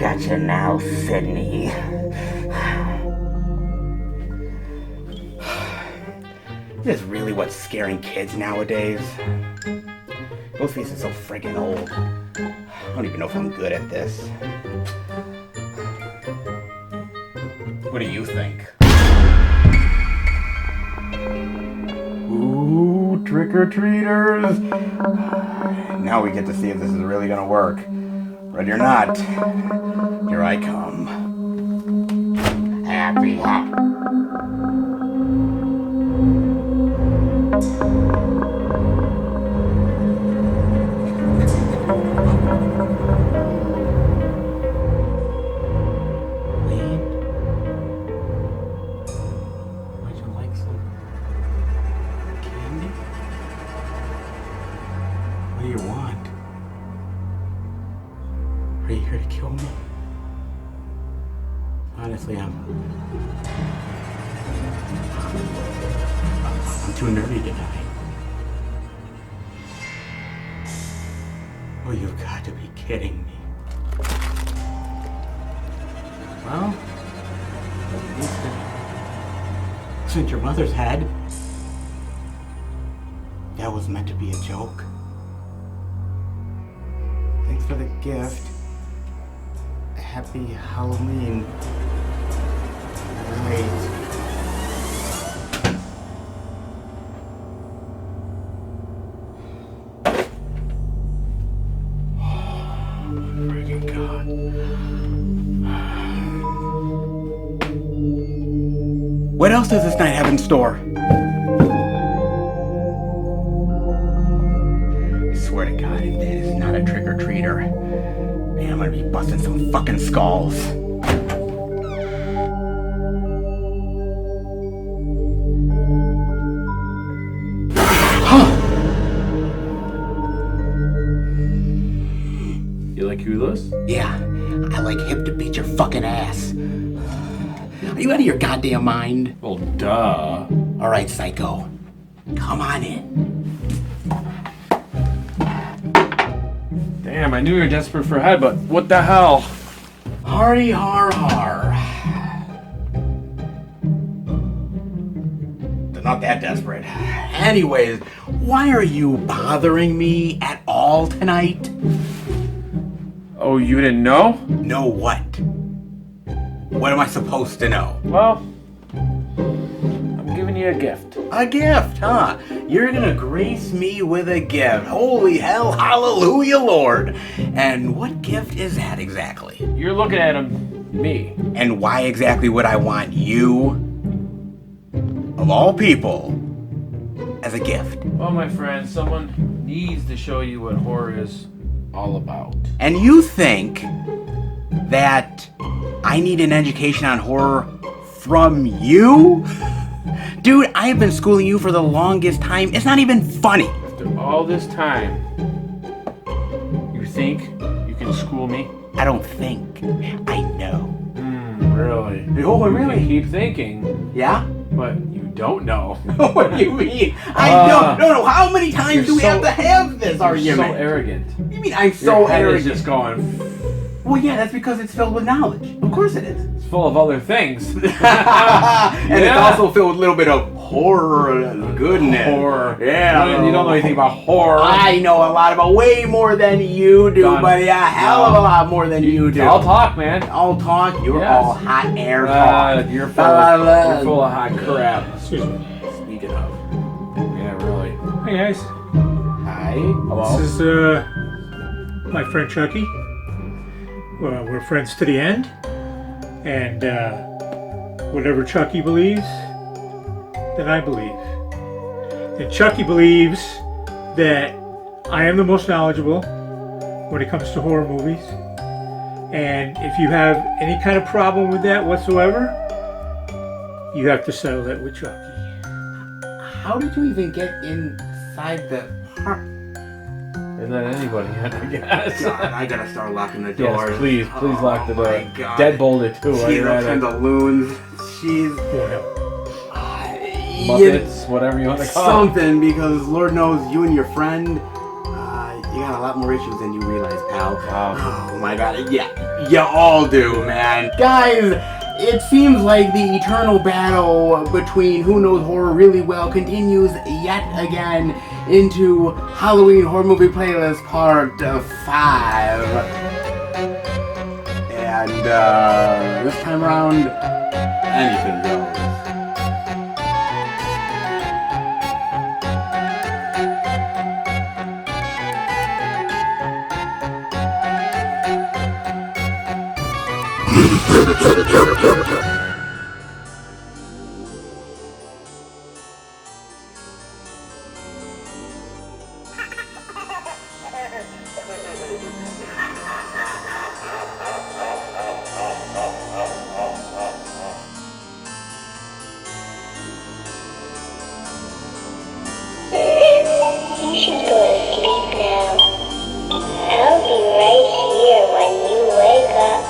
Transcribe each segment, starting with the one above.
Gotcha now, Sydney. Is this really what's scaring kids nowadays? Ghostface is so friggin' old. I don't even know if I'm good at this. What do you think? Ooh, trick-or-treaters! Now we get to see if this is really gonna work. Ready or not, here I come. Happy Honestly, I'm too nerdy to die. Oh, you've got to be kidding me. Well, at least since your mother's head, that was meant to be a joke. Thanks for the gift. Happy Halloween. Right. Freaking God. What else does this night have in store? I swear to God, if that is not a trick-or-treater, man, I'm gonna be busting some fucking skulls. You like Hulas? Yeah, I like hip to beat your fucking ass. Are you out of your goddamn mind? Well, duh. Alright, psycho. Come on in. Damn, I knew you were desperate for Hyde, but what the hell? Hardy har har. They're not that desperate. Anyways, why are you bothering me at all tonight? Oh, you didn't know? Know what? What am I supposed to know? Well, I'm giving you a gift. A gift, huh? You're gonna grace me with a gift. Holy hell, hallelujah, Lord. And what gift is that exactly? You're looking at me. And why exactly would I want you, of all people, as a gift? Well, my friend, someone needs to show you what horror is all about. And you think that I need an education on horror from you? Dude, I have been schooling you for the longest time. It's not even funny. After all this time, you think you can school me? I don't think. I know. Really? Oh, really? You keep thinking, Yeah? but you don't know. What do you mean? I know. No. How many times do we have to have this argument? You're so arrogant. You mean I'm so Your head arrogant? is just going. Well, yeah, that's because it's filled with knowledge. Of course it is. It's full of other things. And it's also filled with a little bit of horror and goodness. Horror. Yeah. You don't know anything about horror. I know a lot about way more than you do, Done. buddy. A hell of a lot more than you do. I'll talk, man. I'll talk. You're Yes. all hot air talk. You're full of hot crap. Excuse me. Speaking of. Yeah, really. Hey guys, Hi. Hello. this is my friend Chucky. We're friends to the end, and whatever Chucky believes, then I believe. And Chucky believes that I am the most knowledgeable when it comes to horror movies. And if you have any kind of problem with that whatsoever, you have to settle that with Chucky. How did you even get inside the park? And then anybody, I guess. God, I gotta start locking the doors. Yes, please lock the door. My God. Deadbolt it too. While She's you're up at in it. the loons. She's Muppets, whatever you want to call it. something, because Lord knows you and your friend, You got a lot more issues than you realize, pal. Wow. Oh my god, yeah, you all do, man. Guys, it seems like the eternal battle between who knows horror really well continues yet again into Halloween Horror Movie Playlist Part 5. And this time around, anything goes. You should go to sleep now. I'll be right here when you wake up.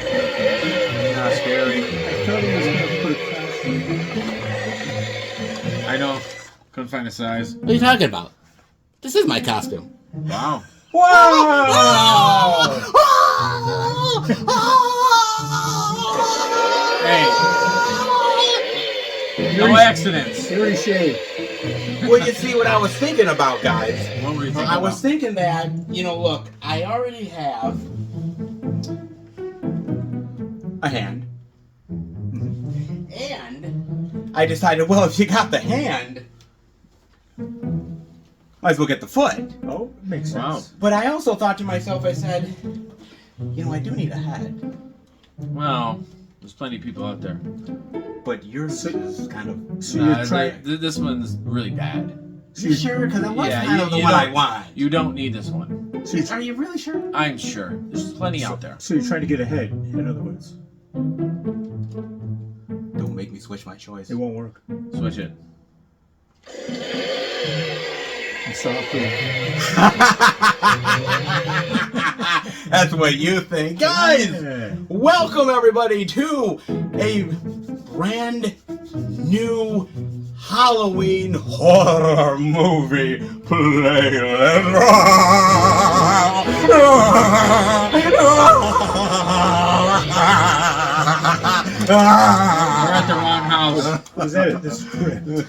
Not scary. I thought he was gonna put a costume. I know. Couldn't find a size. What are you talking about? This is my costume. Wow. Wow! Hey. No accidents. You already shaved. Well, you see what I was thinking about, guys. What were you thinking I was about? thinking that, look, I already have a hand. And I decided, well, if you got the hand, might as well get the foot. Oh, makes sense. Wow. But I also thought to myself, I said, I do need a head. Well, there's plenty of people out there. But yours is kind of... So you're trying. This one's really bad. You sure? Because it was Yeah, kind of the one I want. You don't need this one. So Are you really sure? I'm sure. There's plenty out there. So you're trying to get ahead, in other words. Don't make me switch my choice. It won't work. Switch it. I'm sorry. That's what you think. Guys, Yeah. welcome everybody to a brand new Halloween horror movie playlist. We're at the wrong house. Was that the script?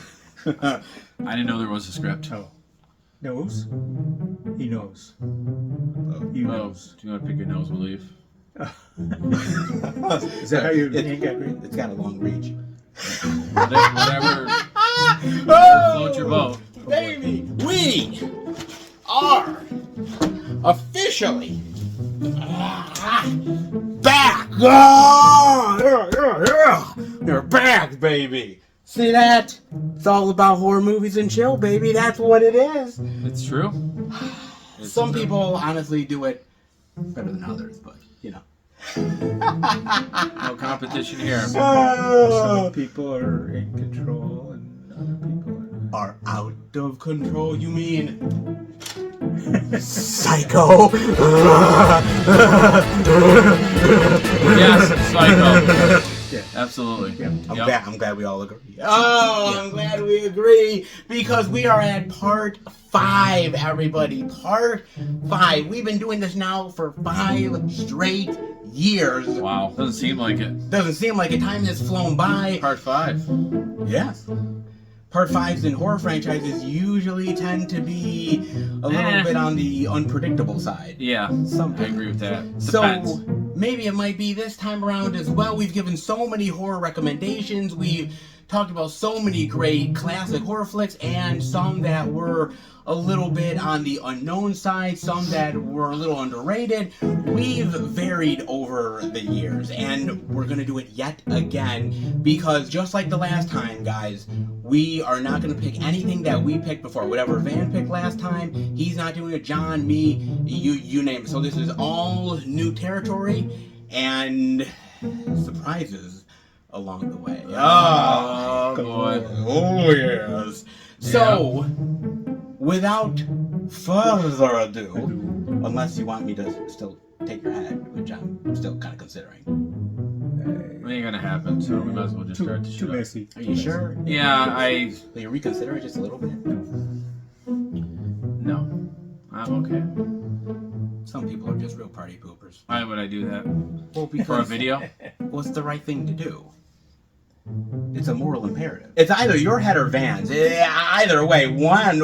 I didn't know there was a script. Oh. Knows? He knows. You Oh, knows. do you want to pick your nose, we'll leave? Is that how your hand got green? It's got a long reach. Whatever Oh, float your boat. baby, we are officially back. You're back, baby. See that? It's all about horror movies and chill, baby. That's what it is. It's true. It's Some true. people honestly do it better than others, but No competition here. Some people are in control and other people are not. Are out of control, you mean? Psycho. Yes, Psycho. Yeah. Absolutely. I'm glad we all agree. Oh, I'm glad we agree because we are at part 5, everybody. Part 5. We've been doing this now for 5 straight years. Wow. Doesn't seem like it. Doesn't seem like a time has flown by. Part 5. Yes. Part 5s in horror franchises usually tend to be a little bit on the unpredictable side. Yeah. Sometimes. I agree with that. So Depends. maybe it might be this time around as well. We've given so many horror recommendations. We've talked about so many great classic horror flicks and some that were a little bit on the unknown side, some that were a little underrated. We've varied over the years, and we're going to do it yet again, because just like the last time, guys, we are not going to pick anything that we picked before. Whatever Van picked last time, he's not doing it. John, me, you name it. So this is all new territory and surprises along the way. Oh boy. Oh yes. So, without further ado, unless you want me to still take your head, which I'm still kind of considering. It ain't gonna happen, so we might as well just start the Too show. messy. Are you sure? Yeah, Will you reconsider it just a little bit? no. I'm okay. Some people are just real party poopers. Why would I do that? Well, For a video? What's the right thing to do? It's a moral imperative. It's either your head or Van's. Either way, one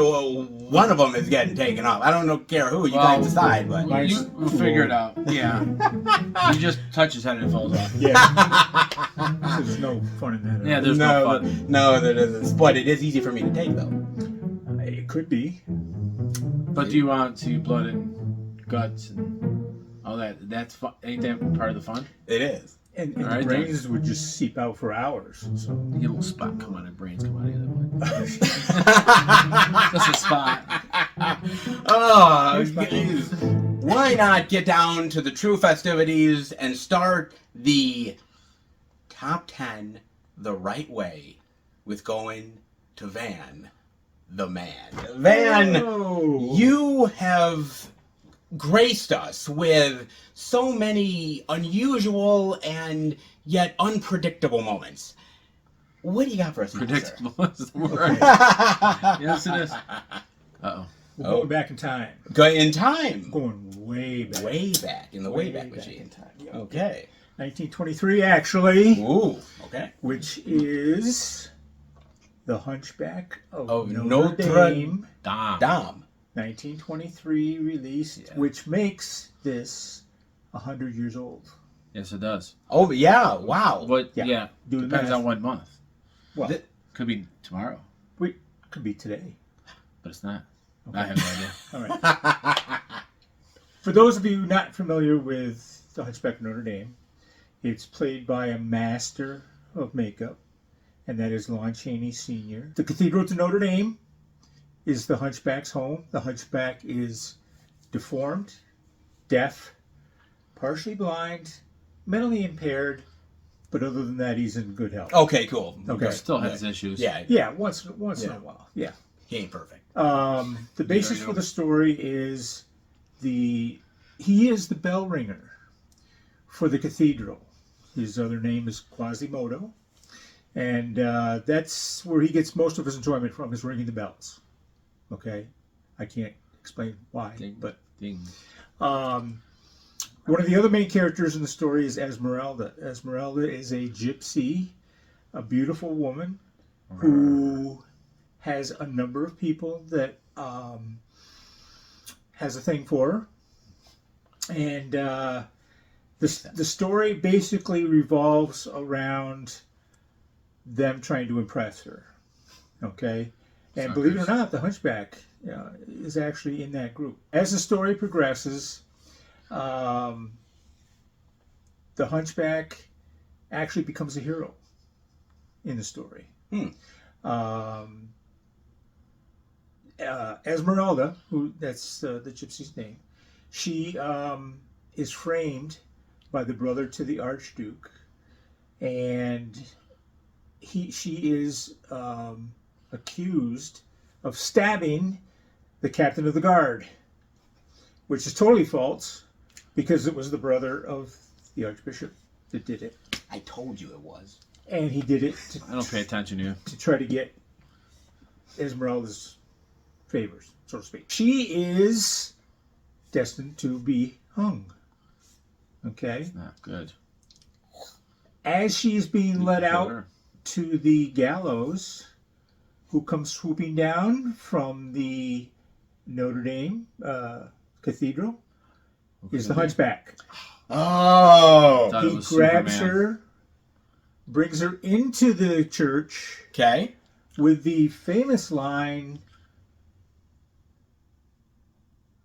of them is getting taken off. I don't care who you guys decide, but We'll figure it out. Yeah. You just touch his head and it falls off. Yeah. There's no fun in that. Yeah, there's no fun. No, there isn't. But it is easy for me to take, though. It could be. But do you want to see blood and guts and all that? That's fun. Ain't that part of the fun? It is. And All the right, brains would just seep out for hours. So. You get a little spot come out and brains come out the other way. Just a spot. Oh, geez. Why not get down to the true festivities and start the top 10 the right way with going to Van, the man. Van, you have graced us with so many unusual and yet unpredictable moments. What do you got for us? Predictable is the word. Yes, it is. Uh-oh. We're going back in time. Go in time. Going way back. Way back in the Wayback Machine. in time. Yeah. Okay. 1923, actually. Ooh. Okay. Which is The Hunchback of Notre Notre Dame. Dame. 1923 released, which makes this 100 years old. Yes, it does. Oh, yeah. Wow. But, Yeah. Do the depends math. on what month. Well, Could be tomorrow, could be today. but it's not. Okay. I have no idea. All right. For those of you not familiar with The Hunchback of Notre Dame, it's played by a master of makeup, and that is Lon Chaney Sr. The Cathedral to Notre Dame is the Hunchback's home. The Hunchback is deformed, deaf, partially blind, mentally impaired, but other than that, he's in good health. Okay, cool. Okay. Still has issues. Yeah. Yeah, once in a while. Yeah. He ain't perfect. The basis for the story is he is the bell ringer for the cathedral. His other name is Quasimodo, and that's where he gets most of his enjoyment from, is ringing the bells. Okay, I can't explain why, but one of the other main characters in the story is Esmeralda. Esmeralda is a gypsy, a beautiful woman who has a number of people that has a thing for her. And the story basically revolves around them trying to impress her. Okay? And believe it or not, the Hunchback is actually in that group. As the story progresses, the Hunchback actually becomes a hero in the story. Esmeralda, that's the gypsy's name, she is framed by the brother to the Archduke, and she is accused of stabbing the captain of the guard, which is totally false, because it was the brother of the Archbishop that did it. I told you it was. And he did it I don't pay attention to you. to try to get Esmeralda's favors, so to speak. She is destined to be hung. Okay? Not good. As she's being led out Her. to the gallows, who comes swooping down from the Notre Dame Cathedral is the Hunchback. Oh. Thought it He was grabs Superman. her, brings her into the church Okay. with the famous line,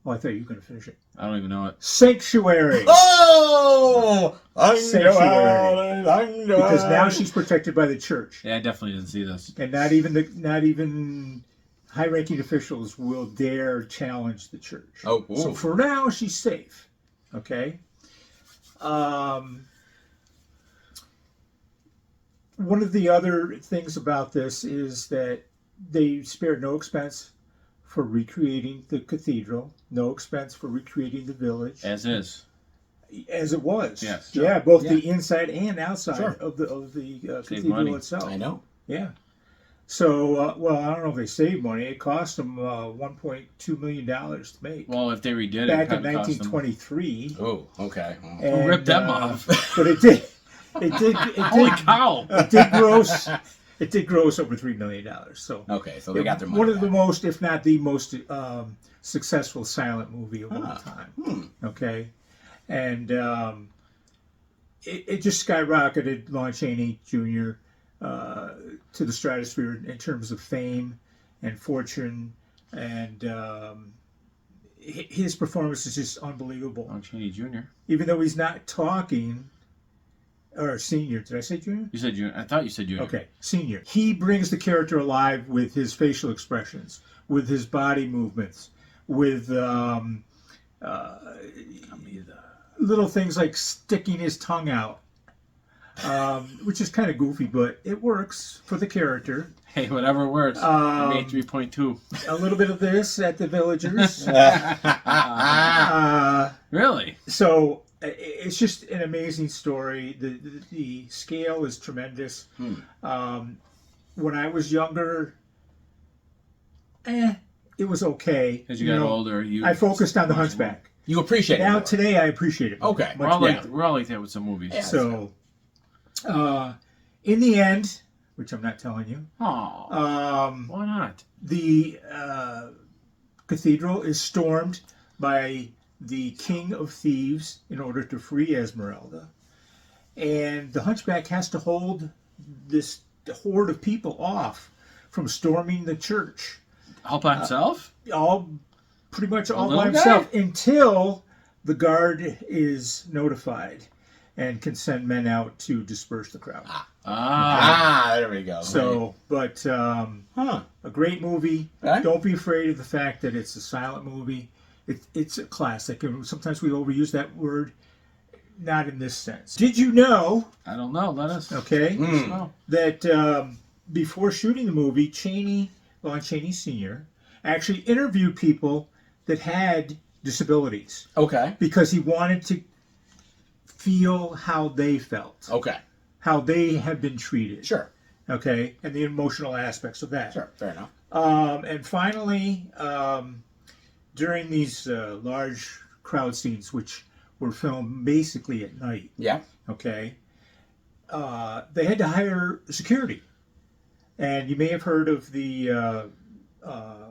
Oh, I thought you were going to finish it. I don't even know it. Sanctuary. Oh! Sanctuary. Because now she's protected by the church. Yeah, I definitely didn't see this. And not even high-ranking officials will dare challenge the church. Oh, so for now, she's safe. Okay. One of the other things about this is that they spared no expense for recreating the cathedral, no expense for recreating the village. As is. As it was. Yes. Sure. Yeah, both the inside and outside Sure. of the cathedral itself. I know. Yeah. So, well, I don't know if they saved money. It cost them $1.2 million to make. Well, if they redid it, back in probably cost them- 1923. Oh, okay. And, rip them off. But it did. Holy cow! It did gross. It did gross over $3 million. So Okay, so they got their money one of the back. most, if not the most, successful silent movie of all time. Okay, and it just skyrocketed Lon Chaney Jr. To the stratosphere in terms of fame and fortune, and his performance is just unbelievable. Lon Chaney Jr. Even though he's not talking. Or senior. Did I say junior? You said junior. I thought you said junior. Okay, senior. He brings the character alive with his facial expressions, with his body movements, with little things like sticking his tongue out, which is kind of goofy, but it works for the character. Hey, whatever works. I made 3.2. A little bit of this at the Villagers. Really? So it's just an amazing story. The scale is tremendous. When I was younger, it was okay. As you got older, I focused on the Hunchback. You appreciate it. Now more. today, I appreciate it. Okay. We're all like that with some movies. Yeah. So, in the end, which I'm not telling you, Why not? the cathedral is stormed by the King of Thieves in order to free Esmeralda. And the Hunchback has to hold this horde of people off from storming the church. All by himself? Pretty much all little by himself until the guard is notified and can send men out to disperse the crowd. There we go. So, but a great movie. Okay. Don't be afraid of the fact that it's a silent movie. It's a classic, and sometimes we overuse that word. Not in this sense. Did you know? I don't know. Let us. Okay. know. That before shooting the movie, Lon Chaney Sr. actually interviewed people that had disabilities. Okay. Because he wanted to feel how they felt. Okay. How they had been treated. Sure. Okay. And the emotional aspects of that. Sure. Fair enough. And finally, during these large crowd scenes, which were filmed basically at night. Yeah. Okay. They had to hire security. And you may have heard of the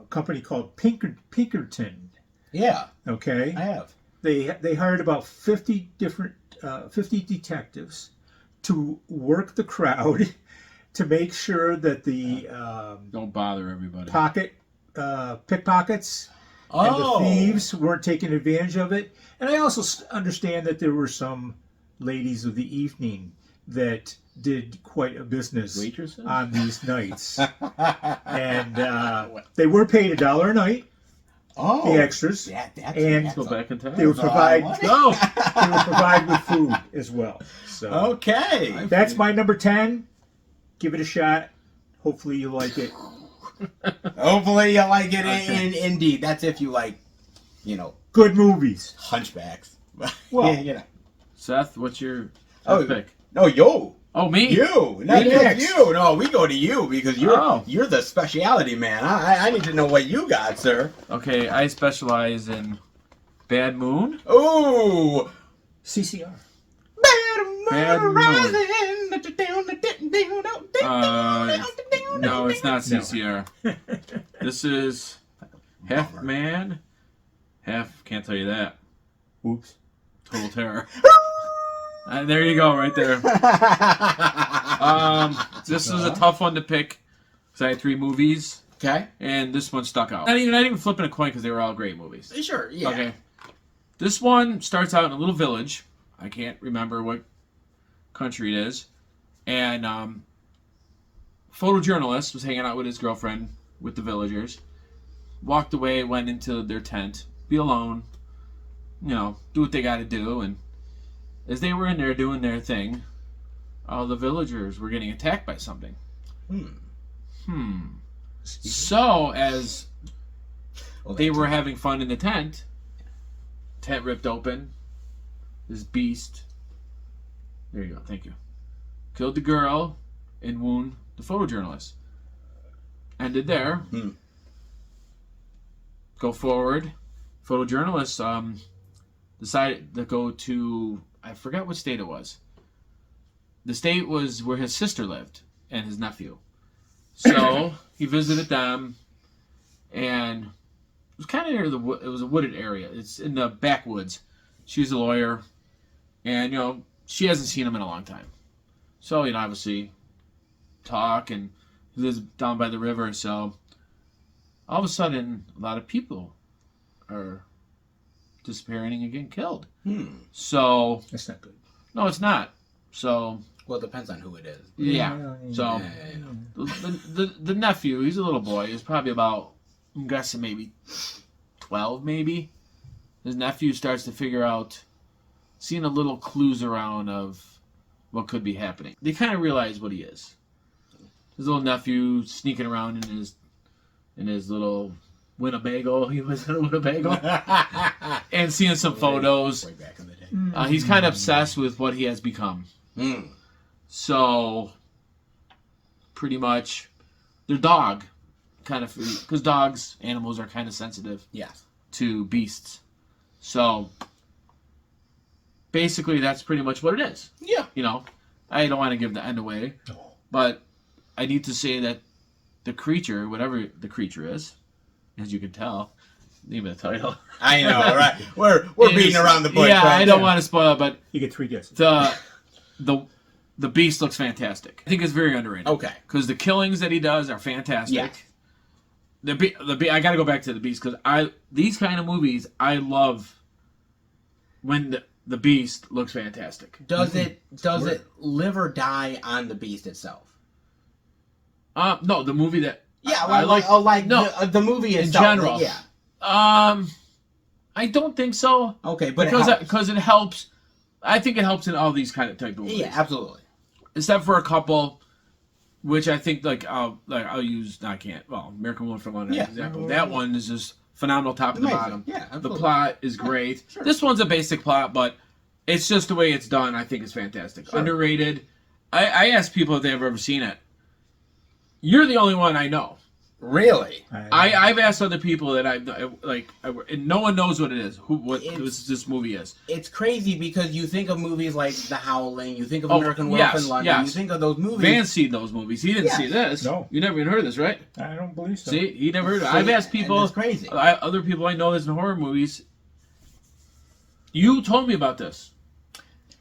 company called Pinkerton. Yeah. Okay. I have. They hired about 50 detectives to work the crowd to make sure that the Don't bother everybody. pickpockets and the thieves weren't taking advantage of it. And I also understand that there were some ladies of the evening that did quite a business Waitresses? on these nights. And they were paid $1 a night, Oh. the extras. Yeah, And Go back in time. they would provide Go! they would provide with food as well. So Okay. that's my number 10. Give it a shot. Hopefully you like it. Hopefully you like it. Indeed. That's if you like, Good movies. hunchbacks. Well, yeah. Seth, what's your Oh, pick? No, yo. Oh, me? You. Not Me next. you. No, we go to you because Oh. you're the speciality man. I need to know what you got, sir. Okay, I specialize in Bad Moon. Ooh. CCR. Bad Moon. No, it's not CCR. This is half man, half, can't tell you that. Oops. Total Terror. There you go, right there. This was a tough one to pick because I had 3 movies. Okay. And this one stuck out. Not even flipping a coin because they were all great movies. Sure, yeah. Okay. This one starts out in a little village. I can't remember what country it is. And photojournalist was hanging out with his girlfriend with the villagers. Walked away, went into their tent, be alone, do what they got to do. And as they were in there doing their thing, all the villagers were getting attacked by something. So as they were having fun in the tent ripped open. This beast, there you go, thank you, killed the girl and wounded the photojournalist. Ended there. Go forward. Photojournalist decided to go to, I forgot what state it was. The state was where his sister lived and his nephew. So he visited them, and it was kind of near it was a wooded area. It's in the backwoods. She's a lawyer, and she hasn't seen him in a long time. So obviously talk, and he lives down by the river. So all of a sudden, a lot of people are disappearing and getting killed. So That's not good. no, it's not. So Well, it depends on who it is. yeah. So the nephew, he's a little boy. He's probably about, I'm guessing maybe 12, maybe. His nephew starts to figure out, seeing a little clues around of what could be happening. They kind of realize what he is. His little nephew sneaking around in his little Winnebago. He was in a Winnebago. And seeing some photos. Way back in the day. He's kind of obsessed with what he has become. So, pretty much, their dog, kind of, because animals are kind of sensitive to beasts. So, basically, that's pretty much what it is. Yeah. I don't want to give the end away, but I need to say that the creature, whatever the creature is, as you can tell, even the title. I know, right? We're beating around the bush. Yeah, right? I don't want to spoil it, but You get 3 guesses. the beast looks fantastic. I think it's very underrated. Okay. Because the killings that he does are fantastic. Yeah. I got to go back to the beast because these kind of movies I love when the beast looks fantastic. Does it live or die on the beast itself? No, the movie that the movie in itself. general. Yeah. I don't think so. Okay, but because it helps. I think it helps in all these kind of type of movies. Yeah, absolutely. Except for a couple, which I think I'll use. No, I can't. Well, American Woman from London, for example. That one is just phenomenal, top to the bottom. Yeah, absolutely. The plot is great. Sure. This one's a basic plot, but it's just the way it's done. I think is fantastic. Sure. Underrated. I asked people if they've ever seen it. You're the only one I know. Really? I've asked other people that and no one knows what it is. What this movie is. It's crazy because you think of movies like The Howling, you think of American Woman from London, you think of those movies. Van's seen those movies. He didn't see this. No. You never even heard of this, right? I don't believe so. See, he never heard of it. I've asked people. That's crazy. Other people I know that's in horror movies. You told me about this.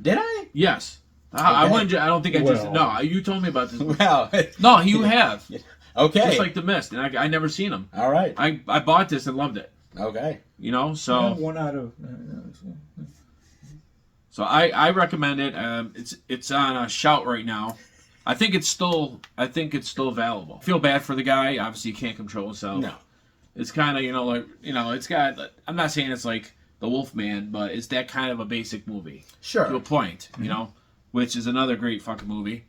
Did I? Yes. Okay. I don't think I just. Well. No, you told me about this. Well. No, you have. Okay. Just like The Mist, and I never seen them. All right. I bought this and loved it. Okay. So. 1 out of. So I recommend it. It's on a shout right now. I think it's still available. I feel bad for the guy. Obviously, he can't control himself. No. It's kind of it's got. I'm not saying it's like The Wolfman, but it's that kind of a basic movie. Sure. To a point, which is another great fucking movie.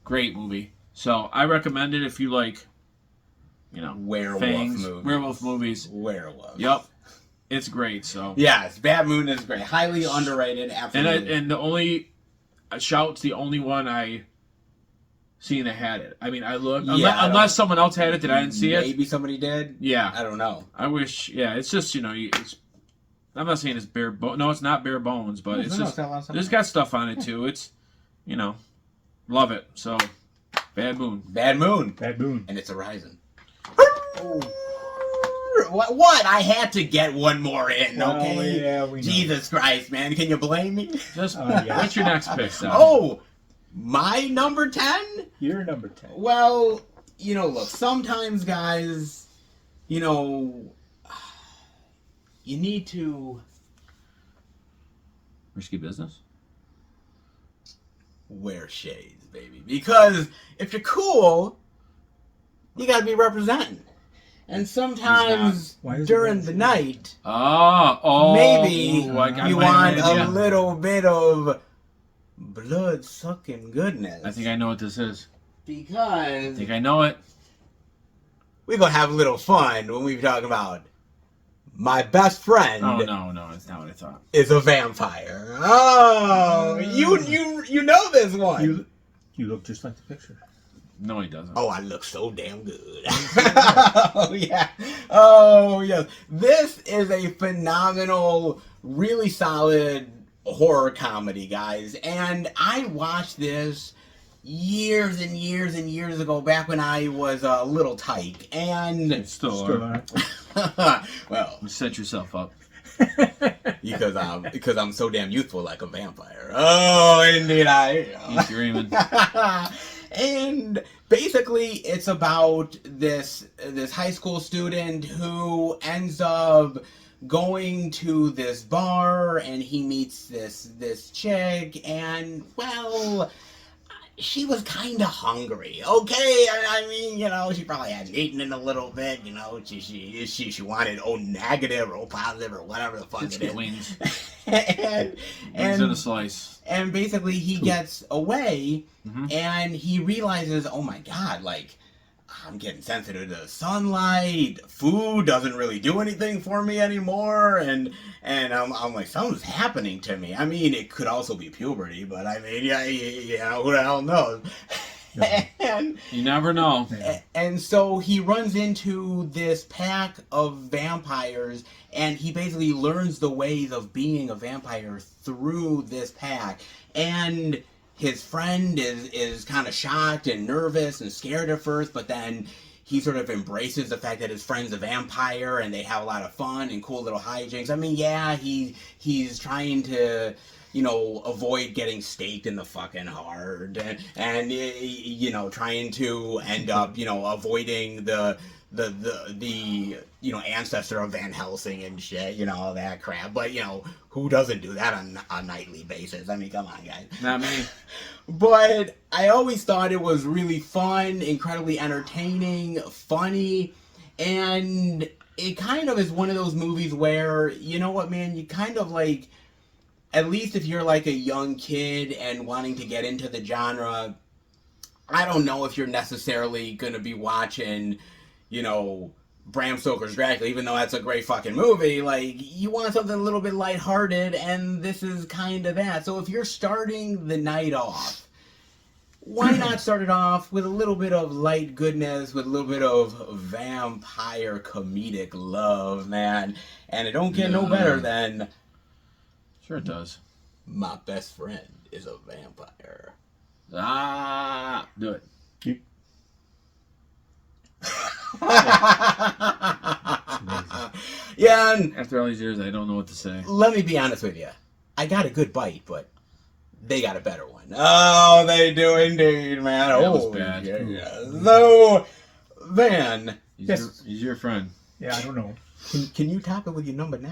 Great movie. So I recommend it if you like, werewolf movies. Werewolf. Yep, it's great. So yes, Bad Moon is great, highly underrated. Absolutely. And the only Shout's the only one I seen that had it. I mean, I looked unless someone else had it that I didn't see it. Maybe somebody did. Yeah, I don't know. I wish. Yeah, it's just it's. I'm not saying it's bare bones. No, it's not bare bones, but it's just there's got stuff on it too. It's, love it. So. Bad Moon. Bad Moon. Bad Moon. And it's a rising. What? I had to get one more in, okay? Oh, yeah, we know. Jesus Christ, man. Can you blame me? Just what's your next pick, Sal? Oh, my number 10? You're number 10. Well, look, sometimes, guys, you need to Risky business? wear shades, baby. Because if you're cool, you gotta be representing. And sometimes during the night, maybe you want a little bit of blood-sucking goodness. I think I know what this is. Because I think I know it. we're gonna have a little fun when we talk about my best friend. Oh no, it's not what I thought. Is a vampire. Oh, you know this one. You look just like the picture. No, he doesn't. Oh, I look so damn good. Oh yeah. Oh yes. This is a phenomenal, really solid horror comedy, guys. And I watched this years and years and years ago, back when I was a little tyke. And Still well, you set yourself up. because I'm so damn youthful, like a vampire. Oh, indeed I am. Keep dreaming. And basically, it's about this high school student who ends up going to this bar, and he meets this chick, and well, she was kind of hungry. Okay, I mean, she probably hadn't eaten in a little bit. She wanted O negative or O positive or whatever the fuck it is. Wings. and in a slice. And basically, he gets away, and he realizes, oh my god, like, I'm getting sensitive to sunlight. Food doesn't really do anything for me anymore, and I'm like, something's happening to me. I mean, it could also be puberty, but I mean, yeah, who the hell knows? And you never know. And so he runs into this pack of vampires, and he basically learns the ways of being a vampire through this pack. And his friend is kind of shocked and nervous and scared at first, but then he sort of embraces the fact that his friend's a vampire, and they have a lot of fun and cool little hijinks. I mean, yeah, he's trying to, avoid getting staked in the fucking heart, and trying to end up, avoiding the ancestor of Van Helsing and shit, all that crap. But, who doesn't do that on a nightly basis? I mean, come on, guys. Not me. But I always thought it was really fun, incredibly entertaining, funny, and it kind of is one of those movies where, you know what, man, you kind of like, at least if you're like a young kid and wanting to get into the genre, I don't know if you're necessarily going to be watching, Bram Stoker's Dracula, even though that's a great fucking movie. Like, you want something a little bit lighthearted, and this is kind of that. So if you're starting the night off, why not start it off with a little bit of light goodness, with a little bit of vampire comedic love, man? And it don't get no better than... Sure it does. My best friend is a vampire. Do it. Yeah, and after all these years, I don't know what to say. let me be honest with you. I got a good bite, but they got a better one. Oh, they do indeed, man. That was Oh, bad. yeah. So, Van, He's your friend. Yeah, I don't know. can you top it with your number 9?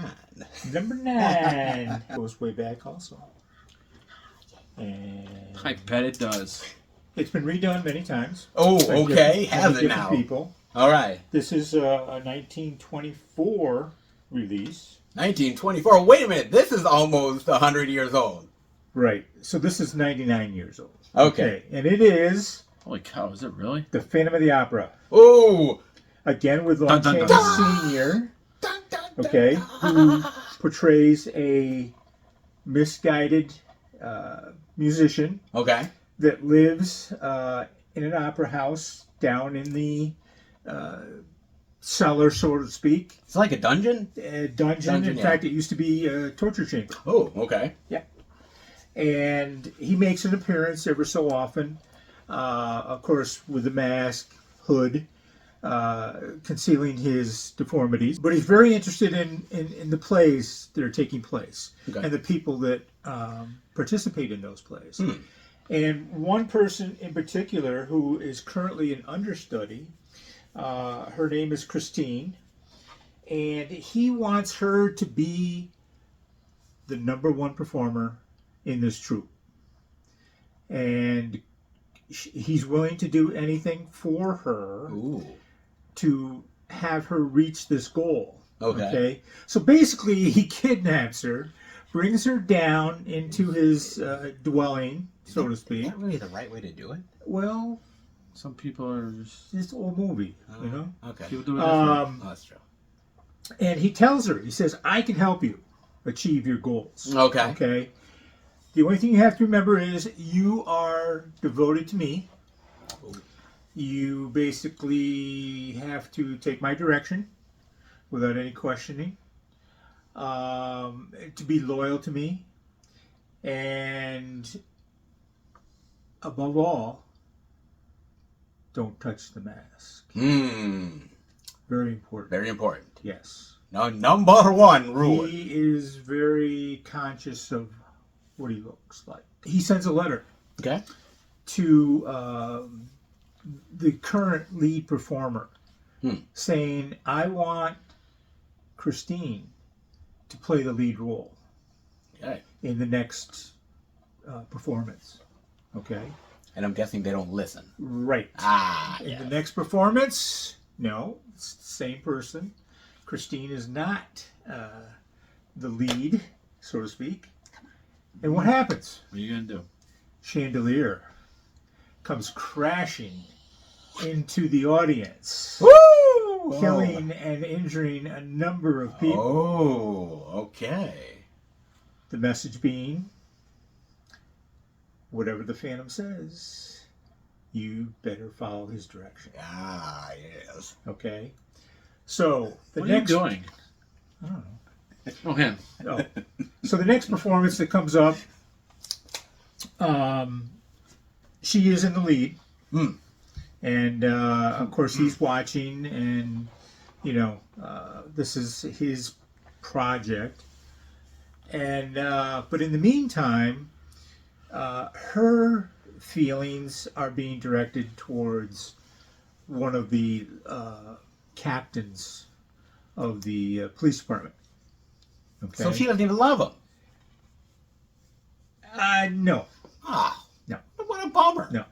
Number 9 goes way back also. And I bet it does. it's been redone many times. Oh, by okay. different- Has by it different now? people. All right. This is a 1924 release. 1924. Wait a minute. This is almost 100 years old. Right. So this is 99 years old. Okay. And it is Holy cow, is it really? The Phantom of the Opera. Ooh. Again with Dun, Lon dun, Chaney dun. Sr., okay, who portrays a misguided musician Okay. that lives in an opera house down in the cellar, so to speak. It's like a dungeon? Dungeon. In yeah. fact, it used to be a torture chamber. Oh, okay. Yeah. And he makes an appearance every so often, of course, with a mask, hood, concealing his deformities. But he's very interested in the plays that are taking place and the people that participate in those plays. And one person in particular who is currently an understudy, her name is Christine, and he wants her to be the #1 performer in this troupe. And he's willing to do anything for her to have her reach this goal. Okay. So basically, he kidnaps her, brings her down into his dwelling, so to speak. Is that really the right way to do it? Well, Some people are just. it's an old movie, you know. Okay. People do it different. Oh, that's true. And he tells her, he says, "I can help you achieve your goals." Okay. Okay. The only thing you have to remember is you are devoted to me. You basically have to take my direction without any questioning. To be loyal to me. And above all, don't touch the mask. Very important. Very important. Yes. No, #1 rule. He is very conscious of what he looks like. He sends a letter Okay. to the current lead performer saying, "I want Christine to play the lead role in the next performance." Okay? And I'm guessing they don't listen. Right. In the next performance, no, it's the same person. Christine is not the lead, so to speak. And what happens? What are you going to do? Chandelier comes crashing into the audience, Woo! killing and injuring a number of people. Oh, okay. The message being, whatever the Phantom says, you better follow his direction. Yes. Okay? So, What are you doing? I don't know. Oh, him. Oh. So the next performance that comes up, she is in the lead. And, of course, he's watching, and, you know, this is his project. And, but in the meantime, her feelings are being directed towards one of the captains of the police department. Okay. So she doesn't even love him. No. No. What a bummer. No.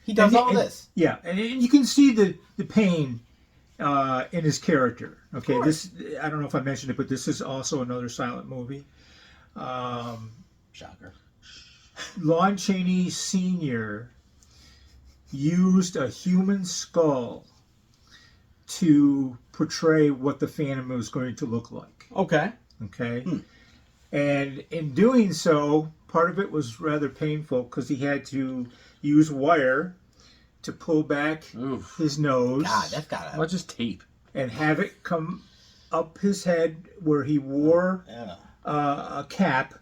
He does all and- this. Yeah, and you can see the pain in his character. Okay, this, I don't know if I mentioned it, but this is also another silent movie. Shocker. Lon Chaney Sr. used a human skull to portray what the Phantom was going to look like. Okay. Okay? And in doing so, part of it was rather painful because he had to use wire to pull back his nose. God, that's gotta. Well, just tape. And have it come up his head where he wore a cap,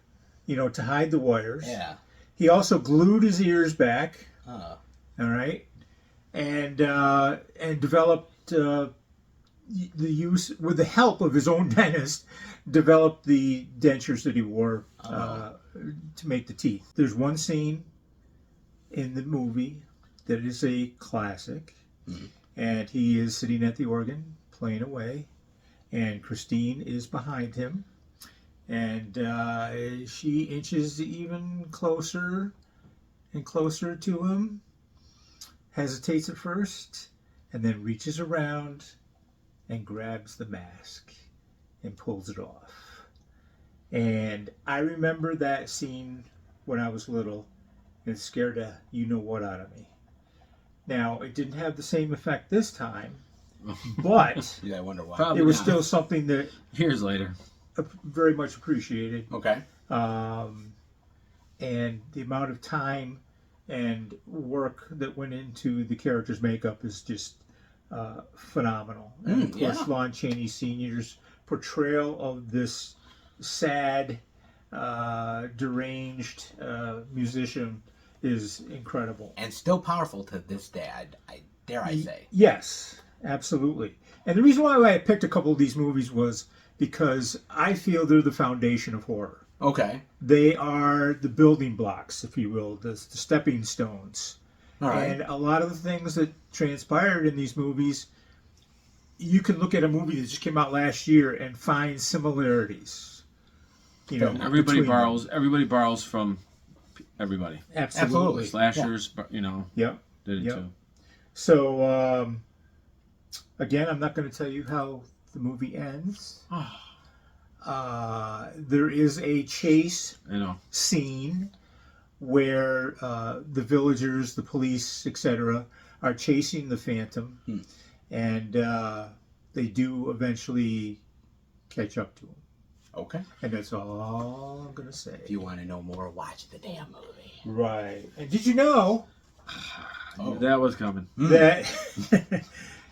you know, to hide the wires. Yeah. He also glued his ears back. Oh. All right, and developed the use, with the help of his own dentist, developed the dentures that he wore to make the teeth. There's one scene in the movie that is a classic, and he is sitting at the organ playing away, and Christine is behind him, and she inches even closer and closer to him, hesitates at first, and then reaches around and grabs the mask and pulls it off. And I remember that scene when I was little, and it scared the you-know-what out of me. Now, it didn't have the same effect this time, but Yeah, I wonder why. Probably it was not. still something that Years later. very much appreciated. Okay. And the amount of time and work that went into the character's makeup is just phenomenal. And of course, Lon Chaney Sr.'s portrayal of this sad, deranged musician is incredible. And still powerful to this day, dare I say. Yes, absolutely. And the reason why I picked a couple of these movies was because I feel they're the foundation of horror. Okay. They are the building blocks, if you will, the stepping stones. All right. And a lot of the things that transpired in these movies, you can look at a movie that just came out last year and find similarities. You know, Everybody between borrows. them. Everybody borrows from everybody. Absolutely. Slashers, you know, Yep. did it Yep. too. So, again, I'm not going to tell you how the movie ends. There is a chase I know. scene where the villagers, the police, etc., are chasing the Phantom, and they do eventually catch up to him. Okay. And that's all I'm gonna say. If you want to know more, watch the damn movie. Right. And did you know That was coming. that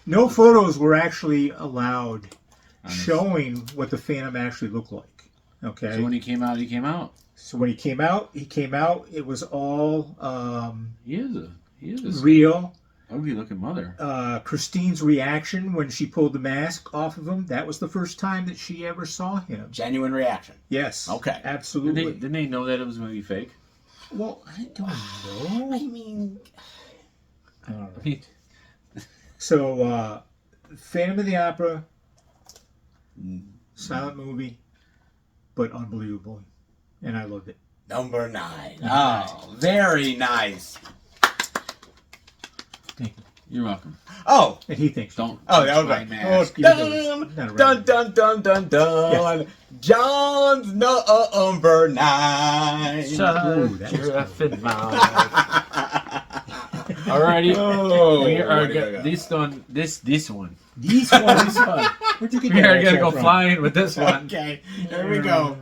no photos were actually allowed showing what the Phantom actually looked like? Okay. So when he came out, he came out. So when he came out. It was all He is a real. ugly looking mother. Christine's reaction when she pulled the mask off of him, that was the first time that she ever saw him. Genuine reaction. Yes. Okay. Absolutely. Didn't they know that it was going to be fake? Well, I don't know. I mean, I don't know. So, Phantom of the Opera, silent movie, but unbelievable. And I loved it. number 9. Oh, very nice. Thank you. You're welcome. Oh. And he thinks. Don't. Oh, that was my right. mask. Dun, dun, dun, dun, dun, dun. John's number 9. Ooh, that was effing mouth. Alrighty. Oh, We are what do we got? this one. This one. These ones. Where'd you get We that are gonna accent go from? flying with this one. Okay, here we go.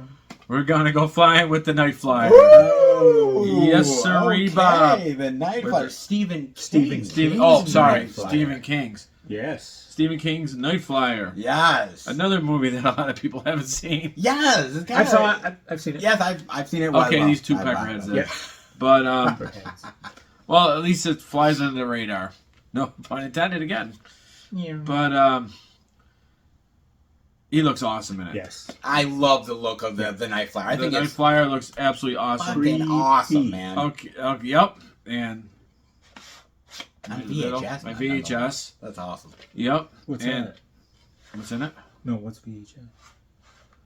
We're gonna go flying with the Nightflyer. Woo! Yes, sirree, Bob. Okay, the Nightflyer. With the- Stephen Stephen Stephen. King's Oh, sorry, Nightflyer. Stephen King's. Yes. Stephen King's Nightflyer. Yes. Another movie that a lot of people haven't seen. Yes. It's I kinda- saw it. I've seen it. Yes, I've seen it. Okay, well. these two I've- peckerheads I've- there. Yeah. But Copperheads. well, at least it flies under the radar. No pun intended again. Yeah. But he looks awesome in it. Yes. I love the look of the Nightflyer. I The think it's Nightflyer looks absolutely awesome. fucking awesome, Creepy. man. Okay, yep, and On in the middle, VHS. my man, VHS. That's awesome. Yep. What's and that? what's in it? No, what's VHS?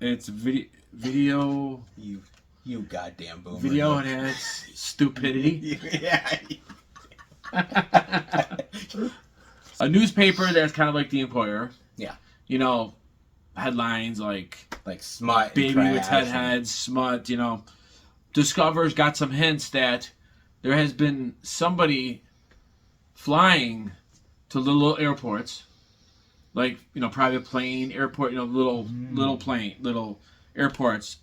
It's video, You goddamn boomer. video, and it's stupidity. Yeah. A newspaper that's kind of like the Employer. Yeah. You know, headlines like Like smut. and "Baby with trash head and- heads," smut. You know, discovers got some hints that there has been somebody flying to little airports, like private plane, airport. Little plane, little airports,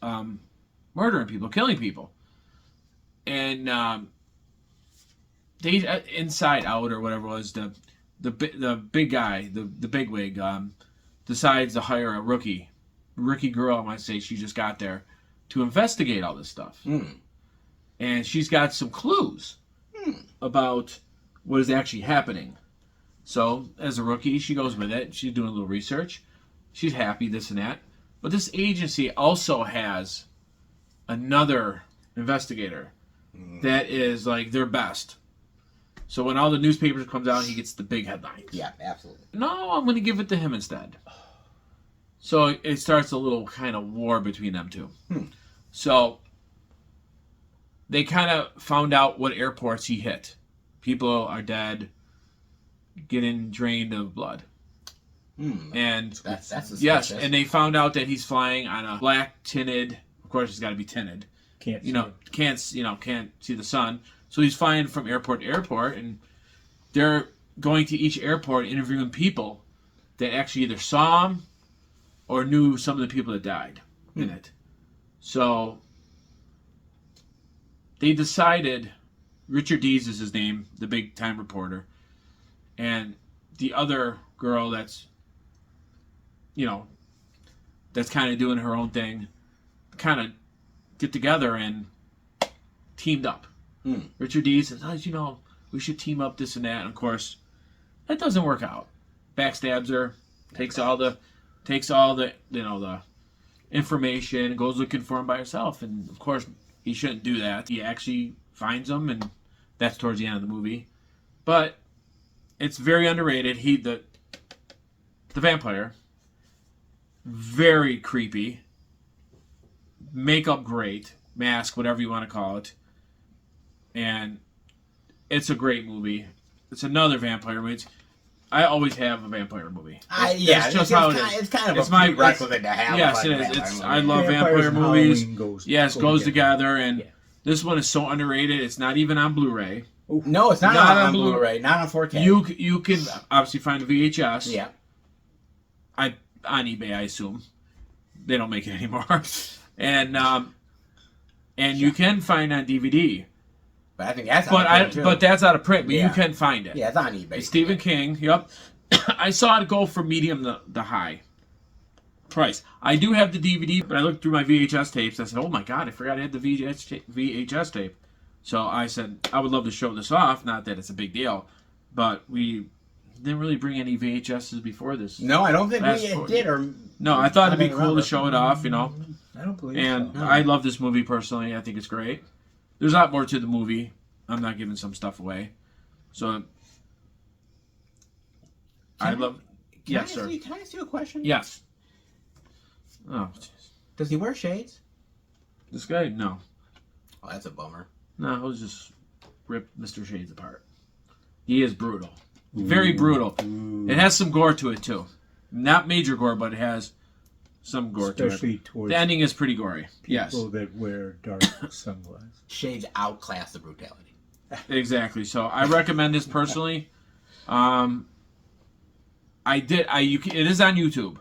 murdering people, killing people, and they Inside Out or whatever it was the big guy, the bigwig, decides to hire a rookie girl. I might say she just got there to investigate all this stuff, and she's got some clues about what is actually happening. So as a rookie, she goes with it. She's doing a little research. She's happy, this and that. But this agency also has another investigator that is like their best. So when all the newspapers comes out, he gets the big headlines. Yeah, absolutely. No, I'm going to give it to him instead. So it starts a little kind of war between them two. So they kind of found out what airports he hit. People are dead, getting drained of blood. And That's suspicious. yes, and they found out that he's flying on a black tinted. Of course, it's got to be tinted. Can't. Can't see the sun. So he's flying from airport to airport, and they're going to each airport interviewing people that actually either saw him or knew some of the people that died in it. So they decided, Richard Dees is his name, the big time reporter, and the other girl that's kind of doing her own thing, kind of get together and teamed up. Richard Dees says, we should team up, this and that. And of course, that doesn't work out. Backstabs her, takes all the information and goes looking for him by herself. And of course, he shouldn't do that. He actually finds him, and that's towards the end of the movie. But it's very underrated. The vampire, very creepy. Makeup great, mask, whatever you want to call it, and it's a great movie. It's another vampire movie. I always have a vampire movie. It's just how it is. It's kind of a prerequisite to have. Yes, it is. I love vampire movies. Goes together, and this one is so underrated. It's not even on Blu-ray. No, it's not on Blu-ray. Not on 4K. You can obviously find a VHS. Yeah. On eBay, I assume. They don't make it anymore. And you can find on DVD. But I think that's out of print too. But that's out of print, but you can find it. Yeah, it's on eBay. It's Stephen King, yep. I saw it go from medium to high price. I do have the DVD, but I looked through my VHS tapes. I said, oh my God, I forgot I had the VHS tape. So I said, I would love to show this off. Not that it's a big deal, but we didn't really bring any VHSs before this. No, I don't think we did. No, I thought it'd be cool to show it off, you know. I don't believe and so. I love this movie personally. I think it's great. There's a lot more to the movie. I'm not giving some stuff away. So I love. Yes, sir. Can I ask you a question? Yes. Oh, jeez. Does he wear shades? This guy? No. Oh, that's a bummer. No, he'll just rip Mr. Shades apart. He is brutal. Very brutal. It has some gore to it, too. Not major gore, but it has some gore to it. Especially towards the ending is pretty gory. people that wear dark sunglasses. Shades outclass the brutality. Exactly. So I recommend this personally. It is on YouTube.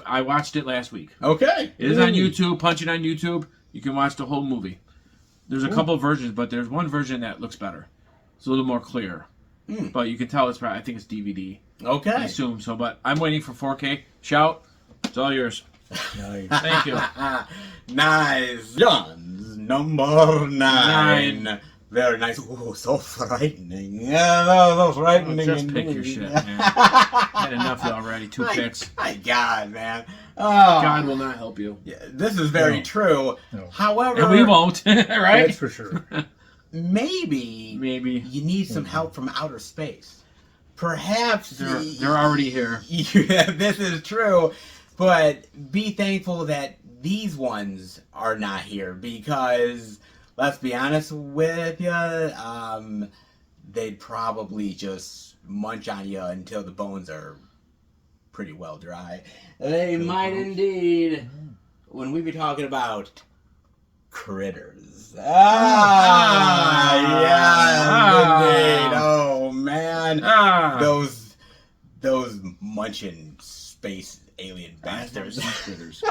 I watched it last week. Okay. It is on YouTube. Punch it on YouTube. You can watch the whole movie. There's a couple of versions, but there's one version that looks better. It's a little more clear. But you can tell it's probably, I think it's DVD. Okay. I assume so, but I'm waiting for 4K. Shout. It's all yours. Nice. Thank you. Nice. John's number 9. Very nice. Ooh, so frightening. Yeah, so frightening. Just pick your shit, man. Had enough already. 2 picks. My God, man. Oh, God will not help you. Yeah, this is very true. No. And However, we won't, right? That's for sure. maybe you need some help from outer space. Perhaps they're already here. Yeah, this is true, but be thankful that these ones are not here because, let's be honest with you, they'd probably just munch on you until the bones are pretty well dry. They might indeed. When we be talking about critters. Indeed. Oh man, those munching space alien bastards. Critters.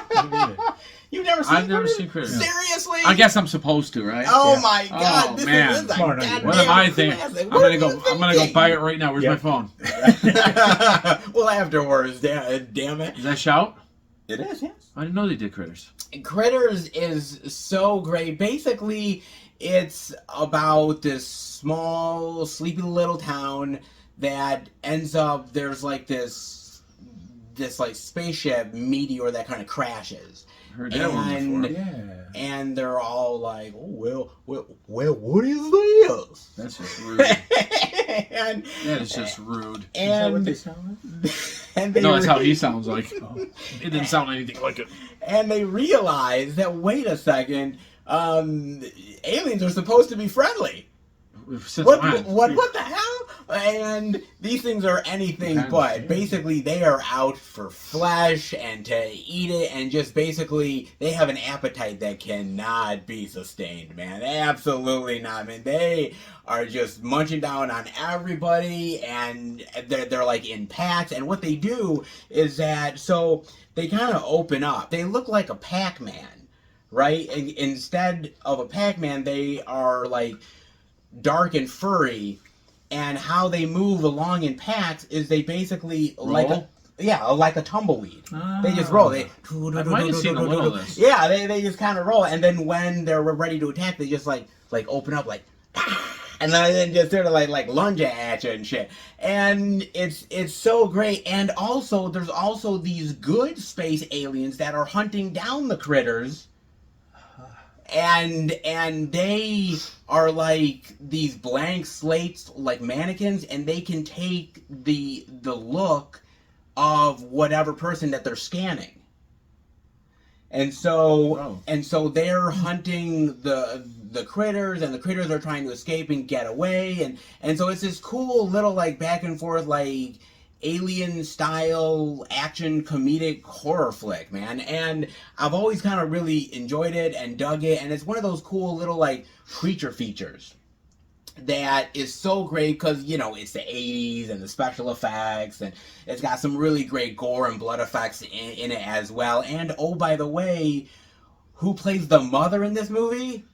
You've never seen I've never seen critters. Seriously? I guess I'm supposed to, right? Oh my God! Oh, this man. is a goddamn What am I thinking? classic. I'm What are gonna you go buy it right now. Where's my phone? Well, afterwards, damn it. Is that Shout? It is, yes. I didn't know they did Critters. Critters is so great. Basically, it's about this small, sleepy little town that ends up, there's like this like spaceship meteor that kind of crashes. Heard that one before. Yeah. And they're all like, oh, well, what is this? That's just rude. and, That is just rude. Is that what and, they sound like? and they No, that's how he sounds like. Oh. It didn't sound anything like it. And they realize that, wait a second, aliens are supposed to be friendly. Since What when? the hell? And these things are anything Okay. but. Basically, they are out for flesh and to eat it, and just basically, they have an appetite that cannot be sustained, man. Absolutely not, man. They are just munching down on everybody, and they're like in packs, and what they do is that, so they kind of open up. They look like a Pac-Man, right? And instead of a Pac-Man, they are like dark and furry, and how they move along in packs is they basically Roll? like a tumbleweed. They just roll. They I might have seen a little of this. Yeah, they just kind of roll, and then when they're ready to attack, they just like open up like and then just sort of like lunge at you and shit. And it's so great. And also, there's also these good space aliens that are hunting down the critters. And they are like these blank slates, like mannequins, and they can take the look of whatever person that they're scanning. And so they're hunting the critters, and the critters are trying to escape and get away, and so it's this cool little like back and forth like alien style action comedic horror flick, man. And I've always kind of really enjoyed it and dug it, and it's one of those cool little like creature features that is so great because, you know, it's the 80s and the special effects, and it's got some really great gore and blood effects in it as well. And oh, by the way, who plays the mother in this movie?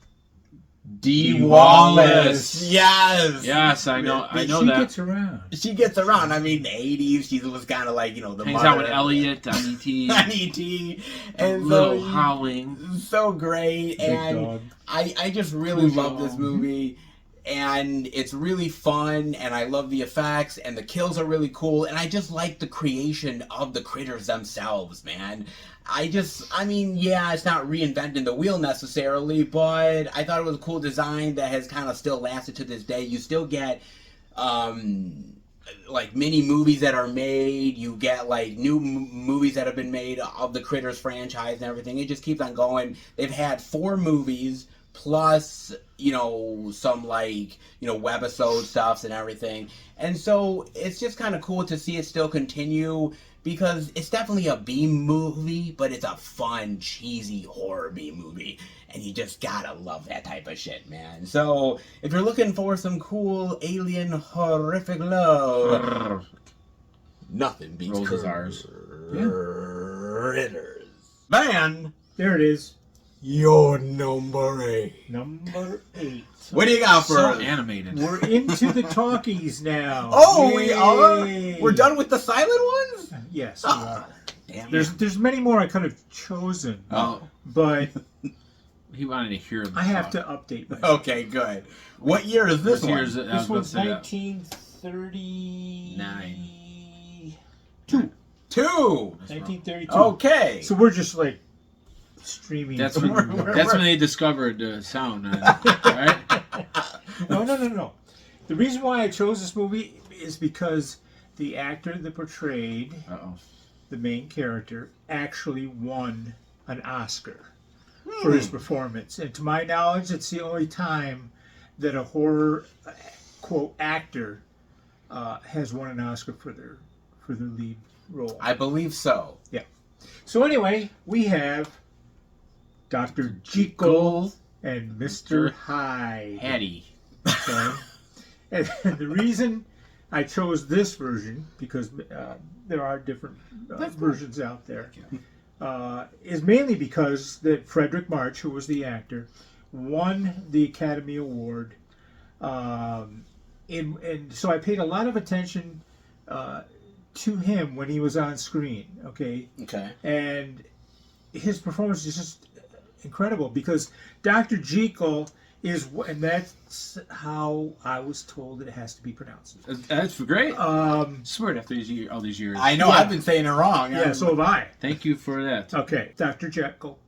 Dee Wallace. Yes, I know She that. gets around. She gets around. I mean, the 80s, she was kind of like, you know, the Hangs mother. out with Elliot on E.T. on E.T. And Little so, howling. so great. Big And dog. I just really Cool love this dog. movie. And it's really fun, and I love the effects, and the kills are really cool, and I just like the creation of the critters themselves, man. I mean, yeah, it's not reinventing the wheel necessarily, but I thought it was a cool design that has kind of still lasted to this day. You still get, like, mini movies that are made. You get, like, new movies that have been made of the Critters franchise and everything. It just keeps on going. They've had 4 movies, plus, you know, some, like, you know, webisode stuffs and everything. And so it's just kind of cool to see it still continue, because it's definitely a B movie, but it's a fun, cheesy horror B movie. And you just gotta love that type of shit, man. So if you're looking for some cool alien horrific love, nothing beats Rolls his R's. Critters. Man, There it is. you're number 8. Number 8. What do you got for So us? animated. We're into the talkies now. Oh, we are? Yay. We're done with the silent ones? Yes, we are. Damn. There's many more I could have chosen, Oh, but he wanted to hear them. I have to update myself. Okay, good. What year is this This one? year's. I This was one's about to say that. 1932. 2. 1932. Okay. So we're just like streaming. That's when they discovered sound, right? No. The reason why I chose this movie is because the actor that portrayed Uh-oh. the main character actually won an Oscar for his performance. And to my knowledge, it's the only time that a horror quote actor has won an Oscar for their lead role. I believe so. So anyway, we have Dr. Jekyll and Mr. Hyde. Hattie. Okay? And the reason I chose this version, because there are different versions out there, is mainly because that Frederick March, who was the actor, won the Academy Award. And so I paid a lot of attention to him when he was on screen, okay? Okay. And his performance is just incredible, because Dr. Jekyll is, and that's how I was told it has to be pronounced. That's great. Swear it after all these years. I know, Yeah. I've been saying it wrong. Yeah, so have I. Thank you for that. Okay, Dr. Jekyll.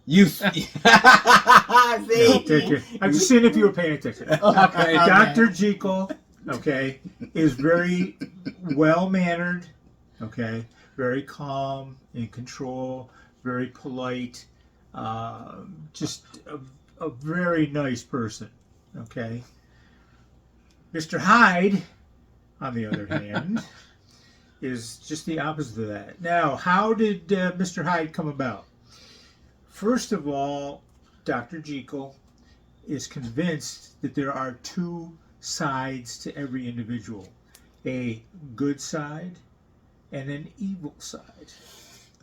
You see? Take it. I'm just seeing if you were paying attention. Okay. Dr. Jekyll, okay, is very well-mannered, okay, very calm, in control, very polite, just a very nice person, okay. Mr. Hyde, on the other hand, is just the opposite of that. Now, how did Mr. Hyde come about? First of all, Dr. Jekyll is convinced that there are 2 sides to every individual. A good side and an evil side.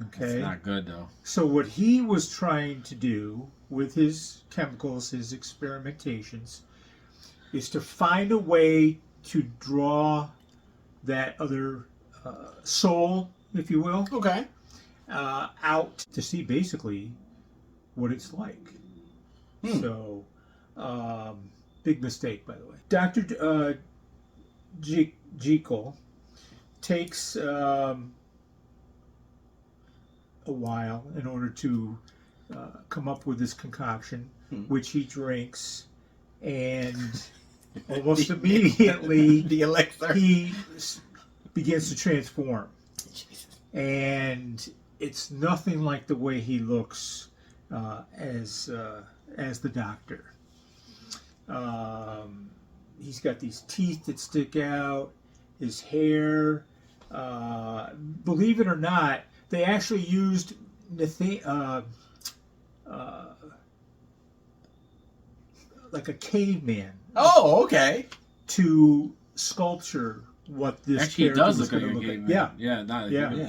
Okay? It's not good, though. So what he was trying to do with his chemicals, his experimentations, is to find a way to draw that other soul, if you will, Okay. out to see basically what it's like. So Big mistake, by the way. Dr. Jekyll takes a while in order to come up with this concoction, which he drinks, and almost immediately the elixir. he begins to transform. Jesus. And it's nothing like the way he looks as the Doctor. He's got these teeth that stick out, his hair. Believe it or not, they actually used like a caveman Oh, okay. to sculpture what this Actually, it character does was look like going a to look caveman. like. Yeah, Yeah, not a Yeah. caveman.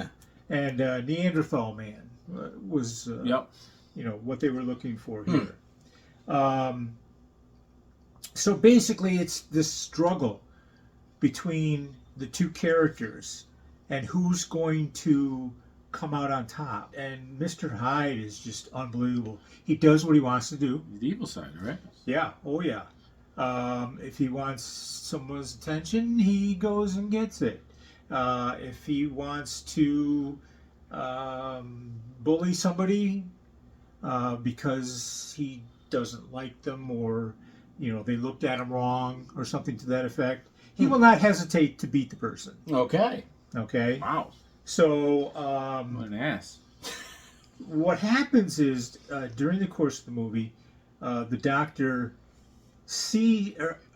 Yeah. and Neanderthal man was Yep. what they were looking for here. So basically, it's this struggle between the two characters and who's going to come out on top. And Mr. Hyde is just unbelievable. He does what he wants to do. The evil side, right? Yeah, oh yeah. If he wants someone's attention, he goes and gets it. If he wants to bully somebody because he doesn't like them, or they looked at him wrong or something to that effect, he will not hesitate to beat the person. Okay. Okay? Wow. So What an ass. what happens is during the course of the movie, the Doctor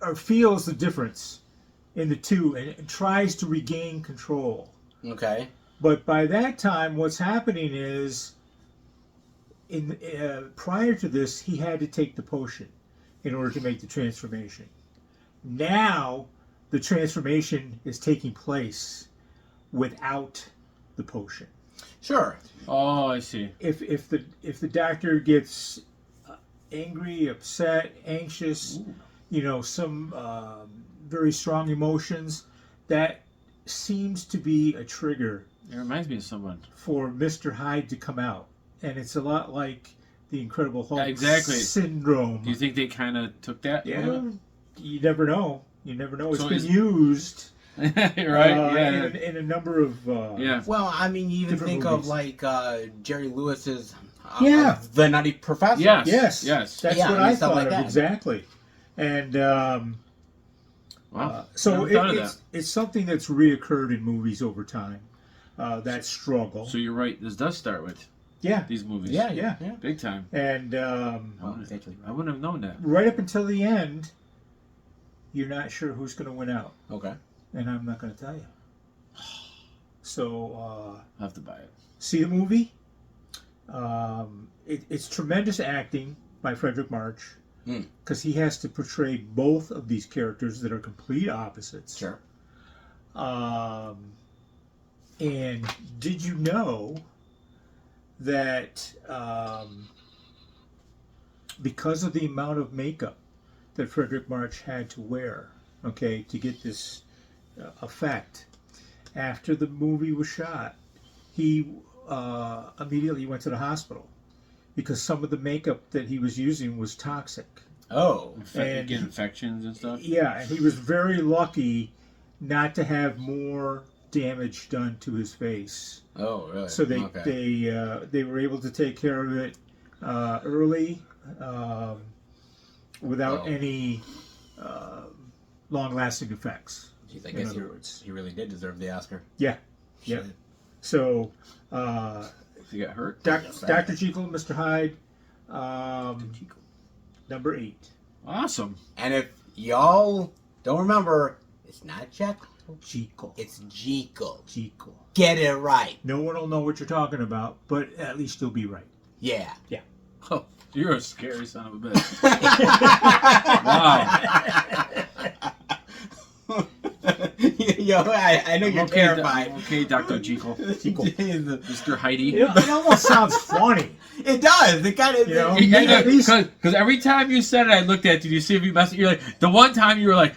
or feels the difference in the two and tries to regain control. Okay. But by that time, what's happening is, prior to this, he had to take the potion in order to make the transformation. Now, the transformation is taking place without the potion. Sure. Oh, I see. If the Doctor gets angry, upset, anxious, some very strong emotions, that seems to be a trigger It reminds me of someone. for Mr. Hyde to come out. And it's a lot like the Incredible Hulk Exactly. syndrome. Do you think they kind of took that? Yeah, you never know. You never know. It's So been is- used right? Yeah. in a number of Yeah. Well, I mean, you even Different think movies. of like Jerry Lewis's Yeah. The Nutty Professor. Yes. Yes, Yes. that's Yeah, what I mean, I stuff thought like of that. exactly. And Wow. so Never thought of it's something that's reoccurred in movies over time. That struggle. So you're right. This does start with Yeah, these movies. Yeah. Yeah. Yeah. Big time. and I wouldn't have known that. right up until the end, you're not sure who's going to win out, Okay. and I'm not going to tell you. So I'll have to buy it. see the movie. It's tremendous acting by Frederick March, because he has to portray both of these characters that are complete opposites. Sure. And did you know that because of the amount of makeup that Frederick March had to wear, to get this effect, after the movie was shot, he immediately went to the hospital because some of the makeup that he was using was toxic. Oh. And Get infections and stuff. Yeah, and he was very lucky not to have more damage done to his face. Oh, really? So they Okay. they were able to take care of it early, without Oh. any long-lasting effects. Jeez, I in guess other words. he really did deserve the Oscar. Yeah, yeah. Shit. So If you got hurt. Dr. Jekyll and Mr. Hyde, number 8. Awesome. And if y'all don't remember, it's not Jekyll. Jekyll. It's Jekyll. Jekyll. Get it right. No one will know what you're talking about, but at least you'll be right. Yeah. Oh, you're a scary son of a bitch. Wow. Yo, I know you're Okay, terrified. Okay, Dr. Jekyll. Mr. Heidi. It almost sounds funny. It does. It kind of. You know? Because every time you said it, I looked at you to see if you messed. You're like, the one time you were like,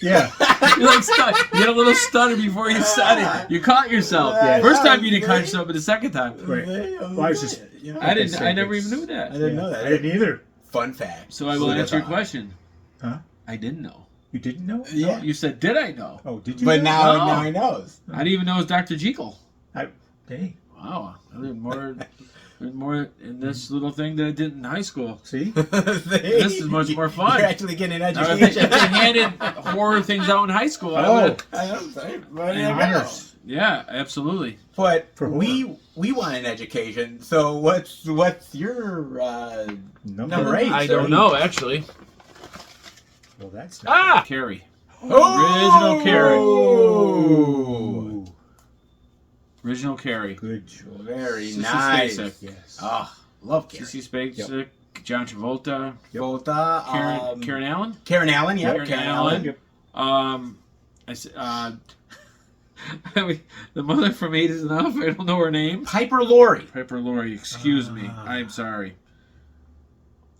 Yeah. you're like stunned. You had a little stutter before you said it. You caught yourself. Yeah. First time you didn't catch yourself, but the second time. Right. Well, I was just. I never even knew I that. didn't know that. I didn't either. Fun fact. So I will Look at answer your that. question. Huh? I didn't know. You didn't know? Yeah. You said, did I know? Oh, did you? But know? now he knows. I didn't even know it was Dr. Jekyll. Hey, Wow. I learned more in this little thing than I did in high school. see? This is much more fun. You're actually getting an If education. they handed horror things out in high school, I would. I don't say, but And yeah, honors. Yeah, absolutely. But For we want an education. So what's your number 8? I sir? don't know, actually. Well, that's not. Ah! Carrie. Original Carrie. Oh, Original Carrie. Good choice. very Sissy nice. Spacek. Yes. Oh, love Carrie. Sissy Spacek, John Travolta, Volta, Karen Allen. Karen Allen, yeah, Karen Karen Allen. Allen. Yep. I mean, the mother from Eight is Enough. I don't know her name. Piper Laurie. Piper Laurie. Excuse me. I'm sorry.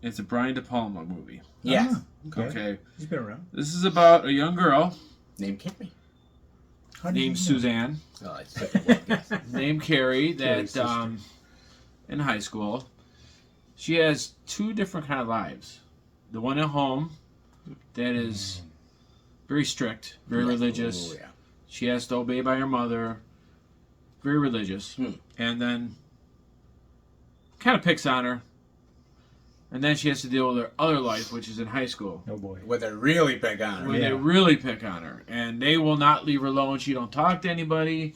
It's a Brian De Palma movie. Yes. Okay. He's been around. This is about a young girl Named Carrie. How do you named know? Suzanne, Oh, it's such a love guess. named Carrie, Carrie's that sister. in high school, she has two different kind of lives. The one at home that is very strict, very religious. Oh, yeah. She has to obey by her mother. Very religious. And then kind of picks on her. And then she has to deal with her other life, which is in high school. Oh boy. Where they really big on her. Where they really pick on her. And they will not leave her alone. She don't talk to anybody.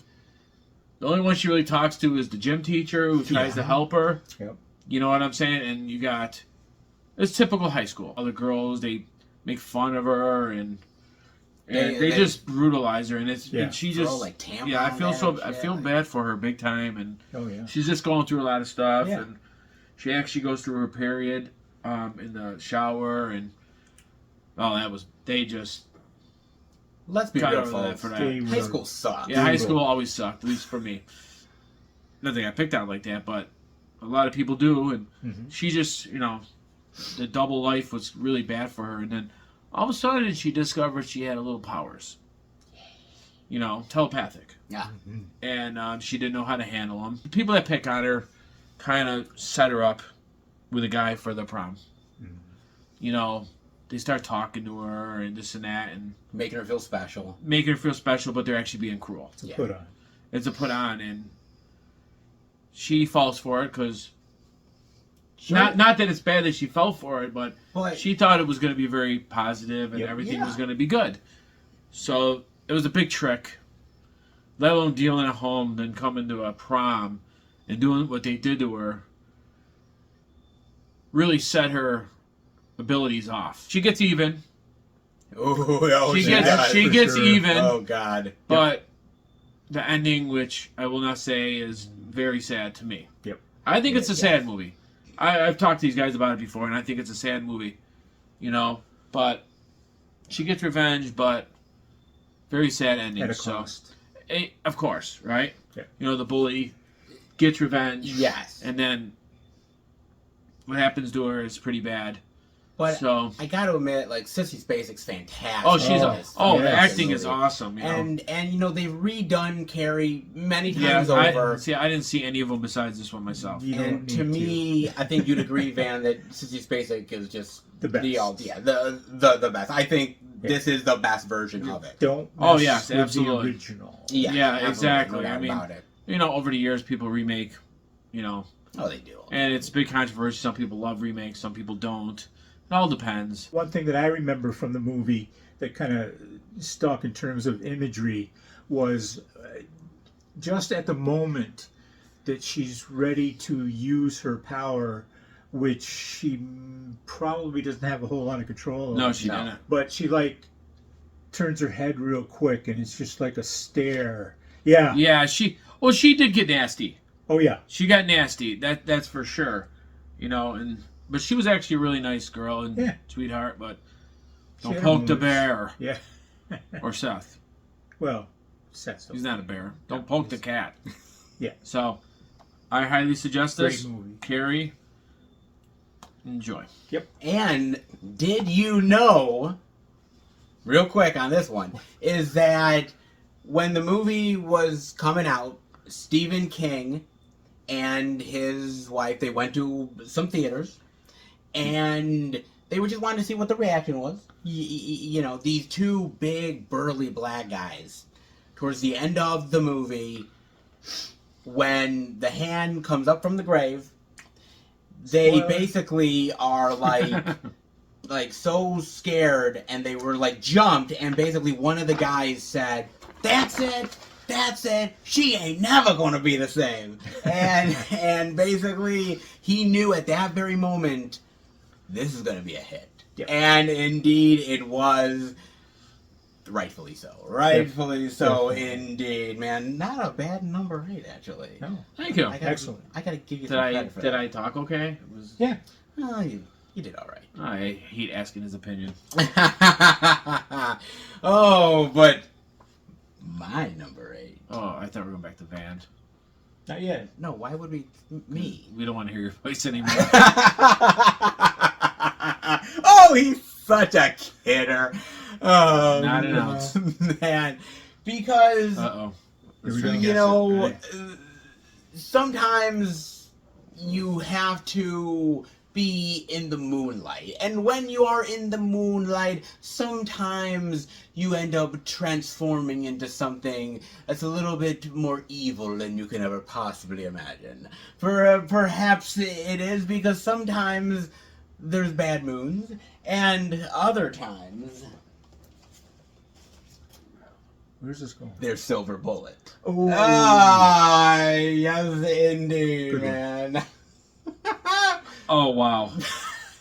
The only one she really talks to is the gym teacher who tries to help her. Yep. You know what I'm saying? And you got... It's typical high school. Other girls, they make fun of her and they just brutalize her. And it's and she Throw, just... like, tampons yeah, I feel at so... her, I shit, feel like- bad for her big time. And Oh yeah. she's just going through a lot of stuff. Yeah. And she actually goes through her period in the shower. And... Oh, that was... They just... Let's be got real, over that folks. for that. They High were- school sucks. Yeah, high school always sucked, at least for me. Nothing I picked out like that, but a lot of people do. And she just, you know, the double life was really bad for her. And then all of a sudden she discovered she had a little powers. You know, telepathic. Yeah. And she didn't know how to handle them. The people that pick on her kind of set her up with a guy for the prom. You know, they start talking to her and this and that and Making her feel special. making her feel special, but they're actually being cruel. To put on. It's a put on, and she falls for it because not that it's bad that she fell for it, but she thought it was going to be very positive and everything was going to be good. So it was a big trick. Let alone dealing at home, then coming to a prom and doing what they did to her. Really set her abilities off. She gets even. Oh, She does, she for gets sure. even. Oh God. But the ending, which I will not say, is very sad to me. Yep. I think it's a sad movie. I've talked to these guys about it before, and I think it's a sad movie. You know, but she gets revenge, but very sad ending. At a so, cost. of course, right? Yeah. You know, the bully gets revenge. Yes. And then what happens to her is pretty bad. But So, I got to admit, like Sissy Spacek's fantastic. oh, she's in this the fucking acting is movie. awesome. You know? And you know they've redone Carrie many yeah, times over. I didn't see any of them besides this one myself. You don't And to need me, I think you'd agree, Van, that Sissy Spacek is just The best. the best. I think this is the best version of it. Don't. Oh, mess yes, with absolutely. The original. Yeah, absolutely, exactly. no doubt I mean, about it. You know, over the years, people remake, you know, Oh, they do. and it's a big controversy. Some people love remakes, some people don't. It all depends. One thing that I remember from the movie that kind of stuck in terms of imagery was just at the moment that she's ready to use her power, which she probably doesn't have a whole lot of control over. No, she didn't. But she like turns her head real quick and it's just like a stare. Yeah. Yeah, she did get nasty. Oh yeah. She got nasty. That's for sure. You know, but she was actually a really nice girl and sweetheart. But She don't had poke the moves. bear Yeah. or Seth. Well, Seth's He's not a bear. Don't poke the cat. Yeah. So, I highly suggest this. Great movie. Carrie, enjoy. And did you know, real quick on this one, is that when the movie was coming out, Stephen King and his wife, they went to some theaters, and they were just wanting to see what the reaction was. You know, these two big, burly black guys, towards the end of the movie, when the hand comes up from the grave, they basically are like, like so scared, and they were like jumped, and basically one of the guys said, "That's it. That's it. She ain't never gonna be the same." And basically he knew at that very moment, this is gonna be a hit. Yep. And indeed it was. Rightfully so. Rightfully so, indeed, man. Not a bad number 8, actually. No. Thank you. Excellent. I gotta give you some credit for that. Did I talk okay? It was... Yeah. Oh, you did all right. I hate asking his opinion. Oh, but my number 8. Oh, I thought we were going back to Van. Not yet. No, why would we? Me? We don't want to hear your voice anymore. Oh, he's such a kidder. Oh, Not an ounce. Man. Because, you know, sometimes you have to be in the moonlight. And when you are in the moonlight, sometimes you end up transforming into something that's a little bit more evil than you can ever possibly imagine. Perhaps it is because sometimes there's bad moons, and other times Where's this going? there's silver bullet. Oh. Ah, yes, indeed, man. Oh, wow.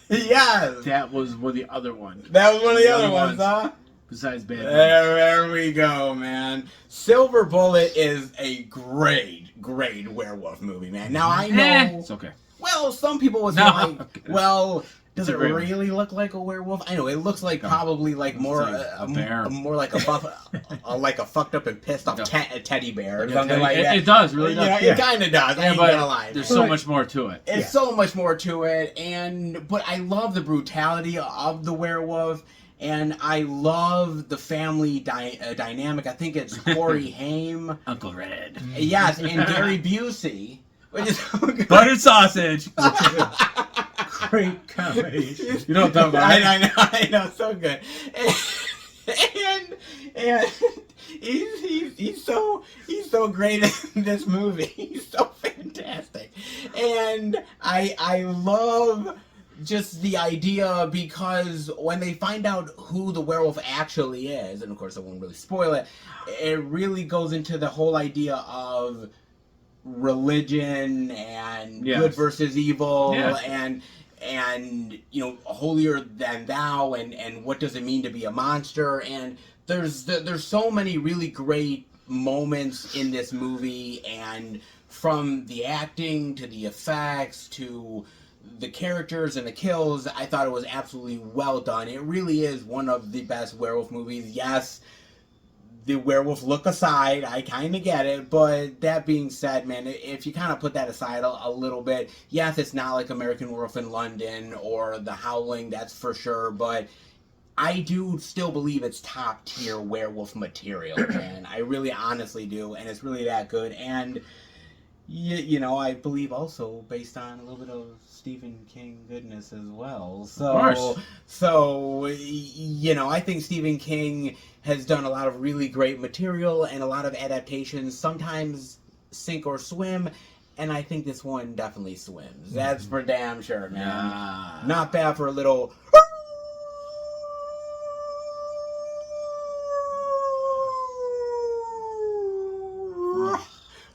Yes. That was the other one. That was one of the other ones, huh? Besides Bad Moon. There we go, man. Silver Bullet is a great werewolf movie, man. Now, I know... It's okay. Well, some people would say, well... Does it really look like a werewolf? I know it looks like probably like more a bear, more like a buff, like a fucked up and pissed off teddy bear or like something like that. It does, really does. It kind of does. I ain't gonna lie. There's so much more to it. It's so much more to it, but I love the brutality of the werewolf, and I love the family dynamic. I think it's Corey Haim, Uncle Red. Yes, and Gary Busey, which is buttered sausage. Great combination. You know what I'm talking about? I know, so good. And he's so great in this movie. He's so fantastic. And I love just the idea, because when they find out who the werewolf actually is, and of course I won't really spoil it, it really goes into the whole idea of religion and good versus evil, and you know, holier than thou, and what does it mean to be a monster. And there's so many really great moments in this movie, and from the acting to the effects to the characters and the kills, I thought it was absolutely well done. It really is one of the best werewolf movies. Yes, the werewolf look aside, I kind of get it, but that being said, man, if you kind of put that aside a little bit, yes, it's not like American Werewolf in London or The Howling, that's for sure, but I do still believe it's top tier werewolf material, man. I really honestly do, and it's really that good. And you know, I believe also based on a little bit of Stephen King goodness as well. So you know, I think Stephen King has done a lot of really great material and a lot of adaptations, sometimes sink or swim, and I think this one definitely swims. That's for damn sure, man. Not bad for a little...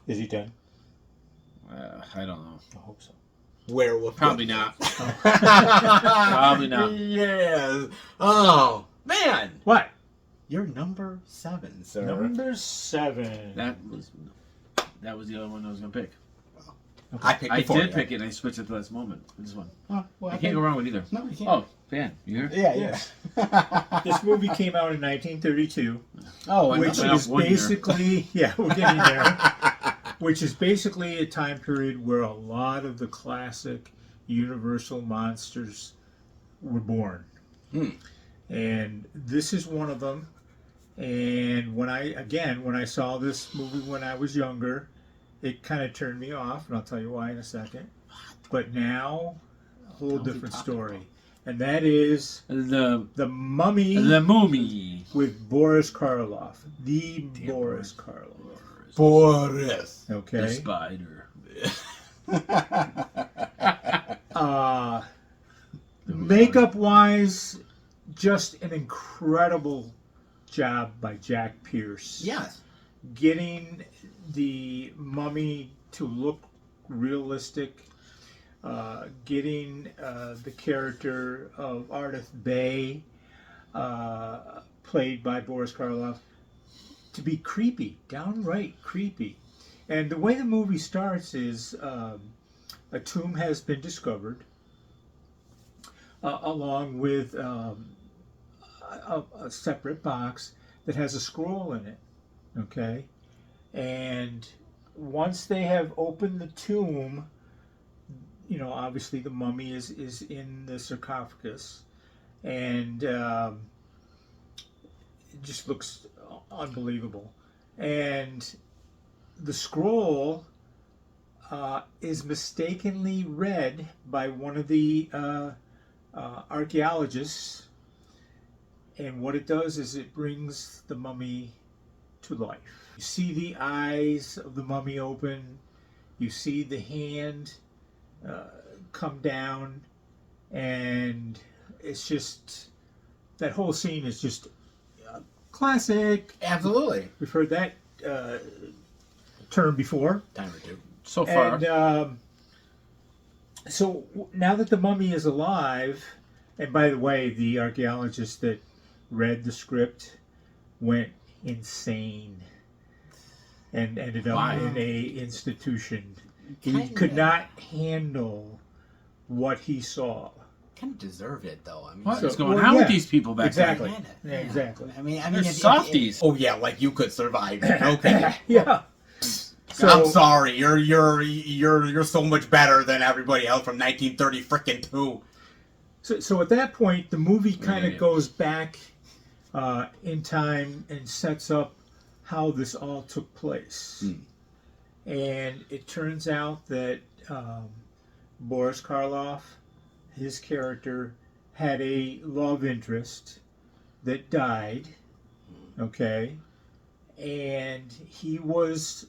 Is he done? I don't know. I hope so. Werewolf. Probably not. Probably not. Yes. Oh, man. What? You're number 7, sir. Number 7. That was the other one I was gonna pick. Okay. I did pick it, and I switched at the last moment. This one. Oh, well, I can't go wrong with either. No, you can't. Oh, Van, you here? Yeah. This movie came out in 1932. Oh, which is basically, we're getting there. Which is basically a time period where a lot of the classic Universal monsters were born. And this is one of them. And when I saw this movie when I was younger, it kind of turned me off, and I'll tell you why in a second. But now, a whole different story. and that is The Mummy Mummy. with Boris Karloff. The Boris Karloff. Boris. The Okay. spider. Makeup wise, just an incredible job by Jack Pierce. Yes. Getting the mummy to look realistic, getting the character of Ardith Bay, played by Boris Karloff, to be creepy, downright creepy. And the way the movie starts is a tomb has been discovered, along with a separate box that has a scroll in it. Okay? And once they have opened the tomb, you know, obviously the mummy is in the sarcophagus, and it just looks unbelievable. And the scroll is mistakenly read by one of the archaeologists, and what it does is it brings the mummy to life. You see the eyes of the mummy open, you see the hand come down, and it's just, that whole scene is just classic. Absolutely. We've heard that term before. Time or two. So far. And so now that the mummy is alive, and by the way, the archaeologist that read the script went insane and ended up in a institution. He could not handle what he saw. Kind of deserve it though. I mean, What So- is going well, on yeah, with these people back exactly. then? Yeah, exactly. I mean, They're if- softies. oh yeah, like you could survive it. Okay. Yeah. So, I'm sorry. You're so much better than everybody else from 1930 frickin' 2. So at that point, the movie kind of Yeah. goes back in time and sets up how this all took place. And it turns out that Boris Karloff, his character, had a love interest that died. Okay, and he was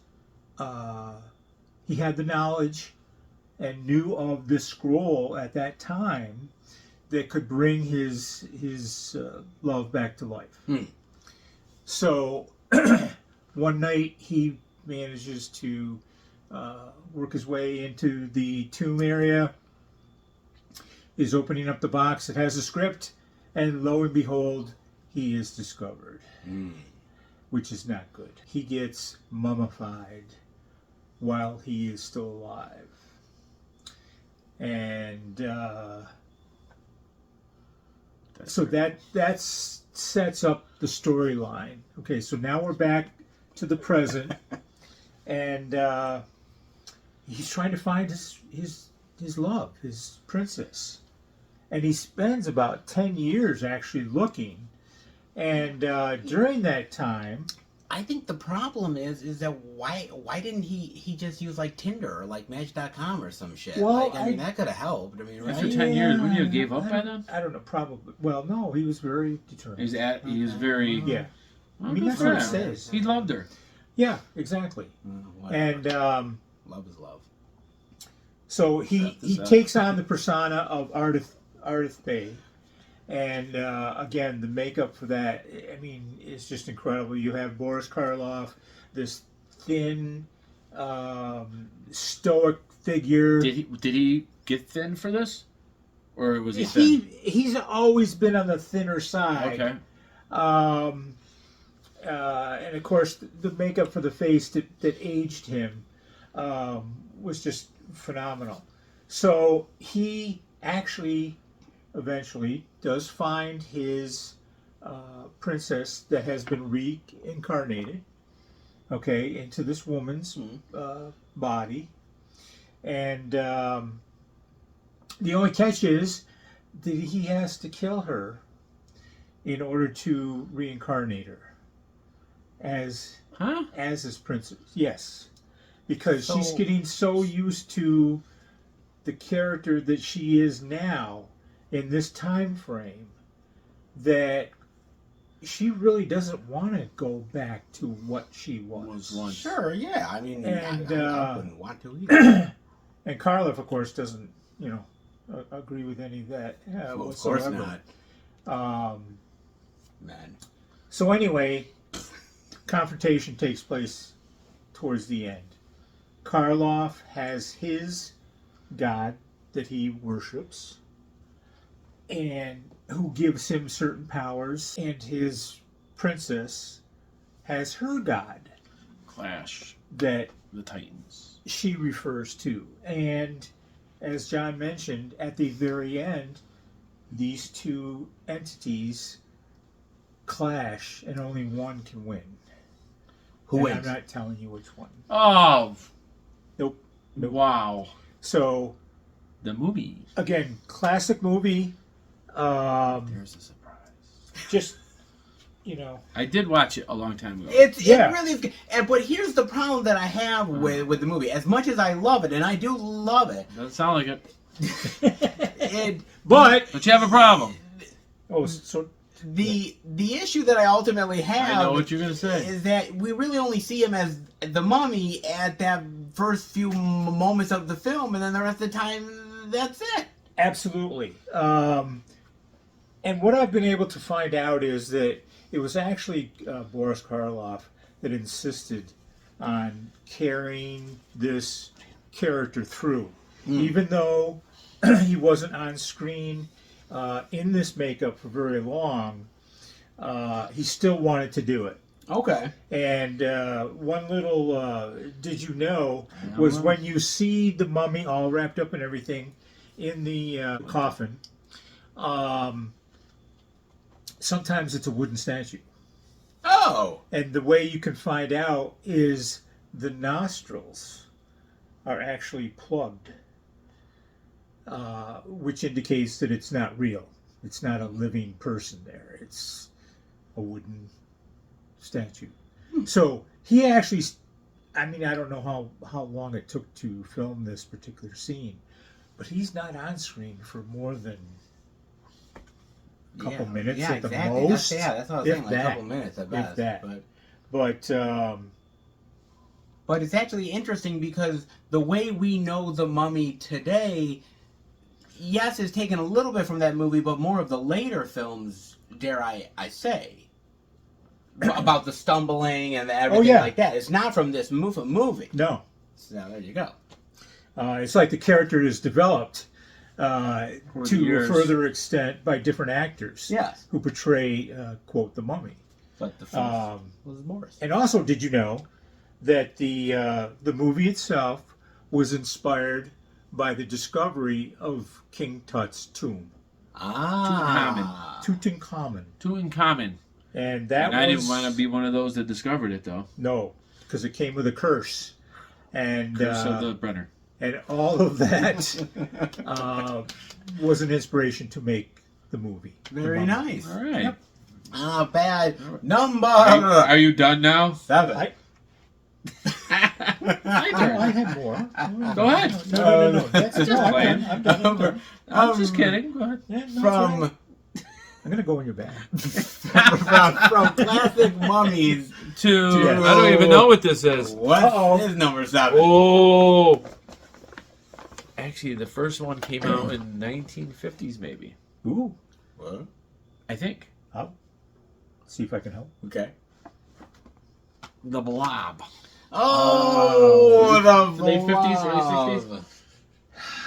he had the knowledge and knew of this scroll at that time that could bring his love back to life. So one night he manages to work his way into the tomb area, is opening up the box that has a script, and lo and behold, he is discovered, which is not good. He gets mummified while he is still alive. And so that sets up the storyline. Okay, so now we're back to the present, and he's trying to find his love, his princess, and he spends about 10 years actually looking. And during that time, I think the problem is that why didn't he just use like Tinder or like Match.com or some shit? Well, like, I mean that could have helped. I mean, right? After 10 years, wouldn't you have gave up by then? I don't know, probably. Well, no, he was very determined. He was very. Yeah. Well, I mean, good that's for what it him. says. He loved her. Yeah, exactly. Whatever. And Love is love. so he takes on the persona of Ardith Bay. And again, the makeup for that, I mean, is just incredible. You have Boris Karloff, this thin, stoic figure. Did he get thin for this, or was he thin? He's always been on the thinner side. Okay. And of course, the makeup for the face that aged him was just phenomenal. So he actually eventually does find his princess that has been reincarnated, okay, into this woman's body. And the only catch is that he has to kill her in order to reincarnate her as his princess. Yes, because she's getting so used to the character that she is now, in this time frame that she really doesn't want to go back to what she was. once. Sure, yeah. I mean, And, I wouldn't want to either. And Karloff, of course, doesn't, agree with any of that Well, of course whatsoever. not. Man. So anyway, confrontation takes place towards the end. Karloff has his god that he worships and who gives him certain powers, and his princess has her god Clash that the Titans. she refers to. And as John mentioned, at the very end, these two entities clash and only one can win. Who And wins? I'm not telling you which one. Oh, Nope. wow. So, The movie. again, classic movie. There's a surprise. Just, I did watch it a long time ago. It Yeah. really is good. But here's the problem that I have with the movie. As much as I love it, and I do love it, Doesn't sound like it. but, But you have a problem. so the issue that I ultimately have I know what you're going to say. is that we really only see him as the mummy at that first few moments of the film, and then the rest of the time, that's it. absolutely. And what I've been able to find out is that it was actually Boris Karloff that insisted on carrying this character through. Even though he wasn't on screen in this makeup for very long, he still wanted to do it. Okay. And one little did you know was when you see the mummy all wrapped up and everything in the coffin, sometimes it's a wooden statue. Oh. And the way you can find out is the nostrils are actually plugged, which indicates that it's not real. It's not a living person there. It's a wooden statue. So he actually, I don't know how long it took to film this particular scene, but he's not on screen for more than a couple minutes at the exactly. most. That's what I was If saying, like that. a couple minutes at best. that. But But it's actually interesting because the way we know the mummy today, yes, is taken a little bit from that movie, but more of the later films, dare I say, about the stumbling and everything like that. It's not from this movie. no, So there you go. it's like the character is developed to the a years. further extent by different actors Yes. who portray, quote, the mummy. But the first was Morris. And also, did you know that the movie itself was inspired by the discovery of King Tut's tomb, Tutankhamun, Tutankhamun. and that And I didn't want to be one of those that discovered it, though. no, because it came with a curse, and Curse of the Brenner. and all of that was an inspiration to make the movie. The Very Mummy. nice. All right. Yep. Not bad. Number Are you done now? 7. I turn. had more. Go ahead. No. That's Just no, I'm playing. done. I'm done. I'm just kidding. Go ahead. Yeah, no, it's all From right. I'm gonna go in your bag. from classic mummies To I don't even know what this is. what Uh-oh. is number 7? Oh. Actually, the first one came out in 1950s, maybe. Ooh, What? I think. I'll see if I can help. Okay. The Blob. Oh, the late 50s, early blob. 60s?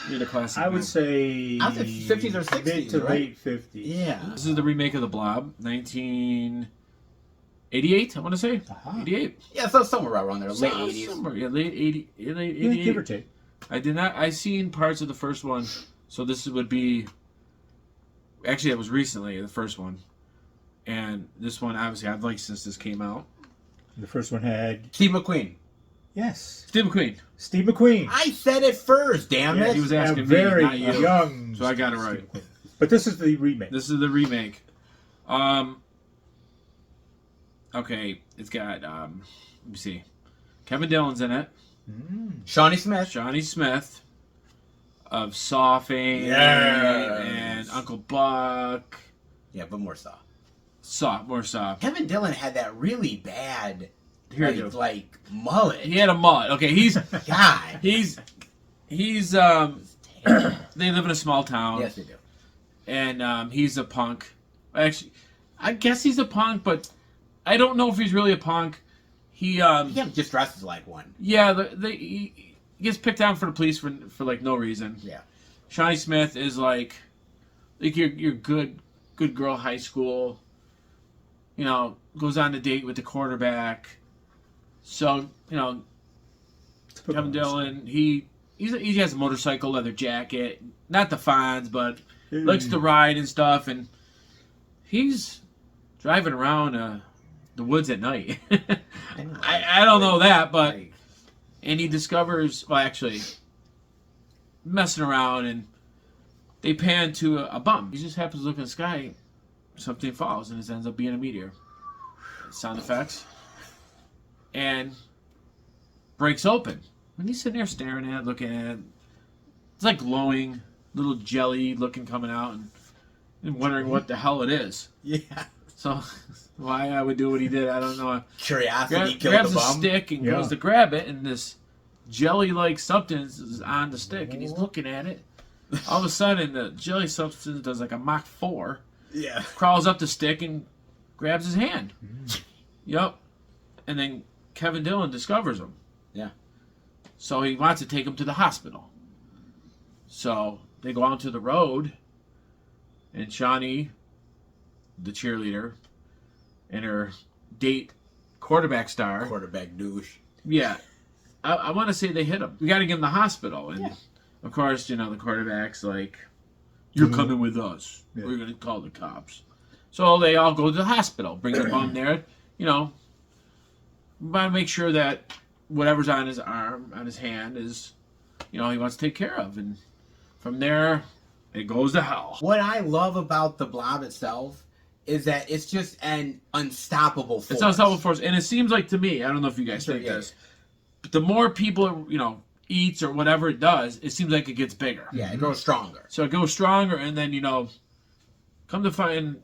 You're the classic. I would man. say I would say 50s or 60s, mid to right? late 50s. Yeah. This is the remake of The Blob, 1988, I want to say. Aha. 88. Yeah, so somewhere around there, late 80s. Somewhere, yeah, late 80, late Yeah, 88. give or take. I did not. I seen parts of the first one, so this would be. Actually, it was recently the first one, and this one obviously I've liked since this came out. The first one had Steve McQueen. yes, Steve McQueen. Steve McQueen. I said it first, damn Yes, it. he was a asking me, very not you. young. So I got it Steve right. McQueen. But this is the remake. This is the remake. Okay, it's got let me see, Kevin Dillon's in it. Shawnee Smith. Johnny Smith of Saw fame Yes. and and Uncle Buck. Yeah, but more Saw. More Saw. Kevin Dillon had that really bad, Hairdo. like mullet. He had a mullet. Okay, he's God. he's they live in a small town. Yes, they do. And he's a punk. Actually, I guess he's a punk, but I don't know if he's really a punk. He just dresses like one. Yeah, he gets picked on for the police for like no reason. Yeah. Shawnee Smith is like your good girl high school. You know, goes on a date with the quarterback. So Kevin Dillon, he has a motorcycle, leather jacket, not the Fonz, but likes to ride and stuff, and he's driving around the woods at night. I don't know that, but and he discovers, well, actually, messing around, and they pan to a bump. He just happens to look in the sky, something falls, and it ends up being a meteor. Sound effects. And breaks open. And he's sitting there staring at it, looking at it. It's like glowing, little jelly looking coming out, and wondering what the hell it is. Yeah. So why I would do what he did, I don't know. Curiosity killed grabs the a bum. stick and goes to grab it, and this jelly-like substance is on the stick, and he's looking at it. All of a sudden, the jelly substance does like a Mach 4. Yeah. Crawls up the stick and grabs his hand. Yep. And then Kevin Dillon discovers him. Yeah. So he wants to take him to the hospital. So they go out to the road, and Shawnee, the cheerleader, and her date quarterback star. Quarterback douche. Yeah. I want to say they hit him. We got to get him to the hospital. And, of course, the quarterback's like, you're coming with us. Yeah. We're going to call the cops. So they all go to the hospital, bring the bum there. Want to make sure that whatever's on his arm, on his hand, is, he wants to take care of. And from there, it goes to hell. What I love about the blob itself is that it's just an unstoppable force. It's an unstoppable force. And it seems like to me, I don't know if you guys think this, but the more people, eats or whatever it does, it seems like it gets bigger. Yeah, it grows stronger. So it goes stronger, and then, come to find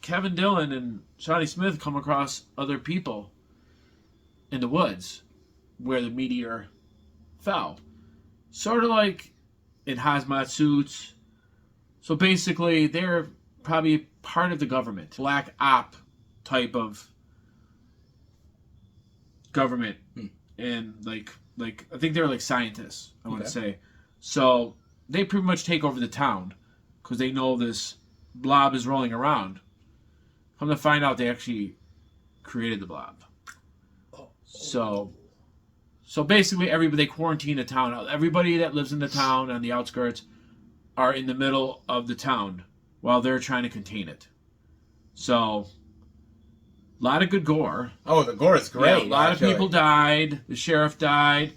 Kevin Dillon and Shawnee Smith come across other people in the woods where the meteor fell. Sort of like in hazmat suits. So basically, they're probably part of the government. Black op type of government. And like I think they're like scientists, I want to say. So they pretty much take over the town because they know this blob is rolling around. Come to find out, they actually created the blob. So basically, they quarantine the town. Everybody that lives in the town on the outskirts are in the middle of the town while they're trying to contain it. So a lot of good gore. Oh, the gore is great. Yeah, a lot of people died. The sheriff died.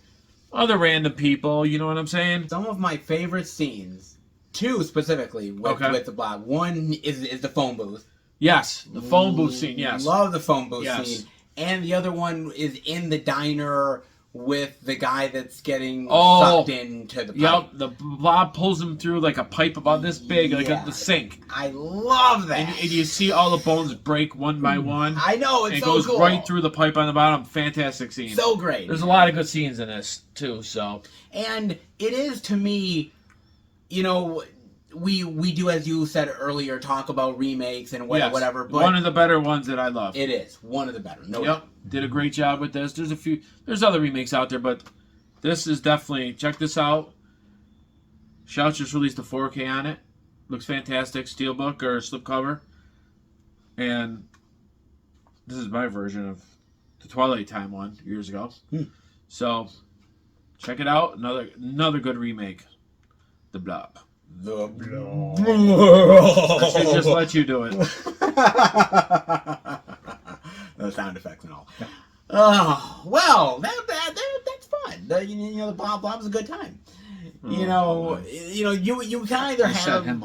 Other random people, you know what I'm saying? Some of my favorite scenes, two specifically, with the blob. One is the phone booth. Yes, the phone booth scene, yes. Love the phone booth scene. And the other one is in the diner with the guy that's getting sucked into the pipe. Yep, the blob pulls him through like a pipe about this big, like the sink. I love that. And you see all the bones break one by one. I know, it's so cool. It goes cool. right through the pipe on the bottom. Fantastic scene. So great. There's a lot of good scenes in this, too, so. And it is, to me, we do, as you said earlier, talk about remakes and whatever. But one of the better ones that I love. It is. One of the better. No doubt. Did a great job with this. There's other remakes out there, but this is definitely, check this out. Shout just released a 4K on it. Looks fantastic. Steelbook or slipcover. And this is my version of the Twilight Time one years ago. So check it out. Another good remake. The Blob. The Blob. I should just let you do it. The sound effects and all. Oh, well, that's fun. The Blob's a good time. You can either have something,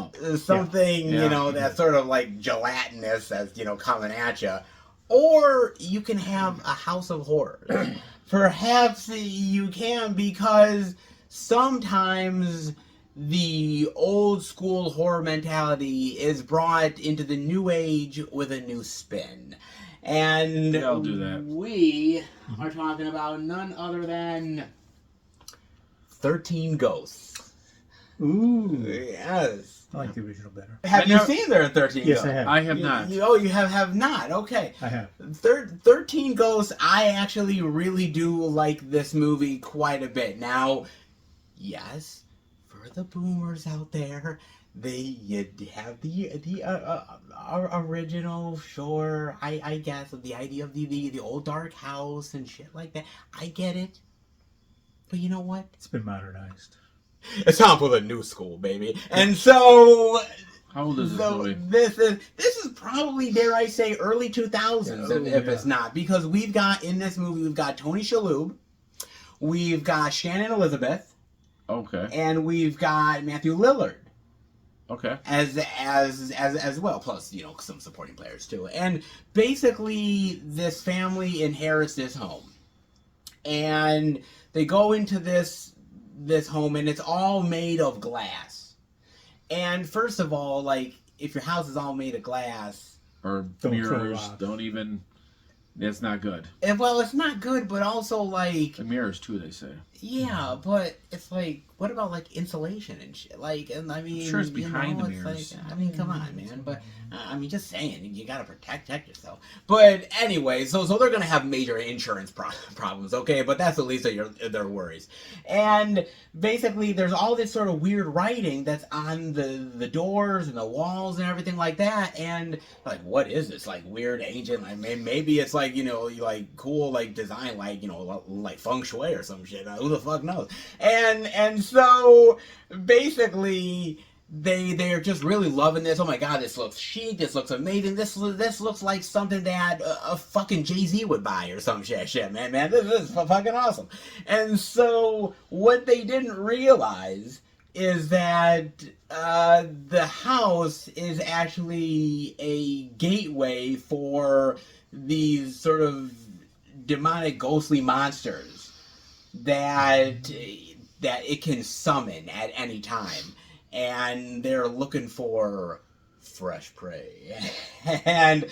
that's sort of like gelatinous that's, coming at you, or you can have a house of horrors. Perhaps you can, because sometimes the old school horror mentality is brought into the new age with a new spin. And Yeah, I'll do that. we are talking about none other than 13 Ghosts. Ooh. Yes. I like the original better. Have I you never- seen there 13 Yes, Ghosts? I have. I have not. You have not. Okay. I have. 13 Ghosts, I actually really do like this movie quite a bit. Now, yes, for the boomers out there, you have the original, sure, I guess, of the idea of the old dark house and shit like that. I get it. But you know what? It's been modernized. It's time for the new school, baby. And so How old is this movie? this is probably, dare I say, early 2000s, if it's not, because we've got in this movie, we've got Tony Shalhoub, we've got Shannon Elizabeth, Okay. and we've got Matthew Lillard Okay. as well, plus some supporting players too. And basically, this family inherits this home, and they go into this home, and it's all made of glass. And first of all, like, if your house is all made of glass, Or Don't throw mirrors. rocks. Don't even. It's not good. well, it's not good, but also, like, The mirrors too, they say. yeah, but it's like, what about, like, insulation and shit? Like, and I mean, Sure, it's behind the it's mirrors. like, I mean, come on, man. But I mean, just saying, you gotta protect yourself. But anyway, so they're gonna have major insurance problems, okay? But that's the least of their worries. And basically, there's all this sort of weird writing that's on the doors and the walls and everything like that. And like, what is this? Like, weird ancient? Like, maybe it's like, like cool, like design, like like feng shui or some shit. Who the fuck knows? And so basically, they're just really loving this. Oh my god, this looks chic. This looks amazing. This looks like something that a fucking Jay-Z would buy or some shit, man. This is fucking awesome. And so what they didn't realize is that the house is actually a gateway for these sort of demonic, ghostly monsters that it can summon at any time. And they're looking for fresh prey. and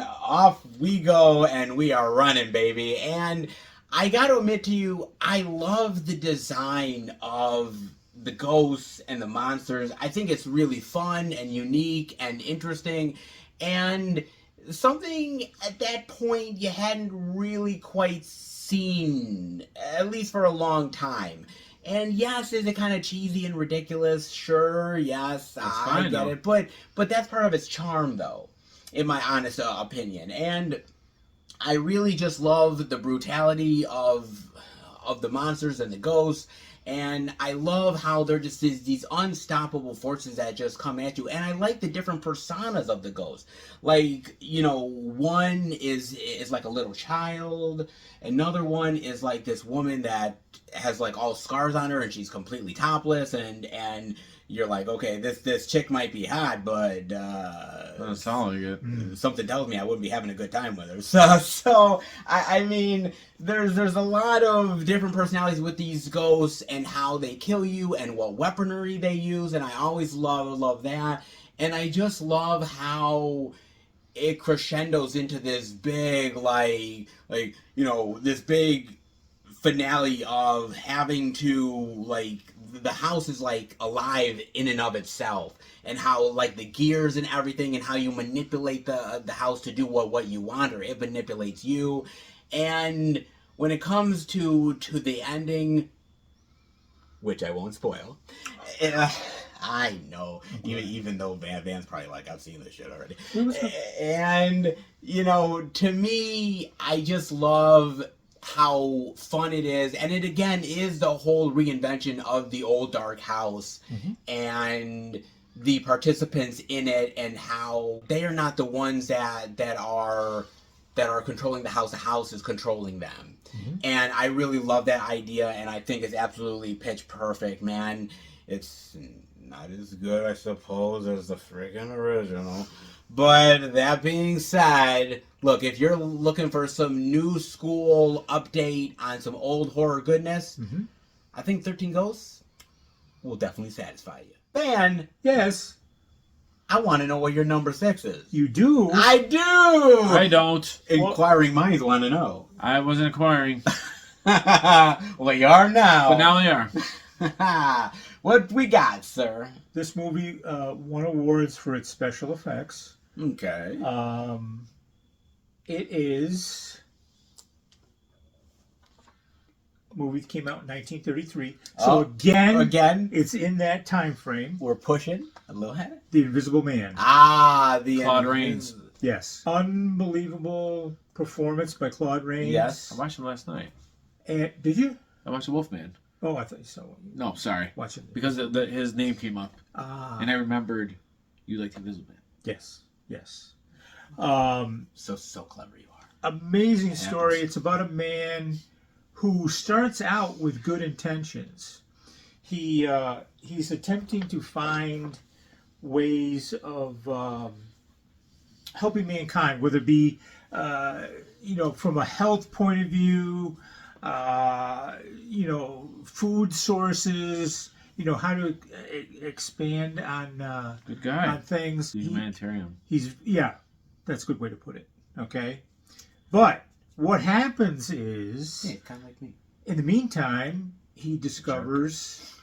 off we go, and we are running, baby. And I gotta admit to you, I love the design of the ghosts and the monsters. I think it's really fun and unique and interesting, and something at that point you hadn't really quite seen, at least for a long time. And yes, is it kind of cheesy and ridiculous? Sure, yes, I get it. But that's part of its charm, though, in my honest opinion. And I really just love the brutality of the monsters and the ghosts. And I love how they're just these unstoppable forces that just come at you. And I like the different personas of the ghosts. Like, one is like a little child. Another one is like this woman that has like all scars on her and she's completely topless. And you're like, okay, this chick might be hot, but Doesn't sound like it. something tells me I wouldn't be having a good time with her. So I mean, there's a lot of different personalities with these ghosts and how they kill you and what weaponry they use, and I always love that. And I just love how it crescendos into this big this big finale of having to, like, the house is like alive in and of itself, and how like the gears and everything, and how you manipulate the house to do what you want, or it manipulates you. And when it comes to the ending, which I won't spoil, I know, even though Van's probably like, I've seen this shit already. And to me, I just love how fun it is, and it again is the whole reinvention of the old dark house, and the participants in it, and how they are not the ones that are controlling the house is controlling them. And I really love that idea, and I think it's absolutely pitch perfect, man. It's not as good, I suppose, as the friggin' original. But that being said, look, if you're looking for some new school update on some old horror goodness, I think 13 Ghosts, will definitely satisfy you. Then, Yes, I want to know what your number 6 is. you do. I do! I don't. Inquiring minds want to know. I wasn't inquiring, Well, you are now. but now they are. What we got, sir? This movie won awards for its special effects. Okay. It is a movie that came out in 1933. So again, it's in that time frame. We're pushing a little head. The Invisible Man. The Claude Rains. Yes. Unbelievable performance by Claude Rains. Yes. I watched him last night. And, did you? I watched The Wolfman. Oh, I thought you saw one. No, sorry. Watching. Because his name came up. And I remembered you liked The Invisible Man. Yes. Yes. So clever you are. Amazing story. It's about a man who starts out with good intentions. He's attempting to find ways of helping mankind, whether it be from a health point of view, food sources, how to expand on Good guy. on things. He's a humanitarian. That's a good way to put it. Okay, but what happens is, Kind of like me. in the meantime, he discovers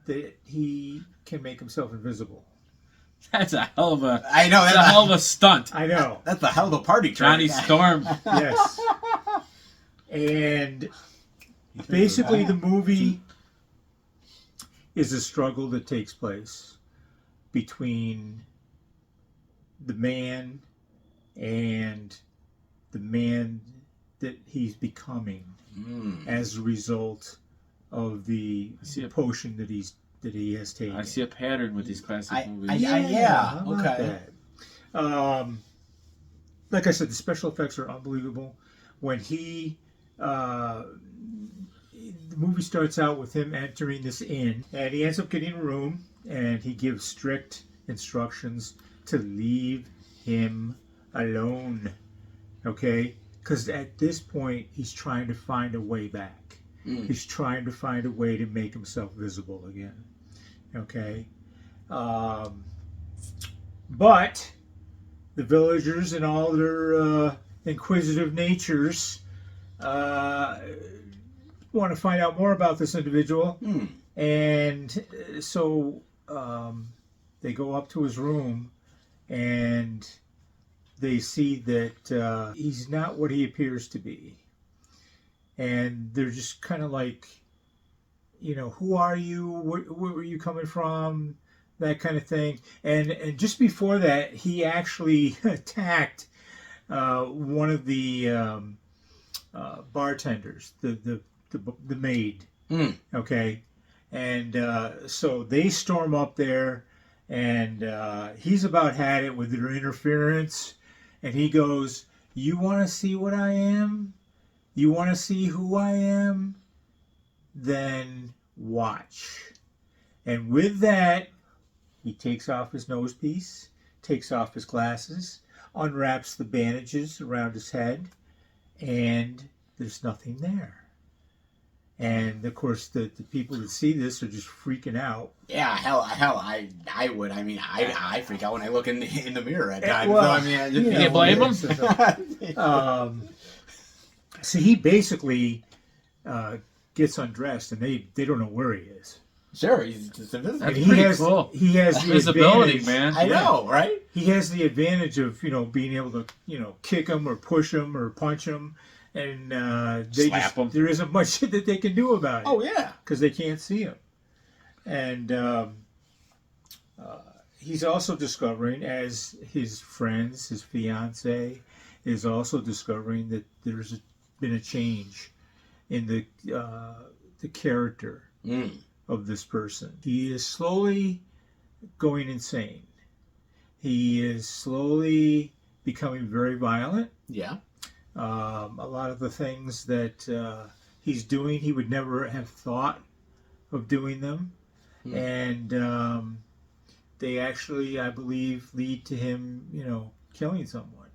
that he can make himself invisible. That's a hell of a. I know. That's a hell of a stunt. I know. That's a hell of a party trick. Johnny Storm. Yes. And basically, the movie is a struggle that takes place between the man and the man that he's becoming as a result of the potion that he has taken. I see a pattern with these classic movies. Yeah. how about Okay. that? Like I said, the special effects are unbelievable. When the movie starts out with him entering this inn, and he ends up getting a room, and he gives strict instructions to leave him alone. Okay? Because at this point, he's trying to find a way back. He's trying to find a way to make himself visible again. Okay? But the villagers and all their inquisitive natures want to find out more about this individual. And so they go up to his room and they see that he's not what he appears to be. And they're just kind of like, who are you? Where are you coming from? That kind of thing. And just before that, he actually attacked one of the bartenders, the maid. Okay, and so they storm up there, and he's about had it with their interference, and he goes, "You want to see what I am? You want to see who I am? Then watch." And with that, he takes off his nose piece, takes off his glasses, unwraps the bandages around his head, and there's nothing there. And of course, the people that see this are just freaking out. Yeah, hell, I would. I mean, I freak out when I look in the mirror at times. Well, so, I mean, I just, You can't blame him. So he basically gets undressed, and they don't know where he is. Sure, he's just invisible. That's And pretty cool. He has the Visibility, advantage, man. I know, right? He has the advantage of being able to kick him or push him or punch him, and Slap him. there isn't much that they can do about it. Oh yeah. Because they can't see him. And he's also discovering, as his friends, his fiance, is also discovering that there's been a change in the character of this person. He is slowly going insane. He is slowly becoming very violent. Yeah. A lot of the things that he's doing, he would never have thought of doing them. And they actually, I believe, lead to him, killing someone.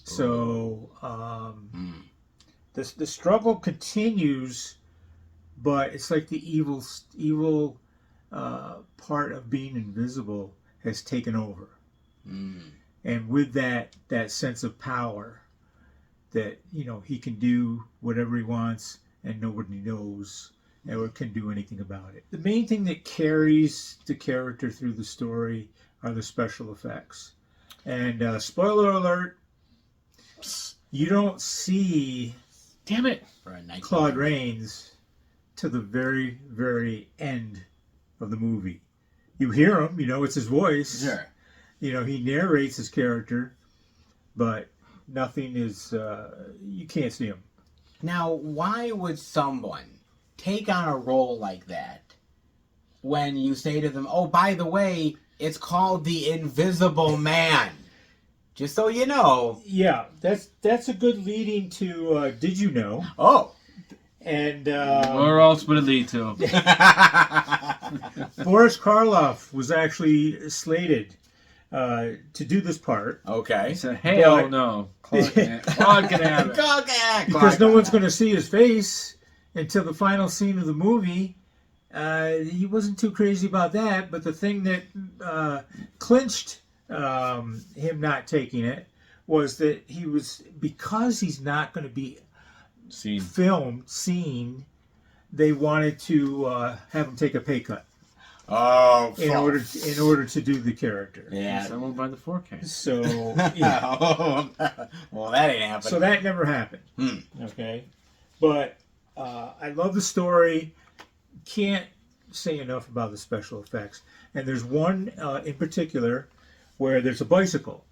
So the struggle continues but it's like the evil part of being invisible has taken over. And with that sense of power, that he can do whatever he wants and nobody knows or can do anything about it. The main thing that carries the character through the story are the special effects. And spoiler alert, you don't see Damn it. Claude Rains to the very, very end of the movie. You hear him, it's his voice. Sure. He narrates his character, but nothing is, you can't see him. Now, why would someone take on a role like that when you say to them, oh, by the way, it's called the Invisible Man? Just so you know. Yeah, that's a good leading to Did You Know? Oh. And Where else would it lead to? Boris Karloff was actually slated to do this part. Okay. He said, hell no. Claude can have it. Because no one's going to see his face until the final scene of the movie. He wasn't too crazy about that, but the thing that clinched him not taking it was that because he's not going to be seen, they wanted to have him take a pay cut. Oh, in order to do the character. Yeah. Someone by the 4K. So, yeah. Well, that ain't happening. So that never happened. Okay. But I love the story. Can't say enough about the special effects. And there's one in particular where there's a bicycle.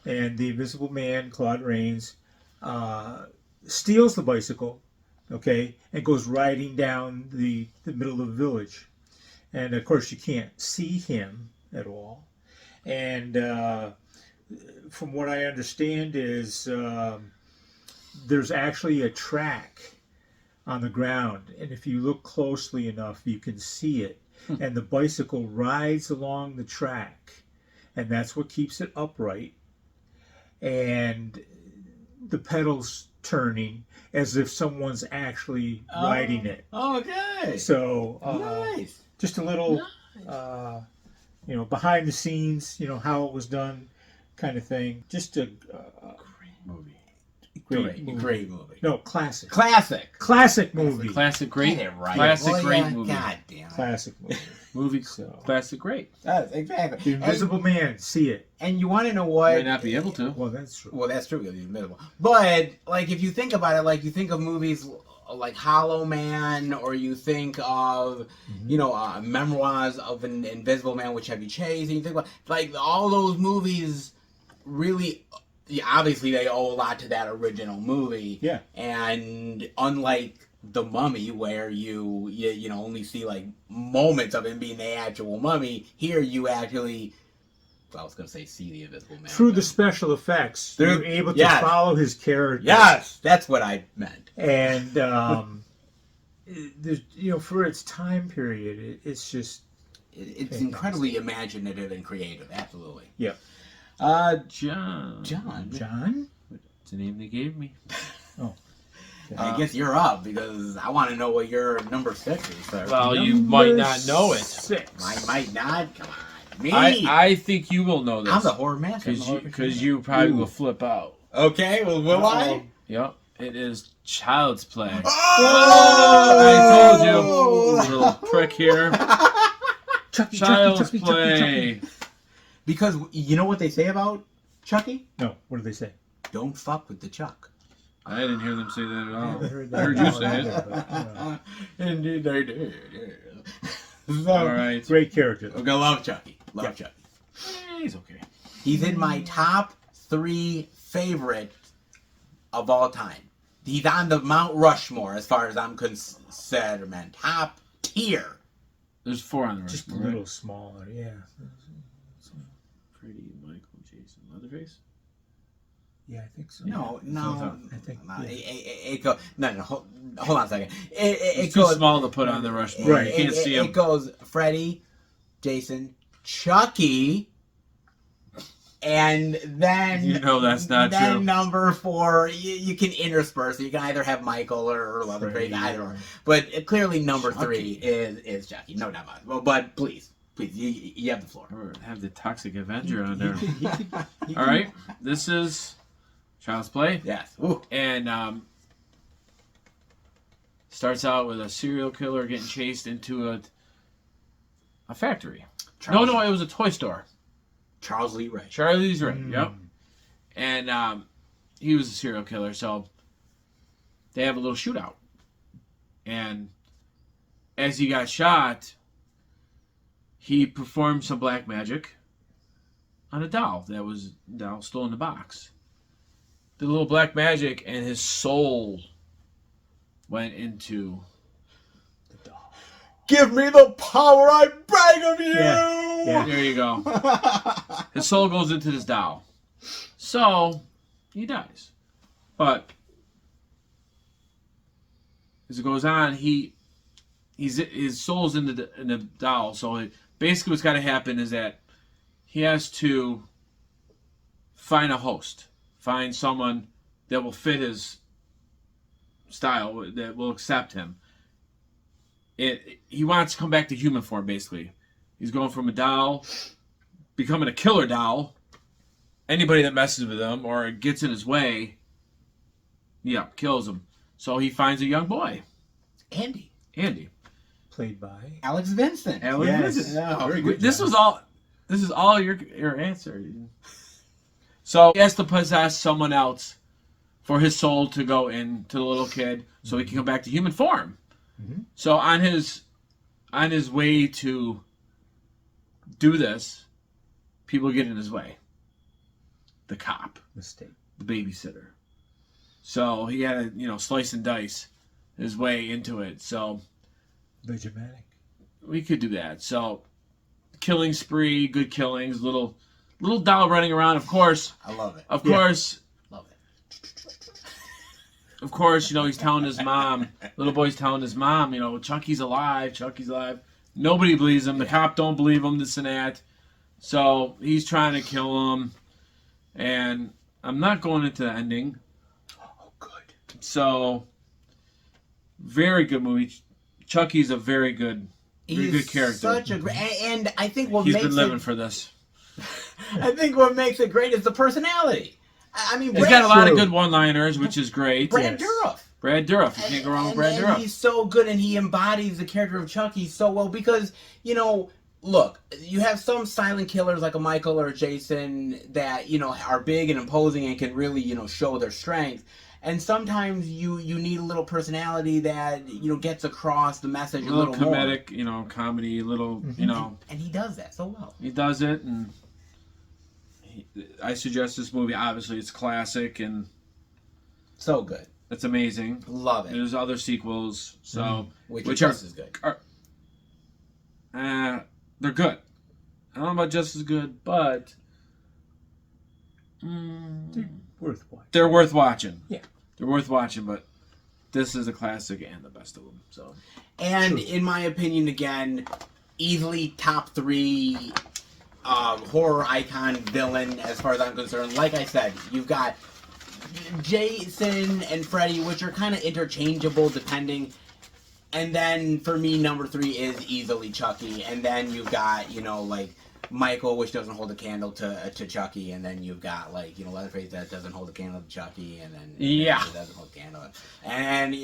And the Invisible Man, Claude Rains, steals the bicycle, okay, and goes riding down the middle of the village. And of course, you can't see him at all. And from what I understand is there's actually a track on the ground. And if you look closely enough, you can see it. And the bicycle rides along the track. And that's what keeps it upright. And the pedals turning as if someone's actually riding it. Okay. So, nice. Just a little, behind the scenes, how it was done, kind of thing. Just a Great movie. Great movie. No, classic. Classic Movie. Classic great. Get it right. Classic Well, great yeah, movie. God damn it. Classic movie. Movie. So. Classic great. Exactly. The Invisible Man, see it. And you want to know what? Might not be able to. Well, that's true. Well, that's true. He's invisible. But like, if you think about it, like you think of movies like Hollow Man, or you think of, Memoirs of an Invisible Man with Chevy Chase, and you think about like all those movies. Really, obviously, they owe a lot to that original movie. Yeah. And unlike The Mummy, where you only see like moments of him being the actual mummy, here you actually. Well, I was going to say see the Invisible Man. Through the special effects, you're able to follow his character. Yes, that's what I meant. And, for its time period, it's just... It's incredibly imaginative and creative, absolutely. Yeah. John. It's the name they gave me. Oh. I guess you're up, because I want to know what your number 6 is, sir. Well, you might not know it. 6. I might not. Come on. Me. I think you will know this. I'm the horror master. Because you probably will flip out. Okay, well, will I? Yep. It is Child's Play. Oh! I told you. Little prick here. Child's Play. Because you know what they say about Chucky? No, what do they say? Don't fuck with the Chuck. I didn't hear them say that at all. I heard you say it. Indeed, they did. All right. Great character. Okay, love Chucky. Love Chucky. He's okay. He's in my top 3 favorite of all time. He's on the Mount Rushmore as far as I'm concerned, man. Top tier. There's 4 on the Rushmore. Just a little smaller, yeah. Freddy, Michael, Jason, Leatherface. Yeah, I think so. No. I think. It goes. No. Hold on a second. It's It too goes small to put on the Rushmore. Right. You can't see him. It goes Freddy, Jason, Chucky, And then You know that's not then true. number 4, you can intersperse. You can either have Michael or Leatherface, either or. But clearly number 3 is Chucky, no doubt about it. But please, you have the floor. Or have the Toxic Avenger on there. He All right, this is Child's Play. Yes. Ooh. And starts out with a serial killer getting chased into a factory. No, it was a toy store. Charles Lee Ray. Charlie's Ray, yep. And he was a serial killer, so they have a little shootout. And as he got shot, he performed some black magic on a doll that was still in the box. The little black magic, and his soul went into the doll. Give me the power, I beg of you! Yeah. There you go. His soul goes into this doll. So, he dies. But, as it goes on, his soul's in the doll. So, basically what's got to happen is that he has to find a host. Find someone that will fit his style, that will accept him. He wants to come back to human form, basically. He's going from a doll, becoming a killer doll. Anybody that messes with him or gets in his way, kills him. So he finds a young boy. Andy. Played by Alex Vincent. Vincent. Yeah, very good. This is all your answer. So he has to possess someone else for his soul to go into the little kid so he can come back to human form. Mm-hmm. So on his way to do this, people get in his way. The cop, Mistake. the babysitter. So he had to, slice and dice his way into it. So Very dramatic. we could do that. So killing spree, good killings, little doll running around. Of course, I love it. Of course, Love it. Of course, he's telling his mom, little boy's telling his mom, Chucky's alive. Nobody believes him. The cop don't believe him, this and that. So he's trying to kill him. And I'm not going into the ending. Oh, good. So, very good movie. Chucky's a very good character. Such a great, and I think what He's makes been living it, for this. I think what makes it great is the personality. I mean, He's got a lot of good one-liners, which is great. Brad Dourif. Brad Dourif. You can't go wrong with Brad And Dourif. he's so good, and he embodies the character of Chucky so well because, look, you have some silent killers like a Michael or a Jason that, are big and imposing and can really, show their strength. And sometimes you need a little personality that, gets across the message a little more. Comedic, comedy, And he does that so well. He does it, and I suggest this movie. Obviously, it's classic, and So good. it's amazing. Love it. There's other sequels, so Which are just as good. they're good. I don't know about just as good, but They're worth watching. they're worth watching. Yeah. They're worth watching, but this is a classic and the best of them. So, And True. in my opinion, again, easily top 3 horror icon villain as far as I'm concerned. Like I said, you've got Jason and Freddy, which are kind of interchangeable depending. And then for me, number 3 is easily Chucky. And then you've got, like Michael, which doesn't hold a candle to Chucky. And then you've got Leatherface that doesn't hold a candle to Chucky. And then that doesn't hold a candle. And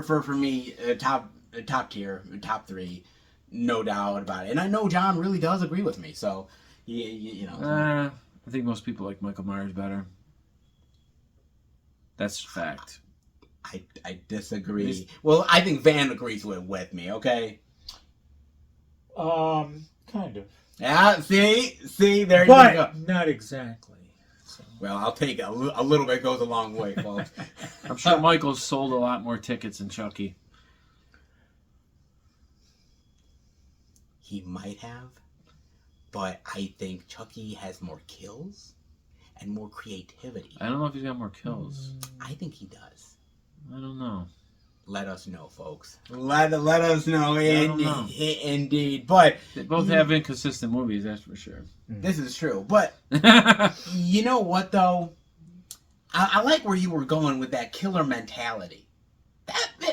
for me, top tier, top 3, no doubt about it. And I know John really does agree with me. So I think most people like Michael Myers better. That's a fact. I disagree. Well, I think Van agrees with me. Okay. Kind of. Yeah. See, there you But go. not exactly. So. Well, I'll take it. A little bit goes a long way, folks. I'm sure Michael's sold a lot more tickets than Chucky. He might have, but I think Chucky has more kills and more creativity. I don't know if he's got more kills. I think he does. I don't know. let us know, folks. Let us know, don't know. Indeed. But They both have inconsistent movies, that's for sure. this is true. But you know what, though? I like where you were going with that killer mentality.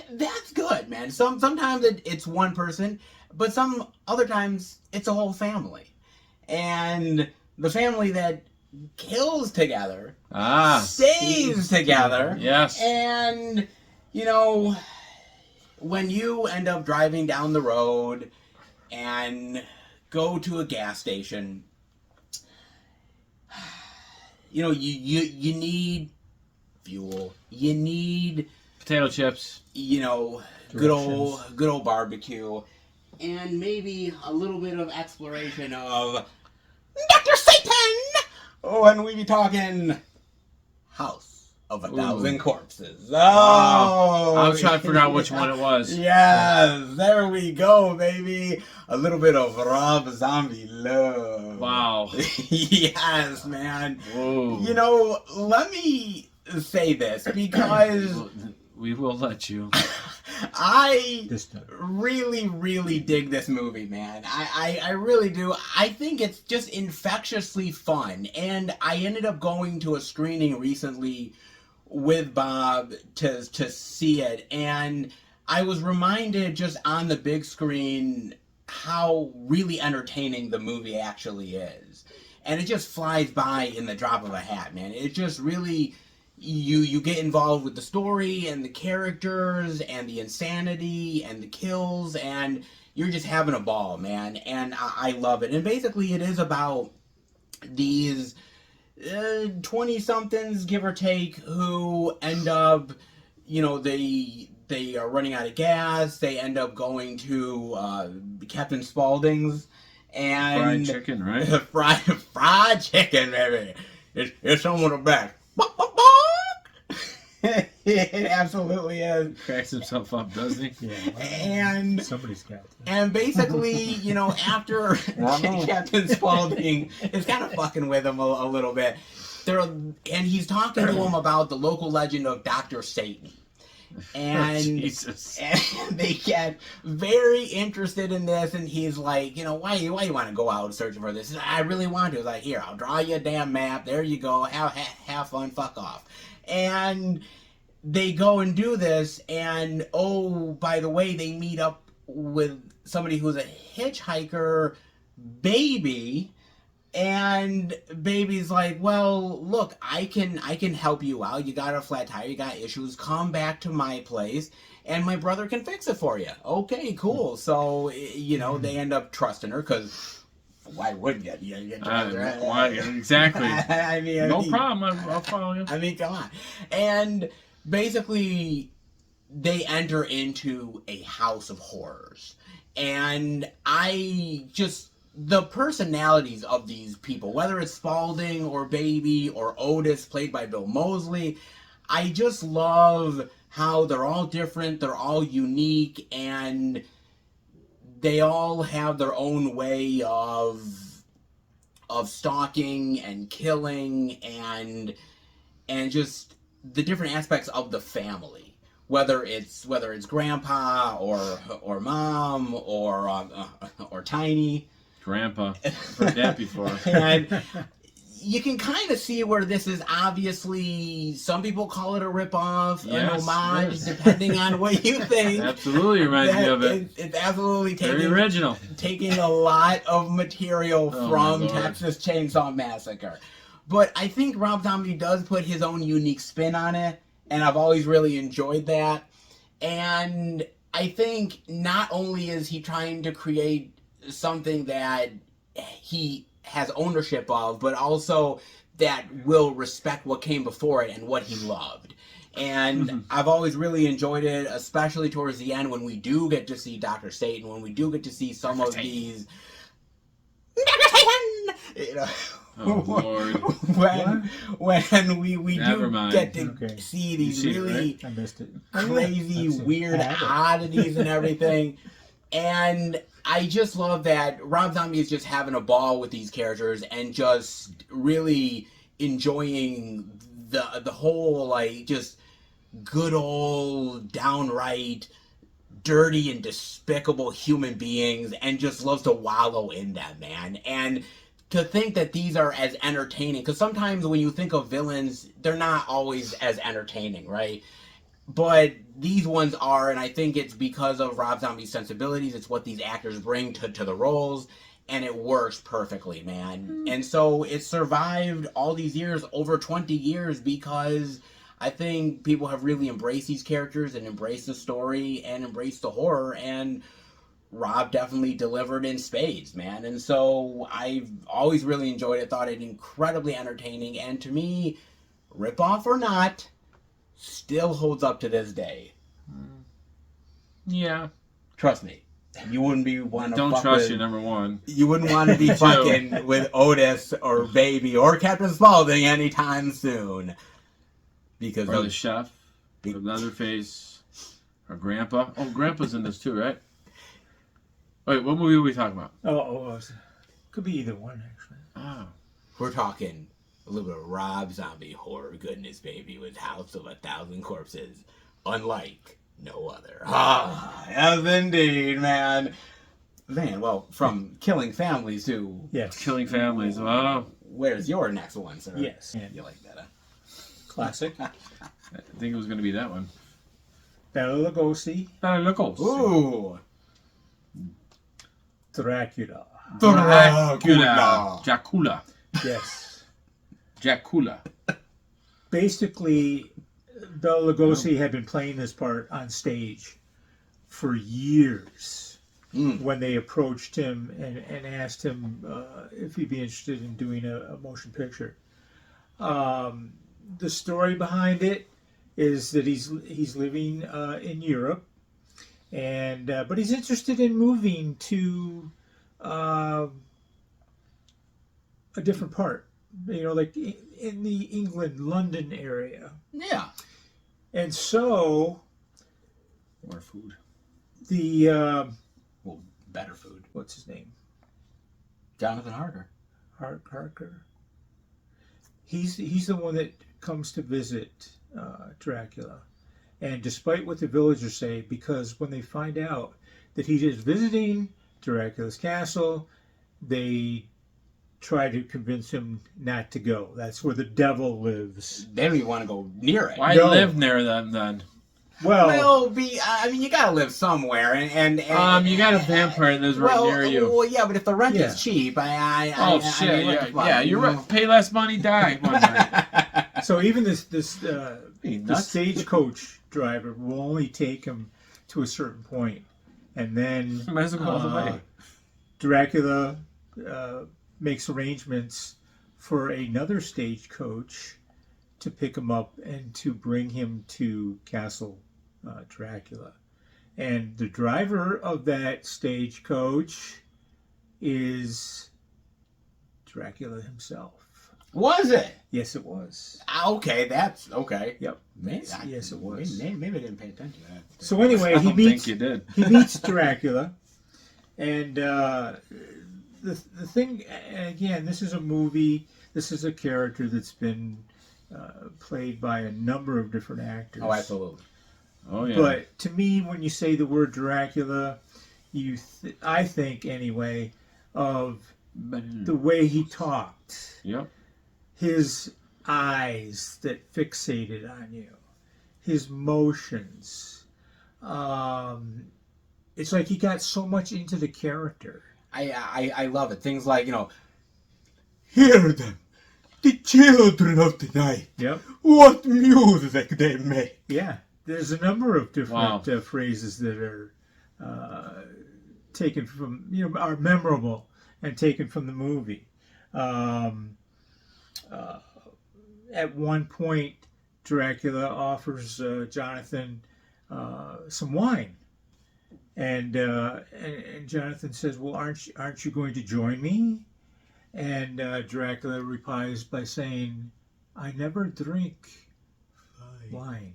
That's good, man. Sometimes it's one person, but some other times it's a whole family. And the family that kills together stays together. Yes. And, you know, when you end up driving down the road and go to a gas station, you know, you need fuel. You need potato chips. You know, good old barbecue, and maybe a little bit of exploration of Dr. Satan when we be talking House of a Thousand Corpses. Oh, I was trying to figure out which one it was. Yes, there we go, baby. A little bit of Rob Zombie love. Wow. Yes, man. Whoa. You know, let me say this because we will let you. I really dig this movie, man. I really do. I think it's just infectiously fun. And I ended up going to a screening recently with Bob to see it. And I was reminded just on the big screen how really entertaining the movie actually is. And it just flies by in the drop of a hat, man. It just really... You get involved with the story and the characters and the insanity and the kills, and you're just having a ball, man. And I love it. And basically it is about these 20-somethings, give or take, who end up, you know, they are running out of gas. They end up going to Captain Spaulding's. And fried chicken, right? fried chicken, baby. It's on the back. It absolutely is. Cracks himself up, doesn't he? Yeah. And somebody's got to. And basically, you know, after Captain Spaulding is kind of fucking with him a little bit, and he's talking to him about the local legend of Dr. Satan. And, Jesus. And they get very interested in this, and he's like, you know, why you want to go out searching for this? I really want to. He's like, here, I'll draw you a damn map. There you go. Have fun. Fuck off. And they go and do this, and oh, by the way, they meet up with somebody who's a hitchhiker, Baby. And Baby's like, well, look, I can help you out. You got a flat tire, you got issues. Come back to my place, and my brother can fix it for you. Okay, cool. So, you know, they end up trusting her because why wouldn't you? Why exactly? I mean, no problem. I'll follow you. I mean, come on. And basically, they enter into a house of horrors, and the personalities of these people, whether it's Spaulding or Baby or Otis, played by Bill Moseley, I just love how they're all different, they're all unique, and they all have their own way of stalking and killing and just the different aspects of the family. Whether it's grandpa or mom or Tiny. Grandpa. Heard that before. And you can kind of see where this is obviously, some people call it a ripoff, an homage, depending on what you think. Absolutely reminds me of it. It's absolutely very original. Taking a lot of material from Texas Chainsaw Massacre. But I think Rob Zombie does put his own unique spin on it, and I've always really enjoyed that. And I think not only is he trying to create something that he has ownership of, but also that will respect what came before it and what he loved. And I've always really enjoyed it, especially towards the end when we do get to see Dr. Satan, when we do get to see some of these... Dr. Satan! You know, oh, Lord. when we do get to see these really I missed it. crazy, weird oddities and everything. And I just love that Rob Zombie is just having a ball with these characters and just really enjoying the whole, like, just good old downright dirty and despicable human beings and just loves to wallow in them, man. And to think that these are as entertaining, because sometimes when you think of villains, they're not always as entertaining, right? But these ones are, and I think it's because of Rob Zombie's sensibilities. It's what these actors bring to the roles, and it works perfectly, man. And so it survived all these years, over 20 years, because I think people have really embraced these characters and embraced the story and embraced the horror, and Rob definitely delivered in spades, man. And so I've always really enjoyed it, thought it incredibly entertaining, and to me, ripoff or not, still holds up to this day. Yeah. Trust me. You wouldn't be one to Don't fuck trust with, you, number one. You wouldn't want to be fucking with Otis or Baby or Captain Spaulding anytime soon. Because Or the chef, or Leatherface, or Grandpa. Oh, Grandpa's in this too, right? Wait, what movie are we talking about? Could be either one, actually. Oh. we're talking a little bit of Rob Zombie horror goodness, baby, with House of a Thousand Corpses, unlike no other. Ah, yes indeed, man. Man, well, from killing families to Yes. Killing Families. Wow. where's your next one, sir? Yes. You like that, huh? Classic. I think it was going to be that one. Bela Lugosi, Locals. Ooh. Dracula. Dracula. Yes. Dracula. Basically, Bela Lugosi had been playing this part on stage for years when they approached him and asked him if he'd be interested in doing a motion picture. The story behind it is that he's living in Europe, and but he's interested in moving to a different part, like in the England, London area. Yeah. And so More food. the Well, better food. what's his name? Jonathan Harker. Harker. He's the one that comes to visit Dracula, and despite what the villagers say, because when they find out that he is visiting Dracula's castle, they try to convince him not to go. That's where the devil lives. They don't even want to go near it. Why No. live near them then? Well, I mean, you gotta live somewhere, and You got a vampire that lives right near you. Well, yeah, but if the rent Yeah. is cheap, I Oh mean, shit! what the fuck, Yeah, you're you know? right. Pay less money, die one night. so even the nuts? stagecoach driver will only take him to a certain point, and then Might as well go all the way. Dracula makes arrangements for another stagecoach to pick him up and to bring him to Castle Dracula. And the driver of that stagecoach is Dracula himself. Was it? Yes, it was. Okay, that's okay. Yep. Maybe, Yes, it was. Maybe I didn't pay attention to that. So anyway, I he don't meets think you did. he meets Dracula, and the thing, again, this is a movie. This is a character that's been played by a number of different actors. Oh, absolutely. Oh yeah. But to me, when you say the word Dracula, I think anyway of the way he talked, Yep. his eyes that fixated on you, his motions. It's like he got so much into the character. I love it. Things like, hear them, the children of the night. Yep. What music they make. Yeah. There's a number of different Wow. phrases that are taken from, are memorable and taken from the movie. At one point, Dracula offers Jonathan some wine, and Jonathan says, "Well, aren't you going to join me?" And Dracula replies by saying, "I never drink wine."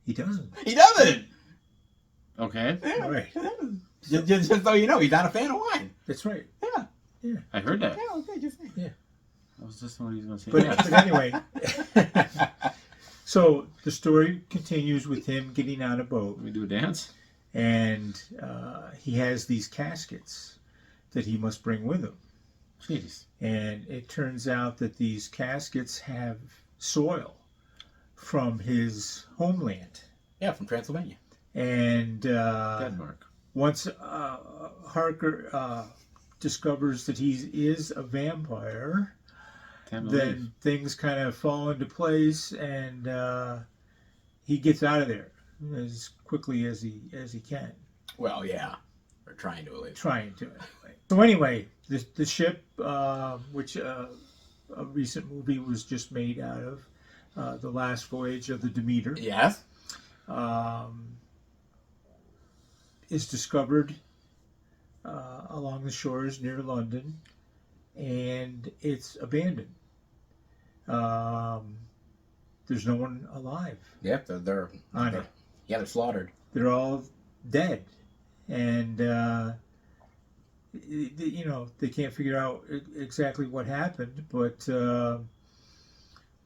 He doesn't. He doesn't. Okay. Yeah. Right. Just so you know, he's not a fan of wine. That's right. Yeah. I heard that. Yeah, okay, just saying. I was just what he was going to say. But, Yes. but anyway, so the story continues with him getting on a boat, We do a dance? and he has these caskets that he must bring with him. Jeez. And it turns out that these caskets have soil from his homeland. Yeah, from Transylvania. And Denmark. once Harker discovers that he is a vampire, Time to then leave. things kind of fall into place, and he gets out of there as quickly as he can. Well, yeah. Or trying to at least. Trying to, anyway. So anyway, the ship, which a recent movie was just made out of, The Last Voyage of the Demeter, Yes. is discovered along the shores near London, and it's abandoned. There's no one alive Yep, they're on it. Yeah, they're slaughtered. They're all dead, and they can't figure out exactly what happened. But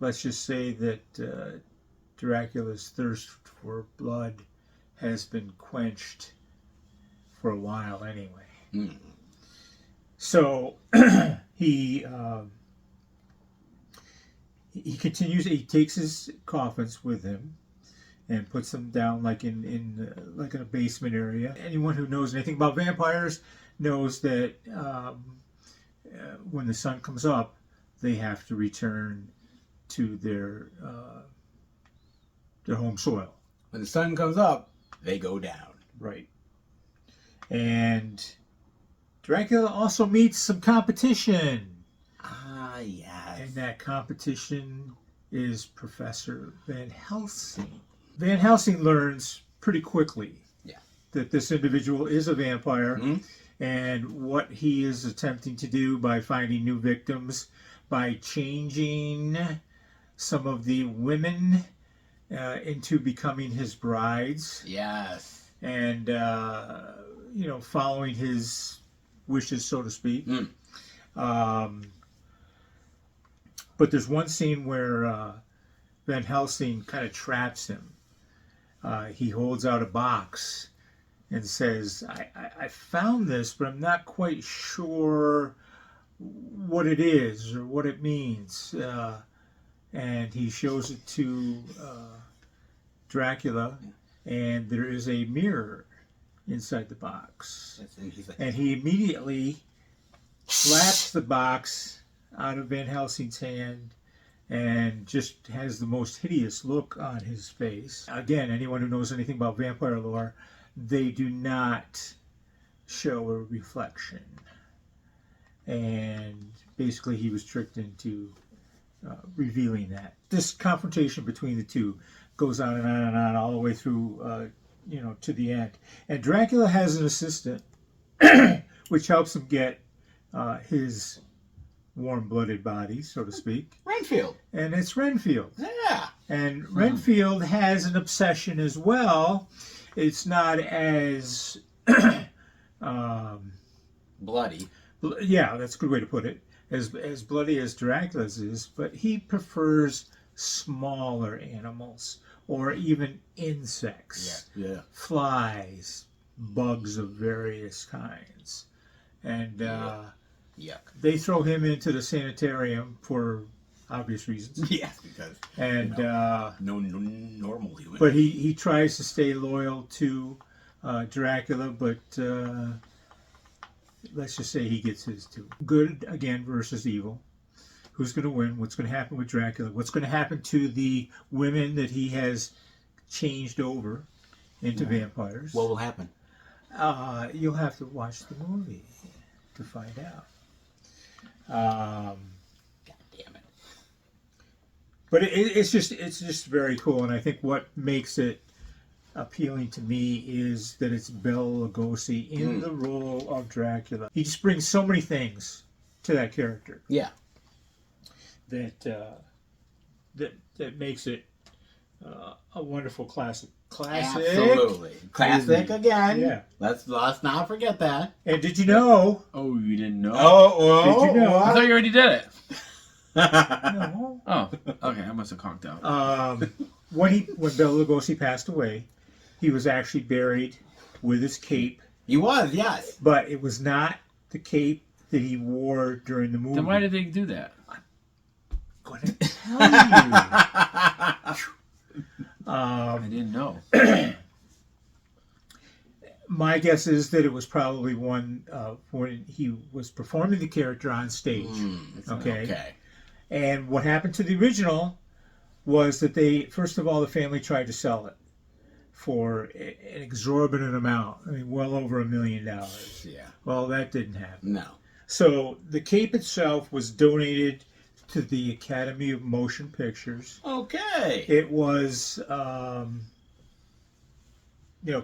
let's just say that Dracula's thirst for blood has been quenched for a while, anyway. Mm. So he continues. He takes his coffins with him and puts them down like in a basement area. Anyone who knows anything about vampires knows that when the sun comes up, they have to return to their home soil. When the sun comes up, they go down. Right. And Dracula also meets some competition. Ah, yes. And that competition is Professor Van Helsing. Van Helsing learns pretty quickly that this individual is a vampire, and what he is attempting to do by finding new victims, by changing some of the women into becoming his brides. Yes. And, following his wishes, so to speak. But there's one scene where Van Helsing kind of traps him. He holds out a box and says, I found this, but I'm not quite sure what it is or what it means. And he shows it to Dracula, and there is a mirror inside the box. And he's like, And he immediately slaps the box out of Van Helsing's hand and just has the most hideous look on his face. Again, anyone who knows anything about vampire lore, they do not show a reflection. And basically he was tricked into revealing that. This confrontation between the two goes on and on and on all the way through to the end. And Dracula has an assistant which helps him get his warm-blooded body, so to speak. Renfield. And it's Renfield. Yeah. And Renfield has an obsession as well. It's not as Bloody. yeah, that's a good way to put it. As bloody as Dracula's is, but he prefers smaller animals or even insects. Yeah. Flies, bugs of various kinds. And Yuck. they throw him into the sanitarium for obvious reasons. Yeah, because And no normal human. but he tries to stay loyal to Dracula, but let's just say he gets his too. Good again versus evil. Who's going to win? What's going to happen with Dracula? What's going to happen to the women that he has changed over into vampires? What will happen? You'll have to watch the movie to find out. God damn it. But it's just very cool, and I think what makes it appealing to me is that it's Bela Lugosi in the role of Dracula. He just brings so many things to that character Yeah. that makes it a wonderful classic. Absolutely. Classic again. Yeah. Let's not forget that. And did you know? Oh, you didn't know? Did you know? I thought you already did it. No. Oh, okay. I must have conked out. When Bela Lugosi passed away, he was actually buried with his cape, He was, yes. but it was not the cape that he wore during the movie. Then why did they do that? I'm going to tell you. I didn't know. My guess is that it was probably one when he was performing the character on stage. Okay. And what happened to the original was that first of all, the family tried to sell it for an exorbitant amount. I mean, well over $1 million. Yeah. Well, that didn't happen. No. So the cape itself was donated to the Academy of Motion Pictures. Okay. It was,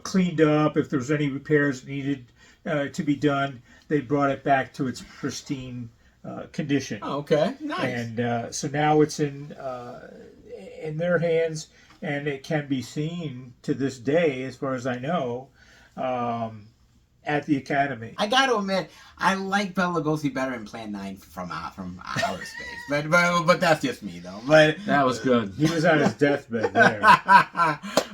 cleaned up. If there was any repairs needed to be done, they brought it back to its pristine condition. Okay. Nice. And so now it's in their hands, and it can be seen to this day, as far as I know, at the Academy. I got to admit, I like Bela Lugosi better in Plan 9 from outer space. But that's just me, though. But That was good. He was on his deathbed there.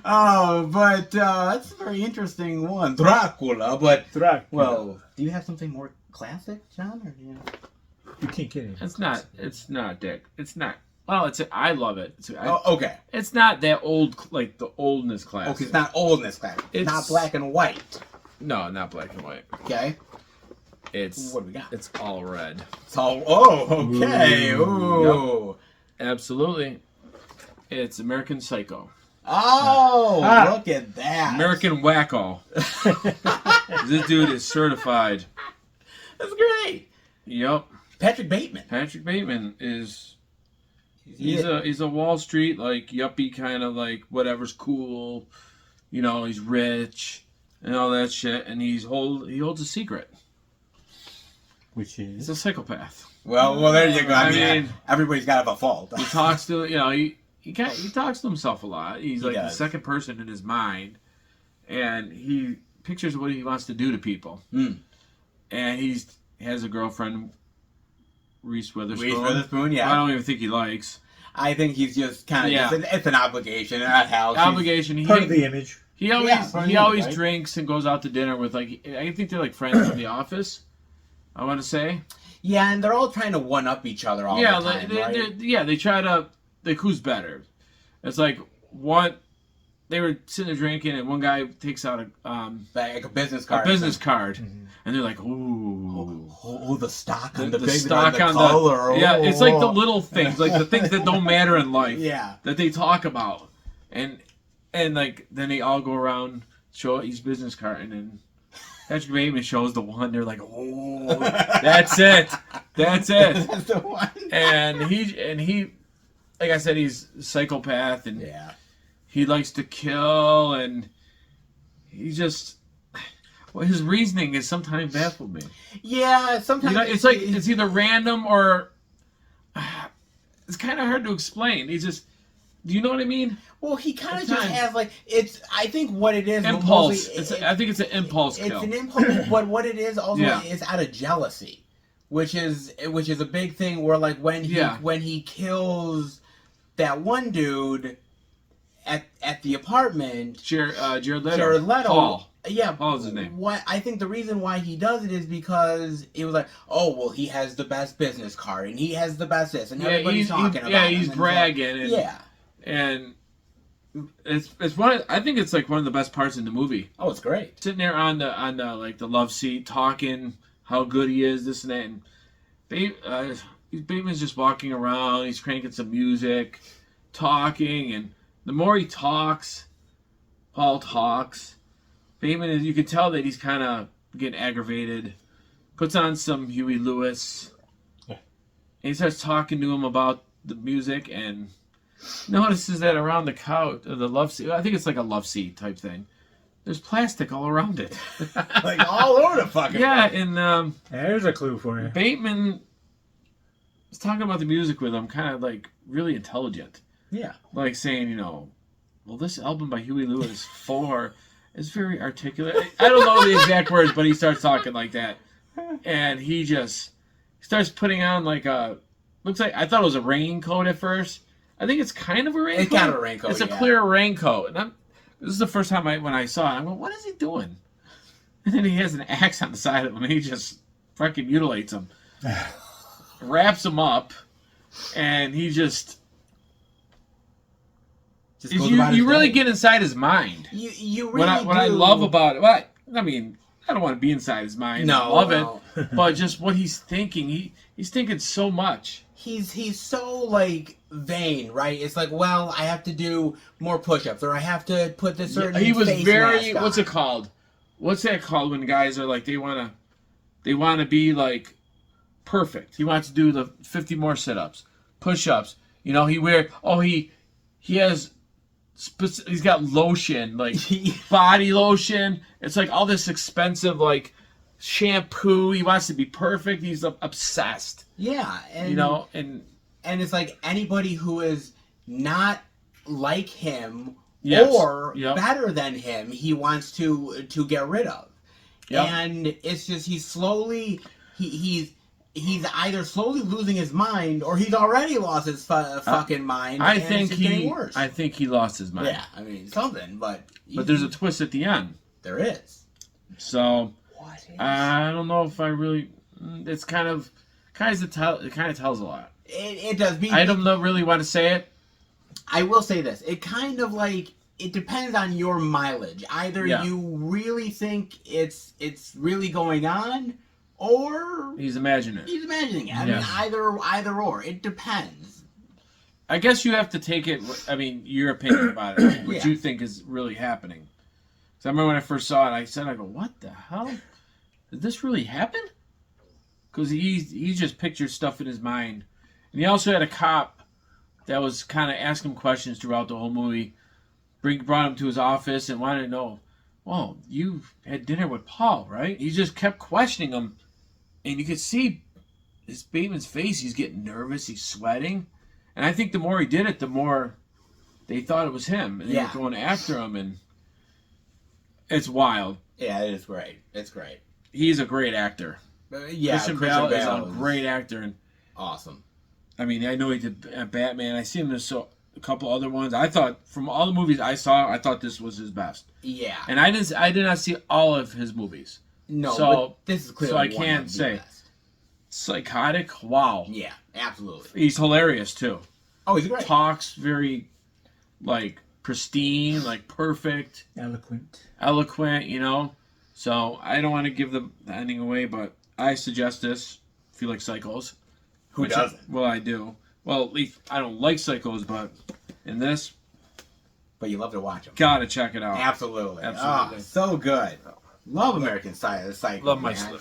but that's a very interesting one. Dracula, but... Dracula. Well, do you have something more classic, John? Or do you... You can't get it. It's not, Dick. It's not. Well, I love it. okay. It's not that old, like the oldness class. Okay, it's not oldness class. It's not black and white. No, not black and white. Okay. It's What do we got? It's all red. It's all... Oh, okay. Ooh. Yep. Absolutely. It's American Psycho. Oh, look at that. American Wacko. This dude is certified. That's great. Yep. Patrick Bateman. Patrick Bateman is... He's a Wall Street, like, yuppie kind of, like, whatever's cool. You know, he's rich and all that shit. And he holds a secret. Which He's is? a psychopath. Well, there you go. I mean, mean, everybody's got to have a fault. He talks to, he talks to himself a lot. He's like the second person in his mind. And he pictures what he wants to do to people. And he has a girlfriend, Reese Witherspoon. Reese Witherspoon, yeah. I don't even think he likes. I think he's just kind of, it's an obligation. Obligation. Part of the image. He always drinks and goes out to dinner with, like, I think they're like friends from The Office, I want to say. Yeah, and they're all trying to one-up each other all the time, right? They try to, like, who's better? It's like, they were sitting there drinking, and one guy takes out like a business card. And they're like, ooh. Oh, the stock on The the stock on color. Yeah, it's like the little things, like the things that don't matter in life. Yeah. That they talk about. And like, then they all go around, show each business card, and then Patrick Bateman shows the one. They're like, oh, that's it. That's it. That's the one. And he, like I said, he's a psychopath, and he likes to kill, and he just, his reasoning is sometimes baffled me. Yeah, sometimes it's like it's either random or it's kind of hard to explain. He's just, do you know what I mean? Well, he kind of just has like I think what it is impulse. I think it's an impulse kill. It's an impulse, but what it is also is out of jealousy, which is a big thing. Where like when he kills that one dude at the apartment, Jared Leto. Jared Leto. Paul. Yeah, Paul is his name. What I think the reason why he does it is because it was like, oh well, he has the best business card and he has the best this, and everybody's talking about. Yeah, him, he's bragging. And it's one. I think it's like one of the best parts in the movie. Oh, it's great. Sitting there on the like the love seat, talking how good he is, this and that. And Bateman's just walking around. He's cranking some music, talking, and the more he talks, Paul talks. Bateman is. You can tell that he's kind of getting aggravated. Puts on some Huey Lewis. And he starts talking to him about the music and notices that around the couch, the love seat, I think it's like a love seat type thing, there's plastic all around it. Like all over the fucking yeah, place. and there's a clue for you. Bateman was talking about the music with him, kind of like really intelligent. Yeah. Like saying, well, this album by Huey Lewis 4 is very articulate. I don't know the exact words, but he starts talking like that. And he just starts putting on like looks like I thought it was a raincoat at first. I think it's kind of a raincoat. It's kind of a raincoat. It's a clear raincoat, and this is the first time when I saw it. I'm going, what is he doing? And then he has an axe on the side of him, and he just fucking mutilates him, wraps him up, and he just you really get inside his mind. You really what I love about it. Well, I mean, I don't want to be inside his mind. No, I love it, but just what he's thinking. He's thinking so much. He's so like vain, right? It's like, well, I have to do more push-ups, or I have to put this certain. He was face very. mask What's on. it called? What's that called when guys are like they want to be like perfect. He wants to do the 50 more sit-ups, push-ups. You know, he's got lotion, like body lotion. It's like all this expensive like shampoo. He wants to be perfect. He's obsessed. Yeah, and you know, and it's like anybody who is not like him Yes. or Yep. better than him, he wants to get rid of. Yep. And it's just he's either slowly losing his mind, or he's already lost his fucking mind. I and think it's just getting worse. I think he lost his mind. Yeah, I mean something, but But there's a twist at the end. there is. So What is? I don't know if I really. It's it kind of tells a lot. It does. I don't really want to say it. I will say this. It kind of like it depends on your mileage. Either Yeah. you really think it's really going on, or He's imagining it. he's imagining it. I Yeah. mean, either or. It depends. I guess you have to take it. I mean, your opinion about it, what Yeah. you think is really happening. Because I remember when I first saw it, I go, "What the hell? Did this really happen?" Because he just pictured stuff in his mind, and he also had a cop that was kind of asking him questions throughout the whole movie. Brought him to his office and wanted to know, "Well, you had dinner with Paul, right?" He just kept questioning him, and you could see his Bateman's face. He's getting nervous. He's sweating. And I think the more he did it, the more they thought it was him. And they were going after him. And it's wild. Yeah, it is great. It's great. He's a great actor. Yeah, Christian Bale is a great actor. And awesome. I mean, I know he did Batman. I seen him in a couple other ones. I thought, from all the movies I saw, I thought this was his best. Yeah. And I did not see all of his movies. No, So- but this is clearly so I one can't of the say. best. Psychotic? Wow. Yeah, absolutely. He's hilarious, too. Oh, he's great. Talks very, like, pristine, like, perfect. Eloquent, you know. So I don't want to give the ending away, but I suggest this if you like Psychos. Who doesn't? Well, I do. Well, at least I don't like Psychos, but in this, But you love to watch him. gotta check it out. Absolutely. Absolutely. Oh, so good. Love American Psycho. Love my man. slip.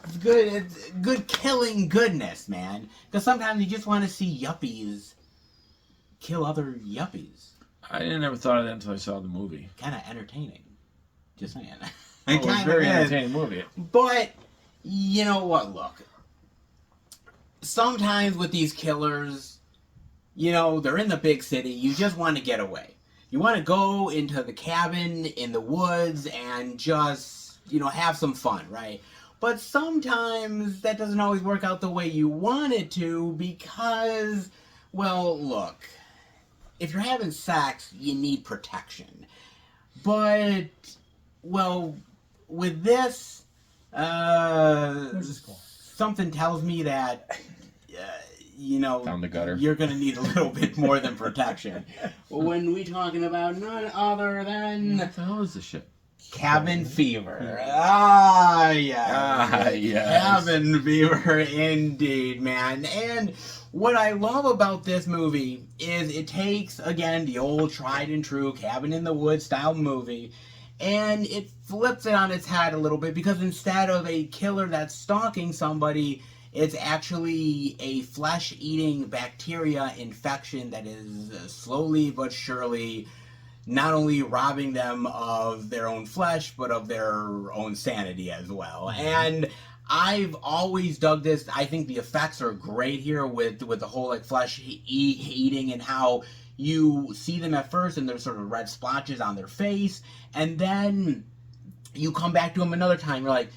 It's good. It's good killing goodness, man. Because sometimes you just want to see yuppies kill other yuppies. I never thought of that until I saw the movie. Kind of entertaining. Just saying. It was a very entertaining movie. But you know what? Look. Sometimes with these killers, you know, they're in the big city. You just want to get away. You want to go into the cabin in the woods and just, you know, have some fun, right? But sometimes that doesn't always work out the way you want it to because, well, look, if you're having sex, you need protection. But, well, with this, something tells me that, you know, Down the gutter. you're going to need a little bit more than protection. When we talking about none other than What the hell is this shit? cabin fever. Ah, yeah. Ah, yes. Cabin fever, indeed, man. And what I love about this movie is it takes, again, the old tried and true cabin in the woods style movie, and it flips it on its head a little bit because instead of a killer that's stalking somebody, it's actually a flesh-eating bacteria infection that is slowly but surely not only robbing them of their own flesh, but of their own sanity as well. And I've always dug this. I think the effects are great here with the whole like flesh eating and how you see them at first and there's sort of red splotches on their face, and then you come back to them another time. You're like,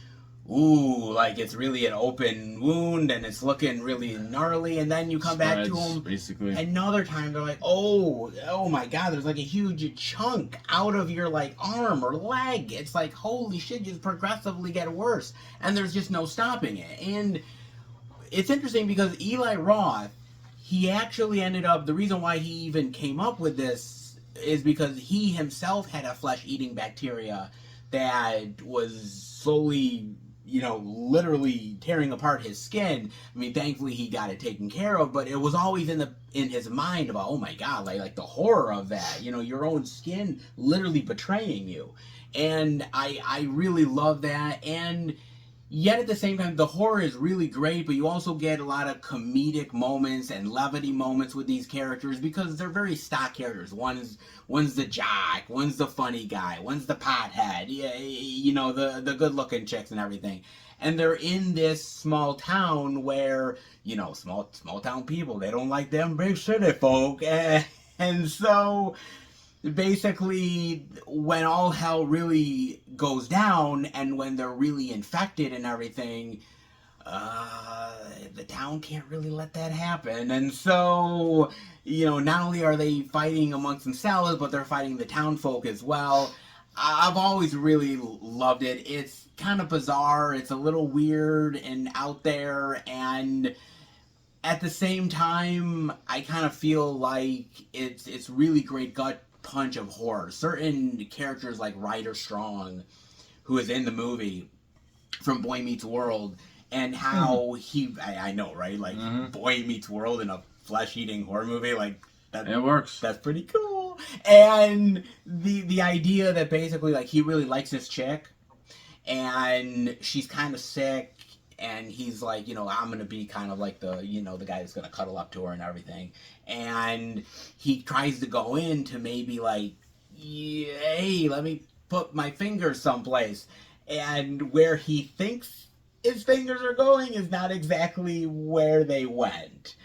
ooh, like it's really an open wound and it's looking really gnarly, and then you come back to Spreads, them basically. another time, they're like, oh my god, there's like a huge chunk out of your like arm or leg. It's like, holy shit, just progressively get worse, and there's just no stopping it. And it's interesting because Eli Roth, he actually ended up, the reason why he even came up with this is because he himself had a flesh-eating bacteria that was slowly, literally tearing apart his skin. I mean, thankfully he got it taken care of, but it was always in his mind about, oh my god, like the horror of that, your own skin literally betraying you. And I really love that. And yet at the same time, the horror is really great, but you also get a lot of comedic moments and levity moments with these characters because they're very stock characters. One's the jock, one's the funny guy, one's the pothead, the good-looking chicks and everything. And they're in this small town where, small town people, they don't like them big city folk. And so basically, when all hell really goes down and when they're really infected and everything, the town can't really let that happen. And so, not only are they fighting amongst themselves, but they're fighting the town folk as well. I've always really loved it. It's kind of bizarre. It's a little weird and out there, and at the same time, I kind of feel like it's really great gut punch of horror. Certain characters like Ryder Strong, who is in the movie from Boy Meets World, and how I know, right? Like, Boy Meets World in a flesh-eating horror movie, like, that, it works. That's pretty cool. And the idea that basically, like, he really likes this chick, and she's kind of sick, and he's like, I'm going to be kind of like the guy that's going to cuddle up to her and everything. And he tries to go in to maybe like, hey, let me put my fingers someplace. And where he thinks his fingers are going is not exactly where they went.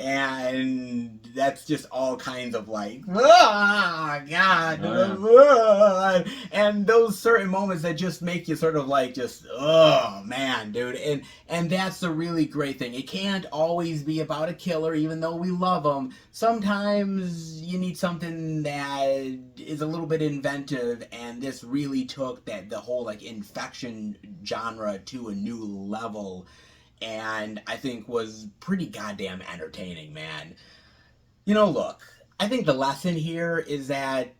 And that's just all kinds of like, God. And those certain moments that just make you sort of like just, oh man, dude. And that's the really great thing. It can't always be about a killer, even though we love them. Sometimes you need something that is a little bit inventive, and this really took the whole like infection genre to a new level. And I think was pretty goddamn entertaining, man. Look, I think the lesson here is that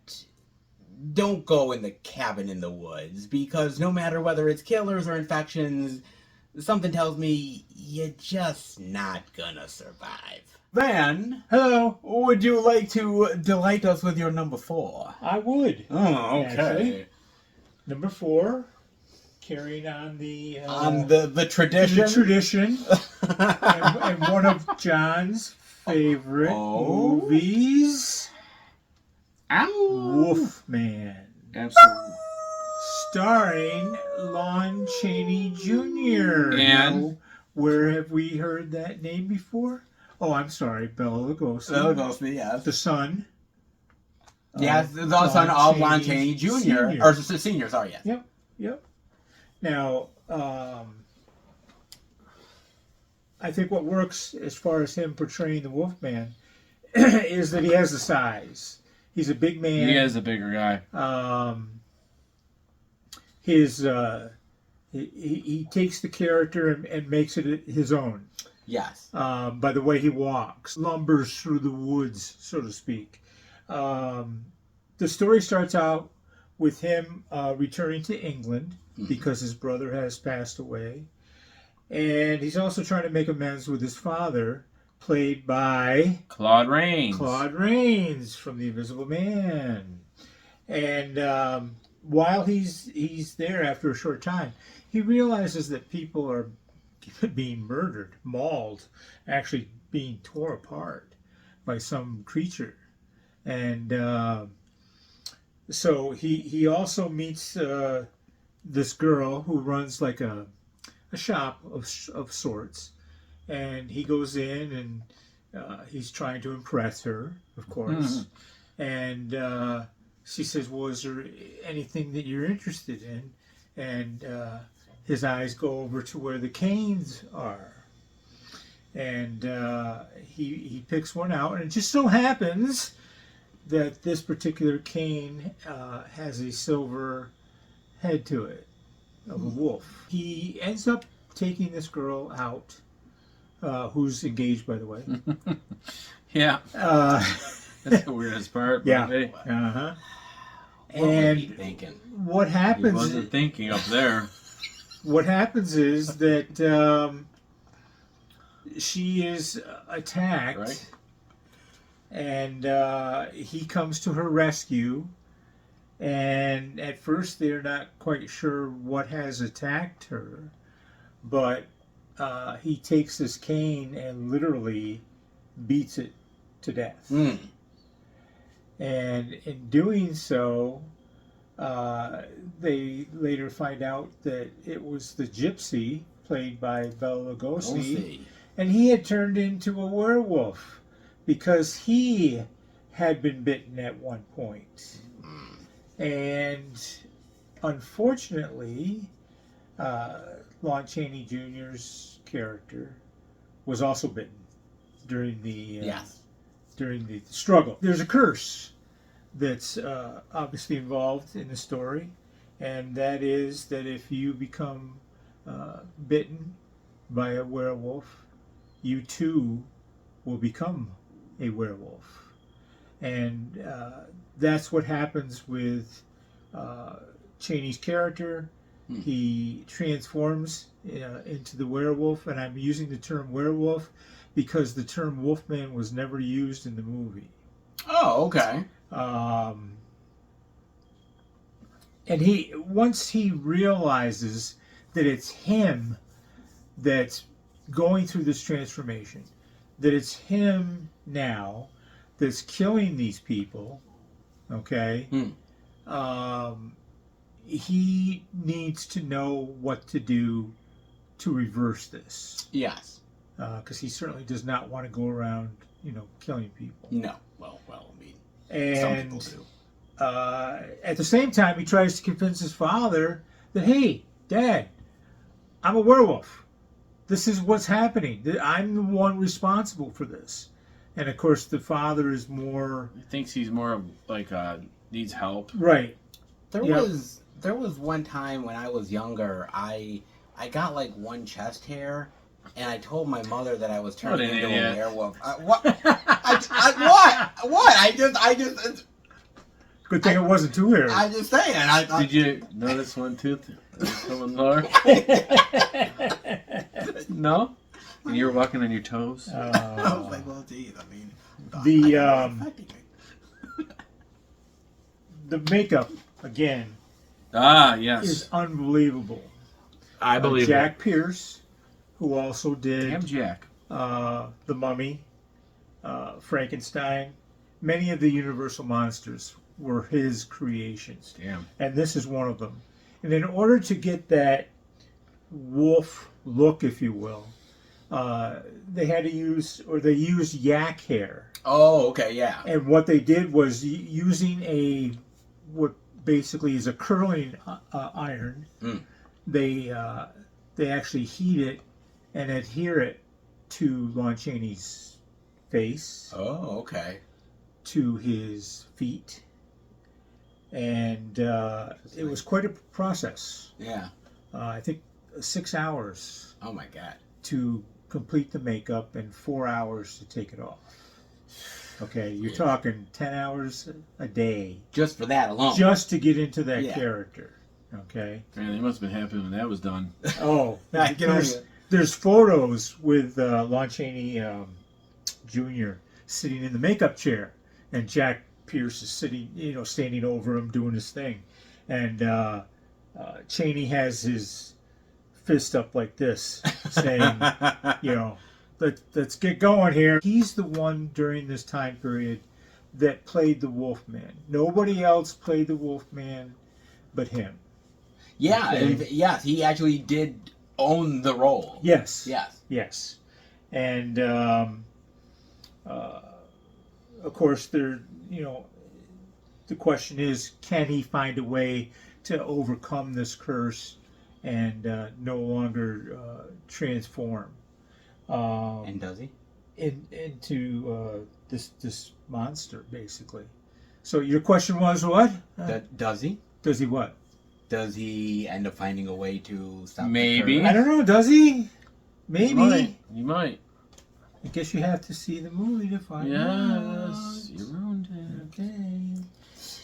don't go in the cabin in the woods, because no matter whether it's killers or infections, something tells me you're just not gonna survive. Van, Hello. would you like to delight us with your number 4? I would. Oh, okay. Actually, number 4, carrying on the tradition. The tradition, and one of John's favorite movies, Wolfman. Absolutely. Starring Lon Chaney Jr. And? Now, where have we heard that name before? Oh, I'm sorry, Bela Lugosi. Bela Lugosi, yes. The son. Yes, the son of Lon Chaney Jr. Senior. Or senior, sorry, yes. Yep. Now, I think what works as far as him portraying the Wolfman is that he has the size. He's a big man. He is a bigger guy. He takes the character and makes it his own. Yes. By the way he walks, lumbers through the woods, so to speak. The story starts out with him returning to England because his brother has passed away. And he's also trying to make amends with his father, played by Claude Rains. Claude Rains from The Invisible Man. And while he's there after a short time, he realizes that people are being murdered, mauled, actually being torn apart by some creature. And so he also meets this girl who runs like a shop of sorts, and he goes in and he's trying to impress her, of course. And she says, well, is there anything that you're interested in? And his eyes go over to where the canes are. And he picks one out, and it just so happens that this particular cane has a silver head to it, of a wolf. He ends up taking this girl out, who's engaged, by the way. Yeah. That's the weirdest part. Yeah. But, hey, Uh-huh. What was he And thinking? what he happens? wasn't thinking up there. What happens is that she is attacked, Right. and he comes to her rescue. And at first, they're not quite sure what has attacked her, but he takes this cane and literally beats it to death. Mm. And in doing so, they later find out that it was the gypsy, played by Bela Lugosi, and he had turned into a werewolf because he had been bitten at one point. And unfortunately, Lon Chaney Jr.'s character was also bitten during the during the struggle. There's a curse that's obviously involved in the story, and that is that if you become bitten by a werewolf, you too will become a werewolf. And that's what happens with Chaney's character. He transforms into the werewolf, and I'm using the term werewolf because the term wolfman was never used in the movie. Oh, okay. And once he realizes that it's him that's going through this transformation, that it's him now that's killing these people, okay, he needs to know what to do to reverse this. Yes. Because he certainly does not want to go around, killing people. No. Well, I mean, some And people do. at the same time, he tries to convince his father that, hey, Dad, I'm a werewolf. This is what's happening. I'm the one responsible for this. And of course, the father is more... He thinks he's more of, like, needs help. Right. There was one time when I was younger, I got like one chest hair, and I told my mother that I was turning into a werewolf. What? What? I just. Good thing it wasn't too hairy. I just saying. I thought. Did you notice one tooth coming lower? No? And you were walking on your toes? I was like, well, geez, I mean, the makeup, again, yes. is unbelievable. I believe Jack Pierce, who also did Damn Jack. The Mummy, Frankenstein, many of the Universal monsters were his creations. Damn. And this is one of them. And in order to get that wolf look, if you will, they had to use, or they used yak hair. Oh, okay, yeah. And what they did was using what basically is a curling iron. They actually heat it and adhere it to Lon Chaney's face. Oh, okay. To his feet. And it was quite a process. Yeah. I think 6 hours. Oh my God. To complete the makeup and 4 hours to take it off. Okay, you're talking 10 hours a day. Just for that alone. Just to get into that character. Okay. Man, they must have been happy when that was done. Oh, there's photos with Lon Chaney Jr. sitting in the makeup chair, and Jack Pierce is sitting, standing over him doing his thing, and Chaney has his fist up like this, saying, let's get going here. He's the one during this time period that played the Wolfman. Nobody else played the Wolfman but him. Yeah, and yes, he actually did own the role. Yes. Yes. Yes. And of course, the question is, can he find a way to overcome this curse and no longer transform And does he? into this monster, basically. So your question was what? Does he? Does he what? Does he end up finding a way to stop the Maybe. curse? I don't know. Does he? Maybe. You might. I guess you have to see the movie to find out. Yes, you ruined it. Okay.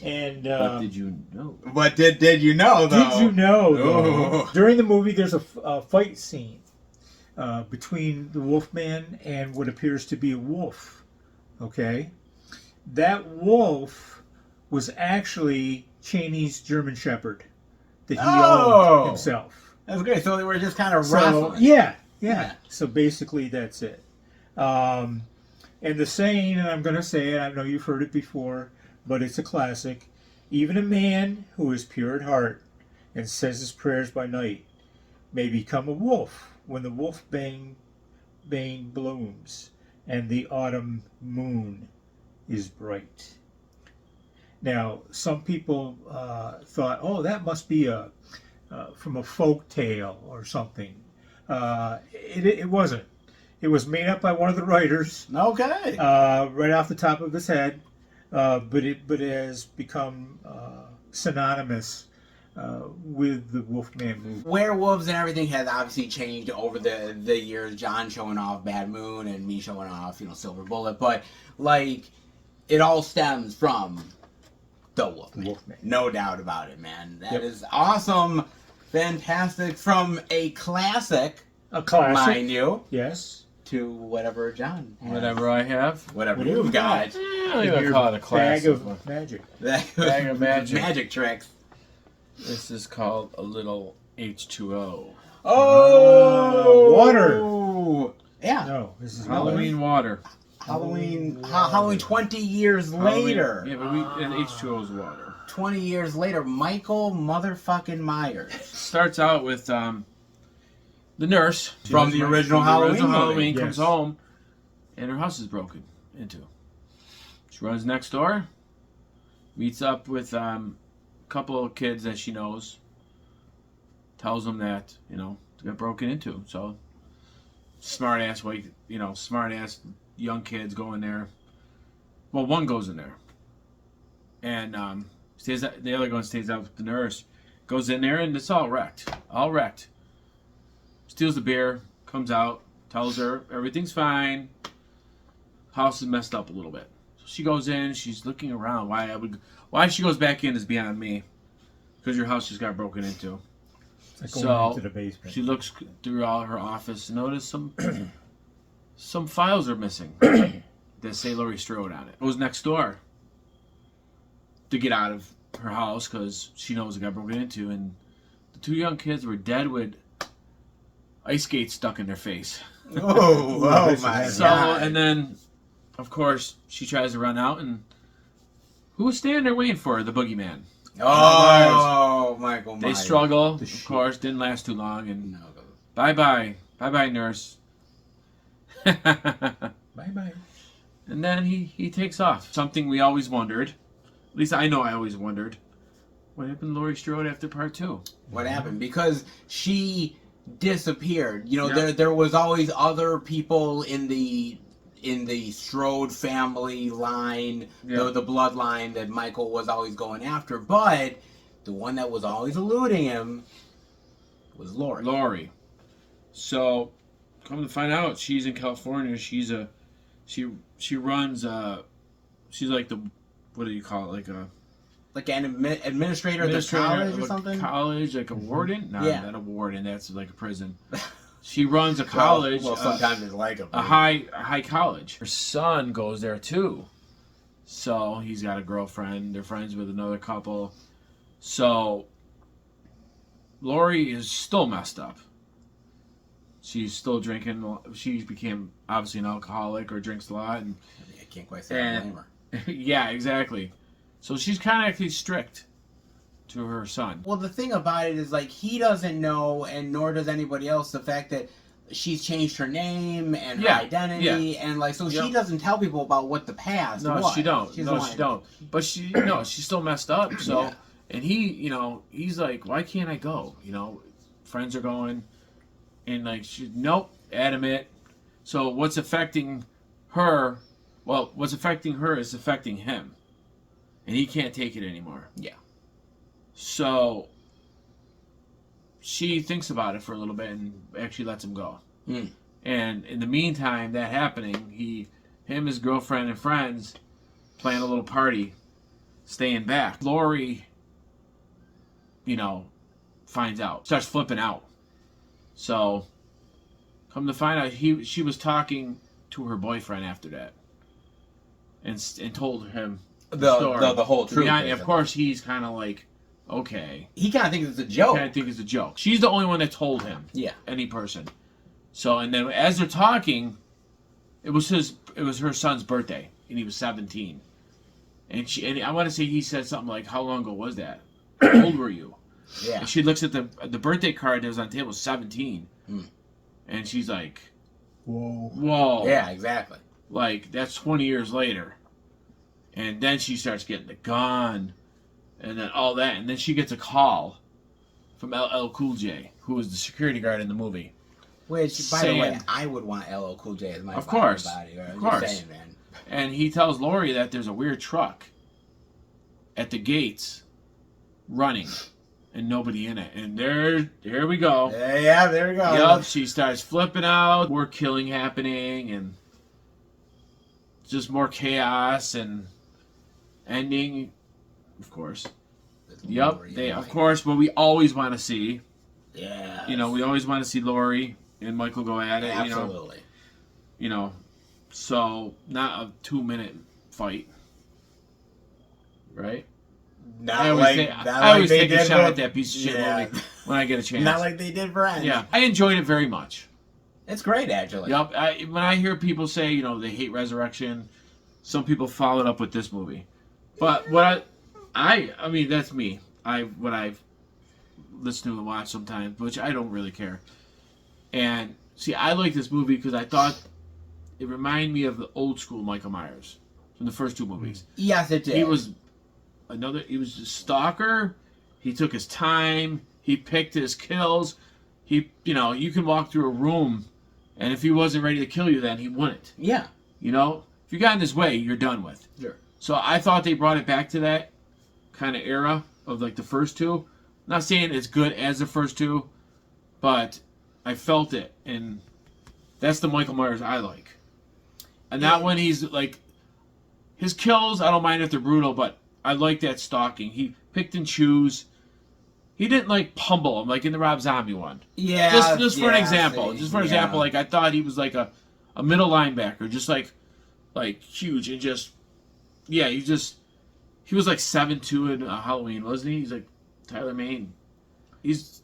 And But did you know? But did you know, though? did you know, though, Oh. during the movie there's a fight scene between the Wolfman and what appears to be a wolf. Okay? That wolf was actually Cheney's German Shepherd that he owned himself. That's great. So they were just kind of So, wrestling. yeah. So basically that's it. And the saying, and I'm going to say it, I know you've heard it before, but it's a classic. Even a man who is pure at heart and says his prayers by night may become a wolf when the wolfbane blooms and the autumn moon is bright. Now, some people thought, oh, that must be from a folk tale or something. It wasn't. It was made up by one of the writers. Okay. Right off the top of his head, but it has become synonymous with the Wolfman movie. Werewolves and everything has obviously changed over the years. John showing off Bad Moon and me showing off, Silver Bullet. But, like, it all stems from the Wolfman. No doubt about it, man. That is awesome. Fantastic. From a classic, mind you, Yes. to whatever John has. Whatever I have. Whatever you've got. I don't even call it a classic. Bag of magic. Bag of magic. Magic tricks. This is called a little H2O. Oh! Water. Yeah. No, this is Halloween water. Halloween 20 years later. Yeah, but and H2O is water. 20 years later, Michael motherfucking Myers. Starts out with the nurse From the original Halloween movie. Halloween Yes. comes home, and her house is broken into. She runs next door, meets up with a couple of kids that she knows, tells them that they got broken into. So smart ass young kids go in there. Well, one goes in there, and the other one stays out with the nurse. Goes in there and it's all wrecked. Steals the beer, comes out, tells her everything's fine. House is messed up a little bit. So she goes in, she's looking around. Why she goes back in is beyond me. Because your house just got broken into. It's like going into the basement. She looks through all her office and notices some files are missing that say Laurie Strode on it. Goes next door to get out of her house because she knows it got broken into, and the two young kids were dead with ice skates stuck in their face. Oh my So, God. and then, of course, she tries to run out, and who was standing there waiting for her? The boogeyman. Oh, Michael They Myers. struggle, of course, didn't last too long, and No. bye-bye, nurse. Bye-bye. And then he takes off. Something we always wondered, at least I know I always wondered, what happened to Laurie Strode after part 2? What happened? Because she disappeared. Yeah. There was always other people in the Strode family line, Yeah. the bloodline that Michael was always going after, but the one that was always eluding him was Laurie. So, come to find out, she's in California. She runs. She's like the, what do you call it? Like an administrator at the college of or a something? college, like a warden. No, Yeah. not a warden. That's like a prison. She runs a college. Well, sometimes it's like a high college. Her son goes there too. So he's got a girlfriend. They're friends with another couple. So Laurie is still messed up. She's still drinking. She became obviously an alcoholic or drinks a lot. And I can't quite say I blame her. yeah, exactly. So she's kind of actually strict to her son. Well, the thing about it is, like, he doesn't know, and nor does anybody else, the fact that she's changed her name and her identity, and, like, so she doesn't tell people about what the past was. No, she don't. She's No, lying. she don't. But she's still messed up. So, and he, he's like, why can't I go? friends are going, and like she, nope, adamant. So what's affecting her? Well, what's affecting her is affecting him, and he can't take it anymore. Yeah. So she thinks about it for a little bit and actually lets him go. Mm. And in the meantime, that happening, him, his girlfriend, and friends playing a little party, staying back. Lori, finds out, starts flipping out. So, come to find out, she was talking to her boyfriend after that, and told him the story. The whole truth. Yeah, of course, he's kind of like, okay. He kind of thinks it's a joke. I think it's a joke. She's the only one that told him. Yeah. Any person. So, and then as they're talking, it was her son's birthday, and he was 17. And I want to say he said something like, "How long ago was that? How old were you?" Yeah. And she looks at the birthday card that was on the table, 17. Mm. And she's like, Whoa. Yeah, exactly. Like, that's 20 years later. And then she starts getting the gun, and then all that. And then she gets a call from LL Cool J, who was the security guard in the movie. Which, by the way, I would want LL Cool J as my of course, body. Right? Of course. Just saying, man. And he tells Lori that there's a weird truck at the gates running and nobody in it. And there we go. Yeah, there we go. Yup, she starts flipping out. More killing happening and just more chaos and ending, of course. Yup, of course, what we always want to see. Yeah. We always want to see Lori and Michael go at it. Absolutely. So not a 2-minute fight, right? I always take a shot at that piece of shit movie when I get a chance. Not like they did for End. Yeah, I enjoyed it very much. It's great, actually. Yup. When I hear people say, they hate Resurrection, some people follow it up with this movie. But I mean, that's me. What I've listened to and watched sometimes, which I don't really care. And see, I like this movie because I thought it reminded me of the old school Michael Myers from the first two movies. Yes, it did. He was a stalker. He took his time. He picked his kills. You can walk through a room, and if he wasn't ready to kill you, then he wouldn't. Yeah. If you got in his way, you're done with. Sure. So I thought they brought it back to that kind of era of like the first two. Not saying it's good as the first two, but I felt it, and that's the Michael Myers I like. And not when he's like, his kills, I don't mind if they're brutal, but I like that stalking. He picked and choose. He didn't like pummel him like in the Rob Zombie one. Yeah. Just for an example. Like I thought he was like a middle linebacker, just like huge and just he was like 7'2" in Halloween, wasn't he? He's like Tyler Mane. He was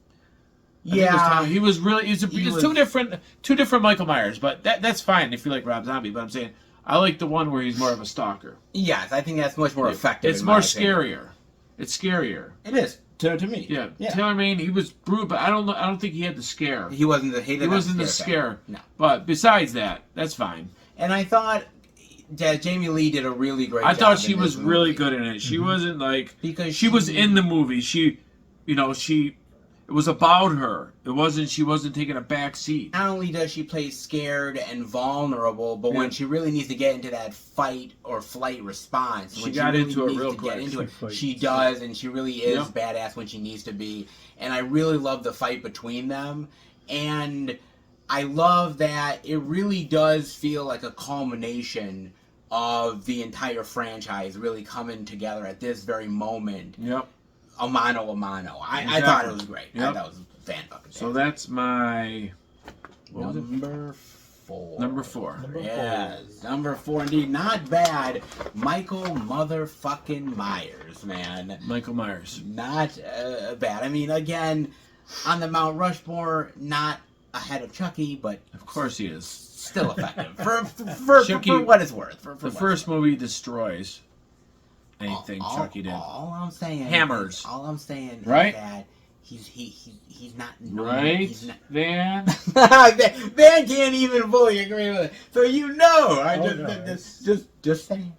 two different Michael Myers, but that's fine if you like Rob Zombie. But I'm saying I like the one where he's more of a stalker. Yes, I think that's much more effective. It's more scarier. It's scarier. It is to me. Yeah. Taylor Mane, he was brutal, but I don't think he had the scare. He wasn't the scare. No. But besides that, that's fine. And I thought that Jamie Lee did a really great job. I thought she was really good in it. She wasn't like because she was in the movie. It was about her. She wasn't taking a back seat. Not only does she play scared and vulnerable, but when she really needs to get into that fight or flight response, she got into it real quick. She does, and she really is badass when she needs to be. And I really love the fight between them. And I love that it really does feel like a culmination of the entire franchise really coming together at this very moment. Yep. A mano a mano. I thought it was great. Yep. I thought it was fan-fucking. So that's my number 4. Number 4. Yes, number 4 indeed. Not bad. Michael motherfucking Myers, man. Michael Myers. Not bad. I mean, again, on the Mount Rushmore, not ahead of Chucky, but of course he is. Still effective for Chucky, for what it's worth. For the first movie destroys anything Chucky did. All I'm saying, hammers. All I'm saying is that he's not right. He's not, Van. Van can't even fully agree with it. So just saying.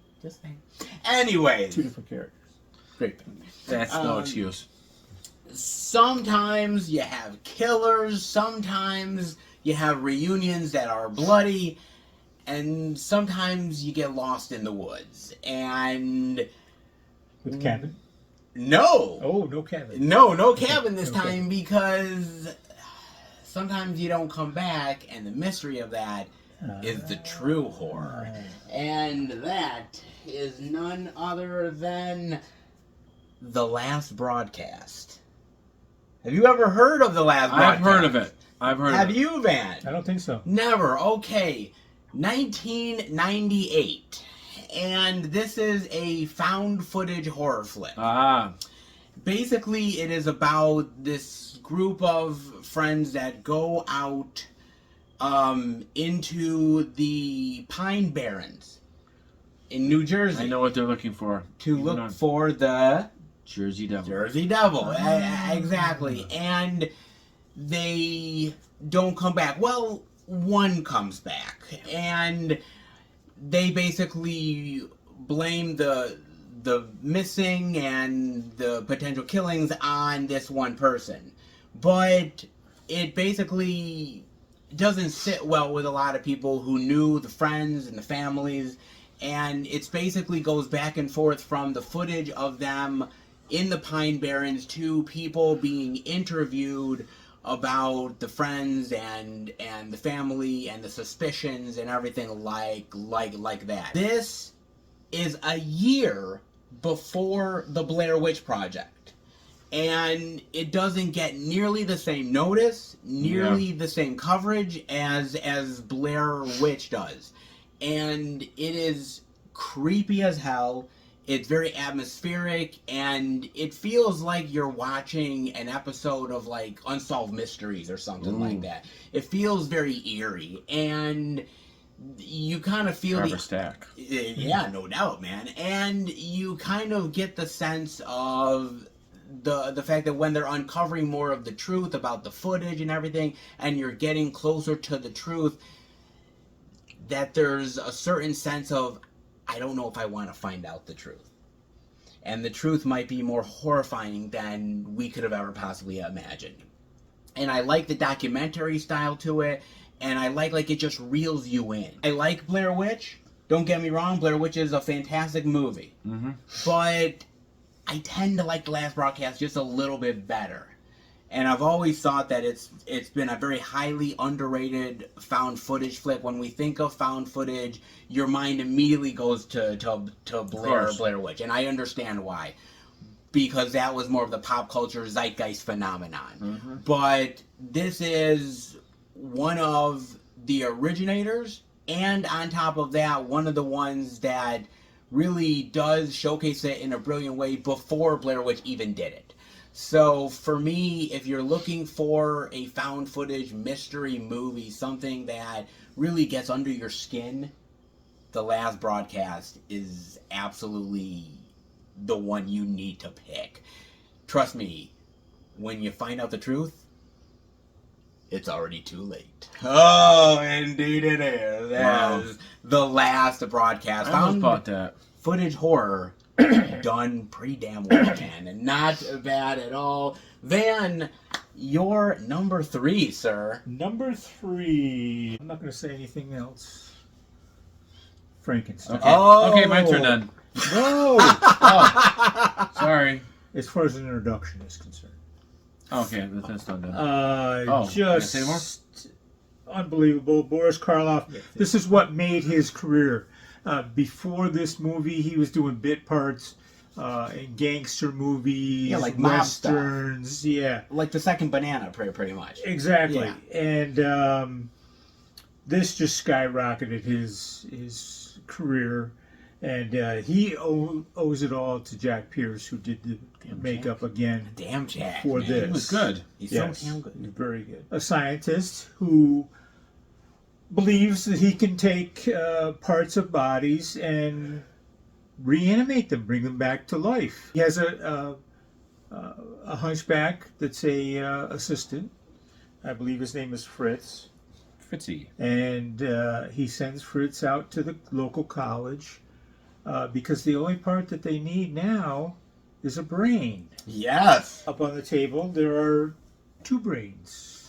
Anyways, 2 different characters. Great. That's no excuse. sometimes you have killers, sometimes you have reunions that are bloody, and sometimes you get lost in the woods. And With cabin? no, Oh, no cabin. no cabin this Okay. time, because sometimes you don't come back, and the mystery of that is the true horror. And that is none other than The Last Broadcast. Have you ever heard of The Last Broadcast? I've heard of it. I've heard Have of it. you, Van? I don't think so. Never. Okay. 1998. And this is a found footage horror flick. Ah. Basically, it is about this group of friends that go out into the Pine Barrens in New Jersey I know what they're looking for. to Even look on for the Jersey Devil. Jersey Devil. Exactly. And they don't come back. Well, one comes back. And they basically blame the missing and the potential killings on this one person. But it basically doesn't sit well with a lot of people who knew the friends and the families. And it basically goes back and forth from the footage of them in the Pine Barrens to people being interviewed about the friends and the family and the suspicions and everything like that. This is a year before the Blair Witch Project. And it doesn't get nearly the same notice, nearly the same coverage as Blair Witch does. And it is creepy as hell. It's very atmospheric, and it feels like you're watching an episode of like Unsolved Mysteries or something like that. It feels very eerie, and you kind of feel Trevor Stack. yeah, no doubt, man. And you kind of get the sense of the fact that when they're uncovering more of the truth about the footage and everything, and you're getting closer to the truth, that there's a certain sense of, I don't know if I want to find out the truth. And the truth might be more horrifying than we could have ever possibly imagined. And I like the documentary style to it, and I like it just reels you in. I like Blair Witch. Don't get me wrong, Blair Witch is a fantastic movie. Mm-hmm. But I tend to like The Last Broadcast just a little bit better. And I've always thought that it's been a very highly underrated found footage flick. When we think of found footage, your mind immediately goes to Blair Witch. And I understand why. Because that was more of the pop culture zeitgeist phenomenon. Mm-hmm. But this is one of the originators, and on top of that, one of the ones that really does showcase it in a brilliant way before Blair Witch even did it. So for me, if you're looking for a found footage mystery movie, something that really gets under your skin, The Last Broadcast is absolutely the one you need to pick. Trust me, when you find out the truth, it's already too late. Oh, indeed it is. That is The Last Broadcast. I almost bought that. Footage horror done pretty damn well, man, and not bad at all. Van, your number 3, sir. Number 3. I'm not going to say anything else. Frankenstein. Okay. Oh. Okay, my turn then. No! Oh, sorry. As far as an introduction is concerned. Okay, that's not done. Just say more? unbelievable. Boris Karloff. This is what made his career. Before this movie, he was doing bit parts in gangster movies, Yeah, like mob stuff. westerns. Yeah, Like the second Banana, pretty much. exactly. Yeah. And this just skyrocketed his career. And he owes it all to Jack Pierce, who did the makeup again Damn Jack. for man. this. It was good. He's Yes, so damn good. very good. A scientist who believes that he can take parts of bodies and reanimate them, bring them back to life. He has a hunchback that's a assistant. I believe his name is Fritz. Fritzy. And he sends Fritz out to the local college because the only part that they need now is a brain. Yes. Up on the table, there are 2 brains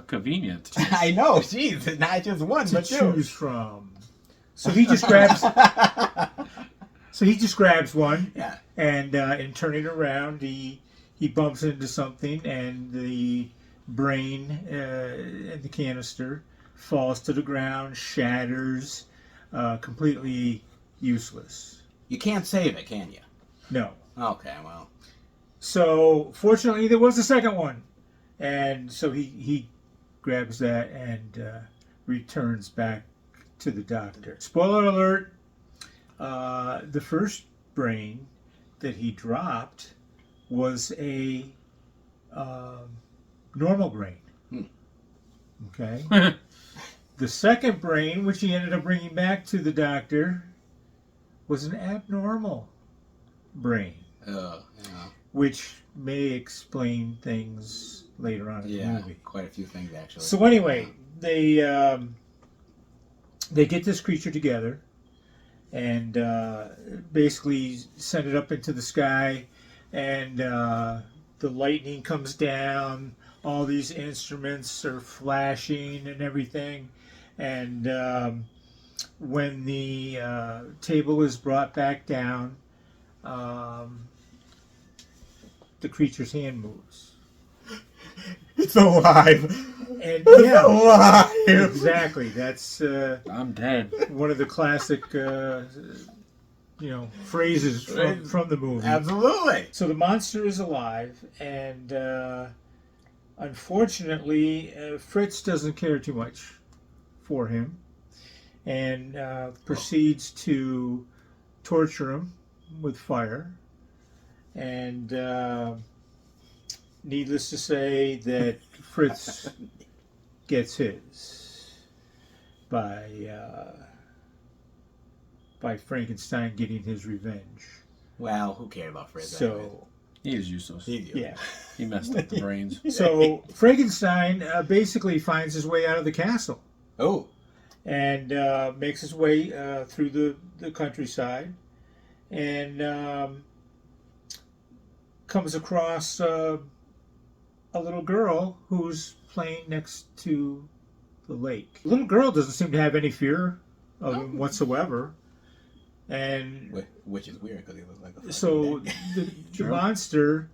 Convenient. I know. Jeez, it's not just one, to but 2. choose from. So he just grabs. So he just grabs one, Yeah. and in turning around, he bumps into something, and the brain in the canister falls to the ground, shatters, completely useless. You can't save it, can you? No. Okay, well. So fortunately, there was a second one, and so he grabs that and returns back to the doctor. Spoiler alert. The first brain that he dropped was a normal brain. Okay. The second brain, which he ended up bringing back to the doctor, was an abnormal brain, Yeah. which may explain things later on in the Yeah, movie. quite a few things, actually. So anyway, they get this creature together and basically send it up into the sky, and the lightning comes down. All these instruments are flashing and everything, and when the table is brought back down, the creature's hand moves. It's alive. And It's yeah, alive. exactly. That's I'm dead. one of the classic, phrases from the movie. Absolutely. So the monster is alive, and unfortunately, Fritz doesn't care too much for him, and proceeds to torture him with fire. And needless to say that Fritz gets his by Frankenstein getting his revenge. Well, who cared about Fritz? So He was useless. yeah. He messed up the brains. So Frankenstein basically finds his way out of the castle Oh. and makes his way through the countryside, and comes across a little girl who's playing next to the lake. The little girl doesn't seem to have any fear of him whatsoever, and Which is weird because he looks like a fucking so dick. the monster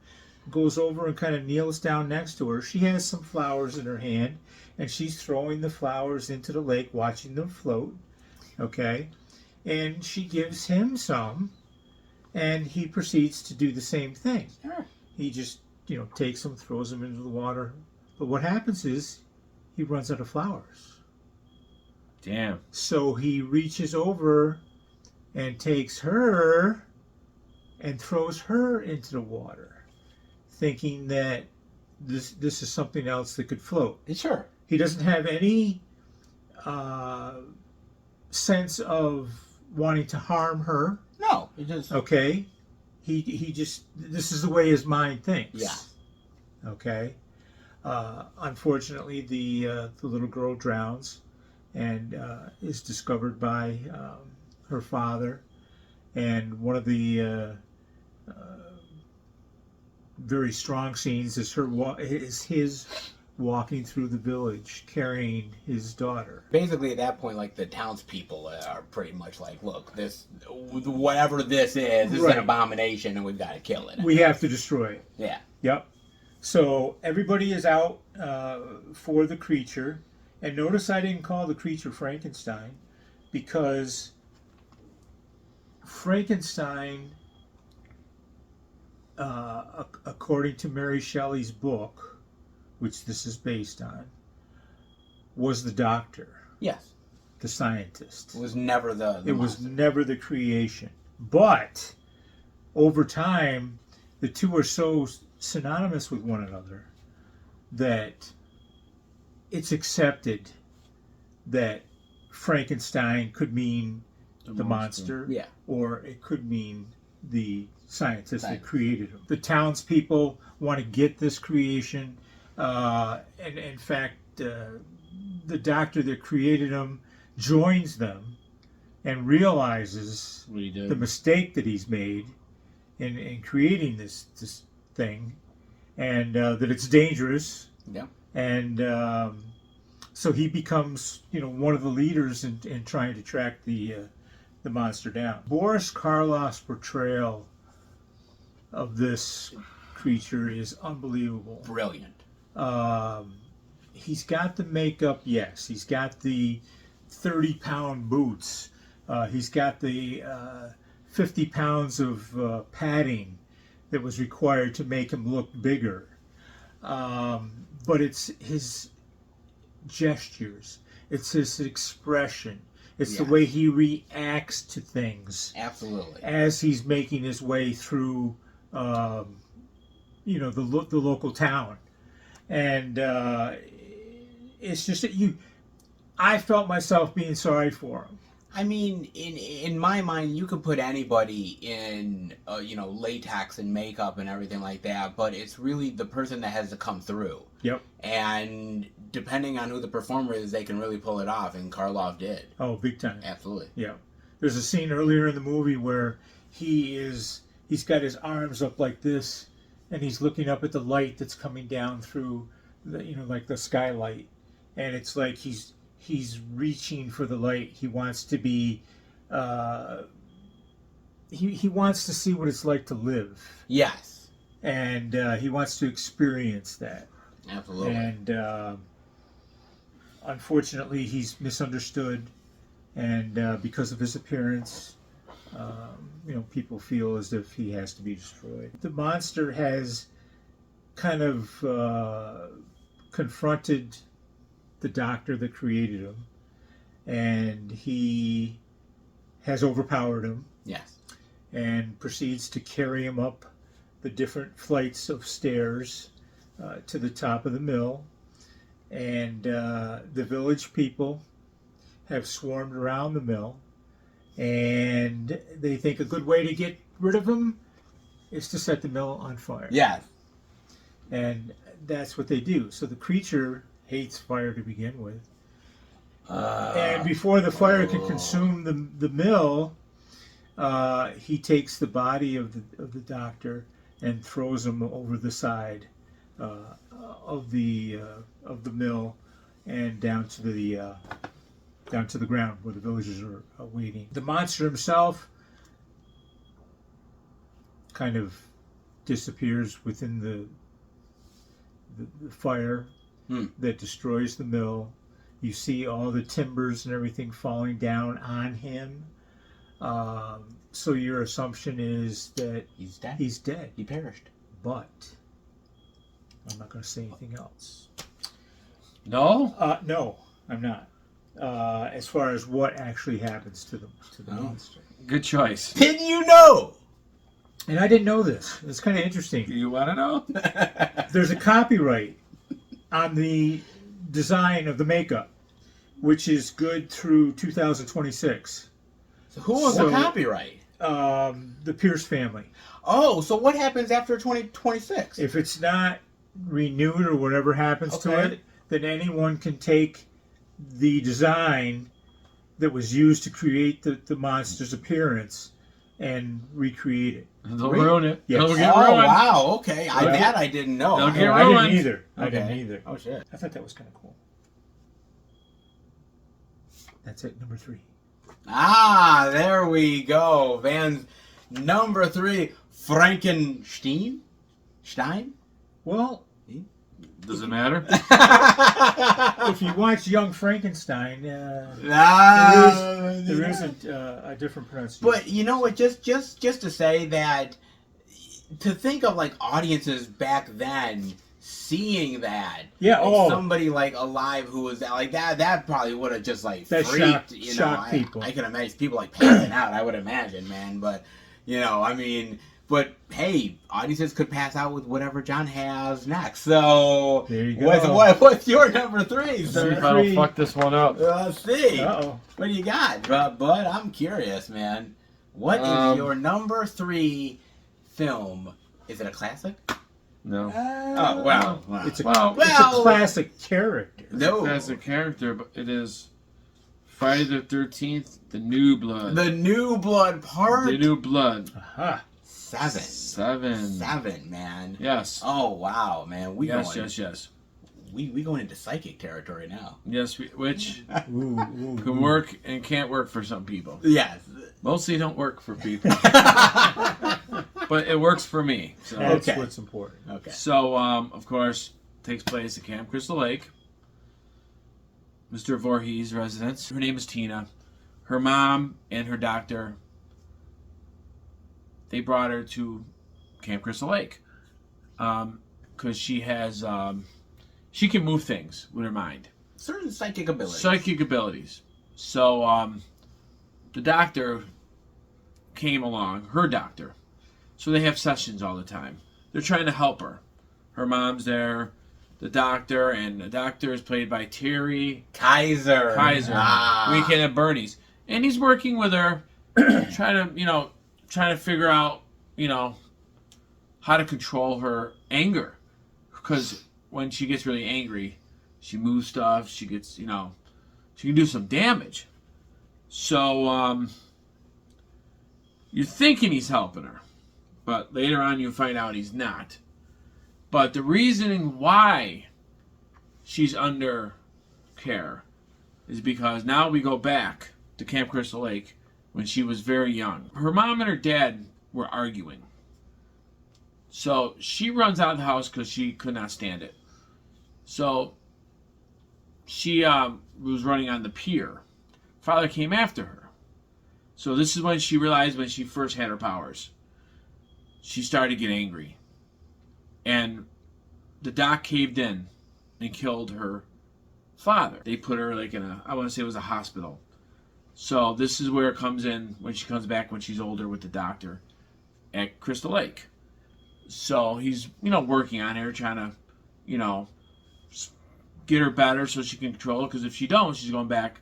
goes over and kind of kneels down next to her. She has some flowers in her hand, and she's throwing the flowers into the lake, watching them float. Okay, and she gives him some, and he proceeds to do the same thing. Sure. He just takes them, throws them into the water. But what happens is he runs out of flowers. Damn. So he reaches over and takes her and throws her into the water, thinking that this is something else that could float. Sure. He doesn't have any sense of wanting to harm her. No, he just. Okay, he just, this is the way his mind thinks. Yeah. Okay. Unfortunately, the little girl drowns and is discovered by her father, and one of the very strong scenes is his walking through the village carrying his daughter. Basically, at that point, like the townspeople are pretty much like, look, this, whatever this is Right. an abomination, and we've got to kill it. We have to destroy it. Yeah. Yep. So everybody is out for the creature, and notice I didn't call the creature Frankenstein, because Frankenstein, according to Mary Shelley's book, which this is based on, was the doctor, Yes. the scientist. It was never the It was monster. never the creation. But over time, the two are so synonymous with one another that it's accepted that Frankenstein could mean the monster, Yeah. or it could mean the scientist that created him. The townspeople want to get this creation, and in fact, the doctor that created him joins them and realizes What he did. the mistake that he's made, in creating this thing, and that it's dangerous. Yeah. And so he becomes, one of the leaders in trying to track the monster down. Boris Karloff's portrayal of this creature is unbelievable. Brilliant. He's got the makeup, yes. He's got the 30-pound boots. He's got the 50 pounds of padding that was required to make him look bigger. But it's his gestures. It's his expression. It's the way he reacts to things. Absolutely. As he's making his way through, the local town. And it's just that I felt myself being sorry for him. I mean, in my mind, you could put anybody in, latex and makeup and everything like that, but it's really the person that has to come through. Yep. And depending on who the performer is, they can really pull it off, and Karloff did. Oh, big time. Absolutely. Yeah. There's a scene earlier in the movie where he's got his arms up like this, and he's looking up at the light that's coming down through, like the skylight, and it's like he's reaching for the light. He wants to be, he wants to see what it's like to live. Yes. And he wants to experience that. Absolutely. And unfortunately, he's misunderstood, and because of his appearance, people feel as if he has to be destroyed. The monster has kind of confronted the doctor that created him, and he has overpowered him. Yes. And proceeds to carry him up the different flights of stairs to the top of the mill. And the village people have swarmed around the mill, and they think a good way to get rid of him is to set the mill on fire. Yes. And that's what they do. So the creature hates fire to begin with. And before the fire can consume the mill, he takes the body of the doctor and throws him over the side of the mill and down to the ground where the villagers are waiting. The monster himself kind of disappears within the fire that destroys the mill. You see all the timbers and everything falling down on him. So your assumption is that he's dead. He's dead. He perished. But I'm not going to say anything else. No? No, I'm not. As far as what actually happens to the monster. Good choice. Didn't you know? And I didn't know this. It's kind of interesting. You want to know? There's a copyright on the design of the makeup, which is good through 2026. So who owns the copyright? The Pierce family. Oh, so what happens after 2026? If it's not renewed or whatever happens to it, then anyone can take the design that was used to create the monster's appearance and recreate it. They'll ruin it. Yes. They'll get Oh, ruined. wow, okay. That I didn't know. They'll get I ruined. didn't either. I Okay. didn't either. Oh, shit. I thought that was kind of cool. That's it, number 3. Ah, there we go. Van's number 3, Frankenstein? Stein? Well, Does it matter? if you watch Young Frankenstein, there is a different pronunciation. But you know what? Just to say that, to think of like audiences back then seeing that, somebody like alive who was like that probably would have just like that freaked. shocked people. I can imagine people like passing out. I would imagine, man. But I mean. But hey, audiences could pass out with whatever John has next. So there you go. What's your number 3, See sir? if I don't fuck this one up. Let's see. Uh-oh. What do you got, Bud? I'm curious, man. What is your number 3 film? Is it a classic? No. Oh, wow. It's a Well- classic character. No. That's a character, but it is Friday the 13th, The New Blood. The New Blood part The New Blood. Aha. 7. 7. 7, man. Yes. Oh wow, man. Yes. We going into psychic territory now. Yes, which Ooh, can work and can't work for some people. Yes. Mostly don't work for people. But it works for me. So, That's Okay. what's important. Okay. so of course, takes place at Camp Crystal Lake. Mr. Voorhees' residence. Her name is Tina. Her mom and her doctor, they brought her to Camp Crystal Lake. Because she has, she can move things with her mind. Certain psychic abilities. Psychic abilities. So, the doctor came along, her doctor. So they have sessions all the time. They're trying to help her. Her mom's there, the doctor, and the doctor is played by Terry Kaiser. Ah. Weekend at Bernie's. And he's working with her, trying to figure out, how to control her anger. Because when she gets really angry, she moves stuff, she gets, she can do some damage. So, you're thinking he's helping her. But later on you find out he's not. But the reasoning why she's under care is because now we go back to Camp Crystal Lake when she was very young. Her mom and her dad were arguing. So she runs out of the house because she could not stand it. So she was running on the pier. Father came after her. So this is when she realized when she first had her powers. She started to get angry. And the doc caved in and killed her father. They put her like in I want to say it was a hospital. So this is where it comes in when she comes back when she's older with the doctor at Crystal Lake. So he's, working on her, trying to, get her better so she can control it. Because if she don't, she's going back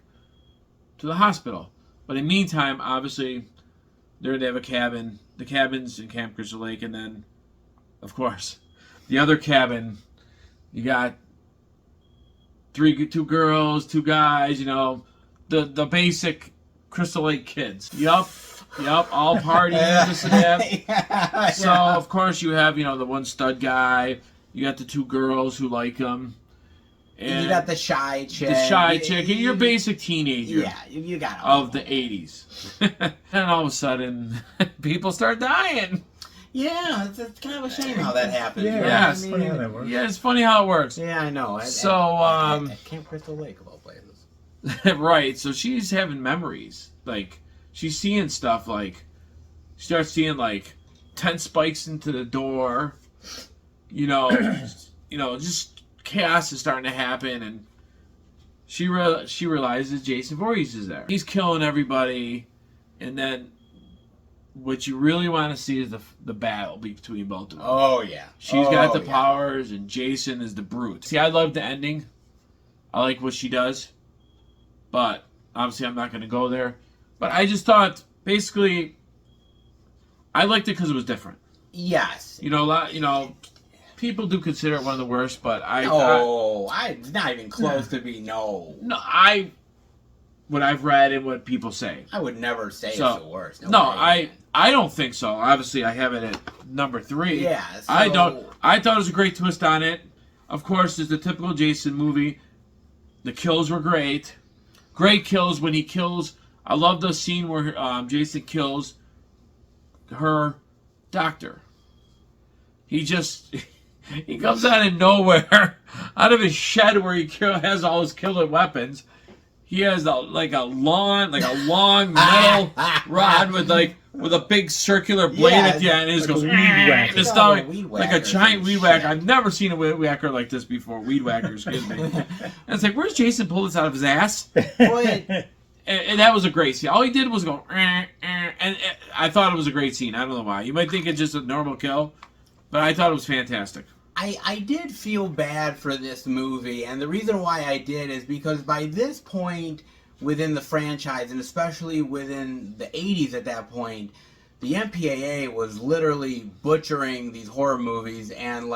to the hospital. But in the meantime, obviously, they have a cabin. The cabin's in Camp Crystal Lake. And then, of course, the other cabin, you got two girls, 2 guys, the basic Crystal Lake kids. Yup, all partying, this and that. Yeah. So, of course, you have, the one stud guy. You got the 2 girls who like him. And you got the shy chick. And your basic teenager. Yeah, you got all of the 80s. And all of a sudden, people start dying. Yeah, it's kind of a shame how that happens. Yeah, Yeah, it's funny how that works. Yeah, it's funny how it works. Yeah, I know. So, at Camp Crystal Lake, of all places. right, so she's having memories. Like, she's seeing stuff like, she starts seeing like 10 spikes into the door. Just chaos is starting to happen, and she realizes Jason Voorhees is there. He's killing everybody, and then what you really want to see is the battle between both of them. Oh, yeah. She's got the powers, and Jason is the brute. See, I love the ending. I like what she does, but obviously I'm not going to go there. But I just thought, basically, I liked it because it was different. Yes. People do consider it one of the worst, but it's not even close to be what I've read and what people say. I would never say it's So, the worst. I don't think so. Obviously, I have it at number 3. Yeah, I don't. I thought it was a great twist on it. Of course, it's the typical Jason movie. The kills were great. Great kills when he kills. I love the scene where Jason kills her doctor. He comes out of nowhere, out of his shed where he has all his killer weapons. He has a long metal rod with a big circular blade at the end. And it goes like a giant weed whacker. I've never seen a weed whacker like this before. Weed whacker, excuse me. And it's like, where's Jason pull this out of his ass? And that was a great scene. All he did was go, and I thought it was a great scene. I don't know why. You might think it's just a normal kill, but I thought it was fantastic. I did feel bad for this movie, and the reason why I did is because by this point within the franchise, and especially within the 80s at that point, the MPAA was literally butchering these horror movies, and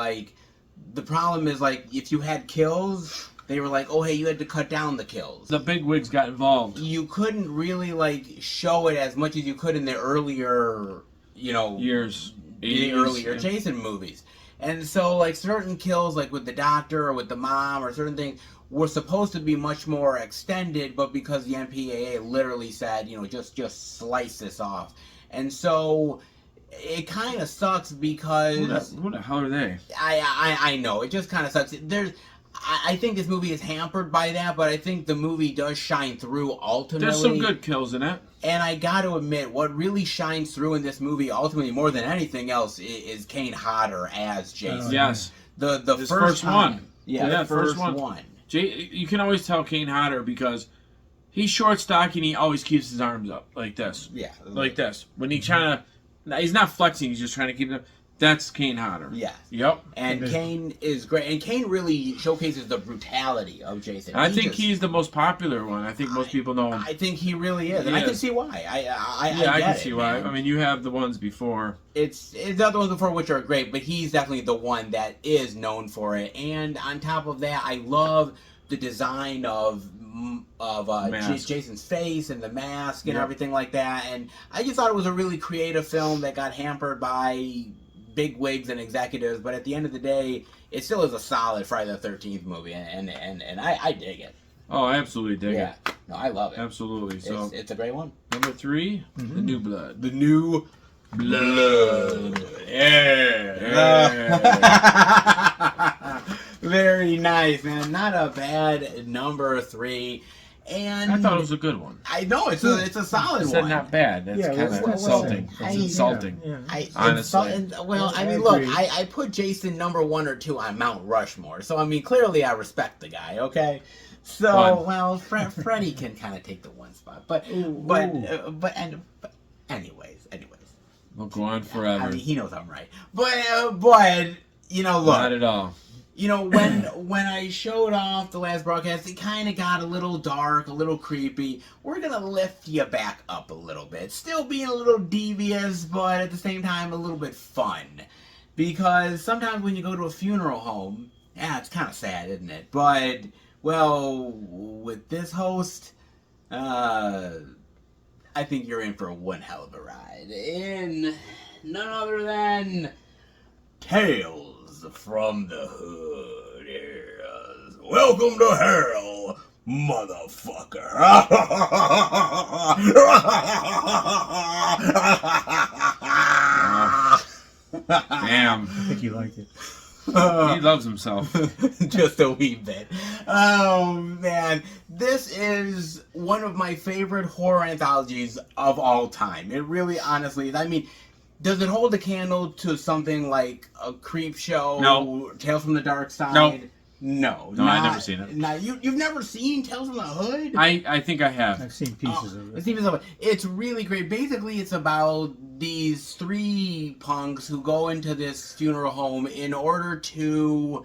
the problem is if you had kills, they were like, oh hey, you had to cut down the kills. The big wigs got involved. You couldn't really show it as much as you could in the earlier, years. the 80s, earlier yeah. Jason movies. And so, like, certain kills, like with the doctor or with the mom or certain things, were supposed to be much more extended, but because the MPAA literally said, you know, just slice this off. And so, it kind of sucks because... Who the hell are they? I know, it just kind of sucks. I think this movie is hampered by that, but I think the movie does shine through ultimately. There's some good kills in it. And I got to admit, what really shines through in this movie, ultimately more than anything else, is Kane Hodder as Jason. Yes. The His first one. time. Yeah, Yeah, the first first one. one. You can always tell Kane Hodder because he's short, stocky, and he always keeps his arms up like this. Yeah. Like this. When he's trying to... He's not flexing, he's just trying to keep them... That's Kane Hodder. Yeah. Yep. And Kane is great. And Kane really showcases the brutality of Jason. I think he's the most popular one. I think most people know him. I think he really is. And He I can is. see why. I I get can it, see why. man. I mean, you have the ones before. It's the other ones before, which are great, but he's definitely the one that is known for it. And on top of that, I love the design of Jason's face and the mask and everything like that. And I just thought it was a really creative film that got hampered by big wigs and executives, but at the end of the day, it still is a solid Friday the 13th movie, and I dig it. Oh, I absolutely dig it. No, I love it. Absolutely. So It's a great one. number 3, The New Blood. The New Blood. Yeah. Very nice, man. Not a bad number 3. And I thought it was a good one. I know it's a solid I said one. not bad. That's Yeah, kind well, of well, insulting. well, It's I- insulting. Yeah. Honestly. Well, I I mean, look, agree. I put Jason number 1 or 2 on Mount Rushmore, so I mean, clearly I respect the guy. Okay, so One. well, Freddie can kind of take the 1 spot, but anyways, We'll go on I forever. mean, he knows I'm right, but you know, look. Not at all. You know, when I showed off the last broadcast, it kind of got a little dark, a little creepy. We're going to lift you back up a little bit. Still being a little devious, but at the same time, a little bit fun. Because sometimes when you go to a funeral home, it's kind of sad, isn't it? But, well, with this host, I think you're in for one hell of a ride. In none other than Tales from the Hood. Yes. Welcome to hell, motherfucker. Damn. I think he liked it. He loves himself. Just a wee bit. Oh, man. This is one of my favorite horror anthologies of all time. It really, honestly is. I mean, does it hold a candle to something like a Creep Show? No. Tales from the Dark Side? No. No. No, I've never seen it. You've never seen Tales from the Hood? I think I have. I've seen pieces of it. It's really great. Basically, it's about these 3 punks who go into this funeral home in order to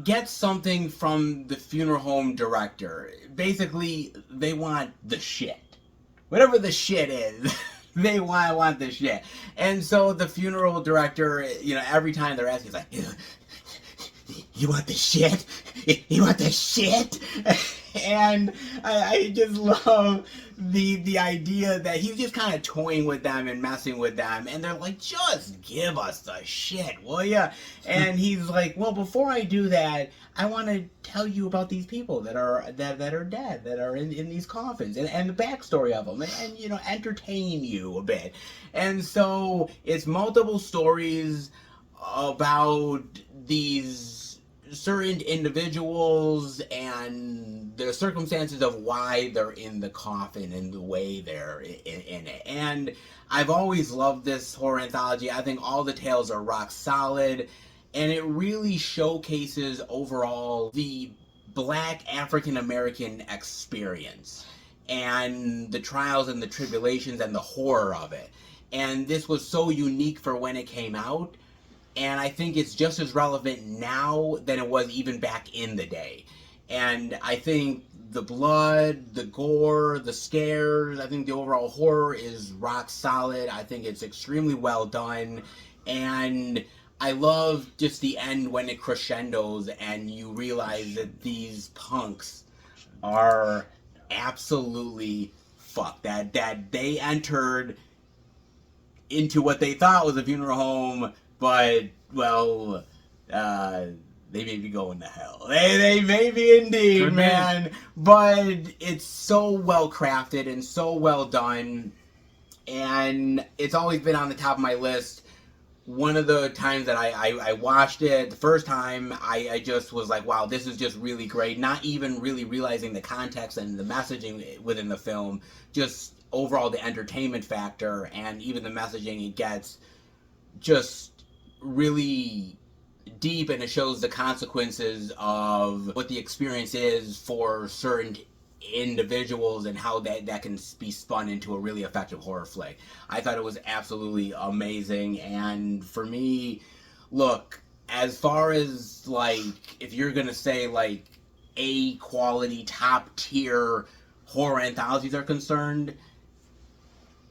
get something from the funeral home director. Basically, they want the shit. Whatever the shit is, they want the shit. And so the funeral director, you know, every time they're asking, he's like, you want the shit? You want the shit? And I just love the idea that he's just kind of toying with them and messing with them, and they're like, just give us the shit, will ya? And he's like, well, before I do that, I want to tell you about these people that are dead, that are in these coffins, and the backstory of them, and you know, entertain you a bit. And so it's multiple stories about these certain individuals and the circumstances of why they're in the coffin and the way they're in it. And I've always loved this horror anthology. I think all the tales are rock solid, and it really showcases overall the Black African American experience and the trials and the tribulations and the horror of it. And this was so unique for when it came out. And I think it's just as relevant now than it was even back in the day. And I think the blood, the gore, the scares, I think the overall horror is rock solid. I think it's extremely well done. And I love just the end when it crescendos and you realize that these punks are absolutely fucked. That they entered into what they thought was a funeral home, but, well, they may be going to hell. They may be indeed, Good man. But it's so well crafted and so well done. And it's always been on the top of my list. One of the times that I watched it, the first time, I just was like, wow, this is just really great. Not even really realizing the context and the messaging within the film. Just overall the entertainment factor and even the messaging it gets just really deep, and it shows the consequences of what the experience is for certain individuals and how that can be spun into a really effective horror flick. I thought it was absolutely amazing, and for me, look, as far as like if you're gonna say like A quality top tier horror anthologies are concerned,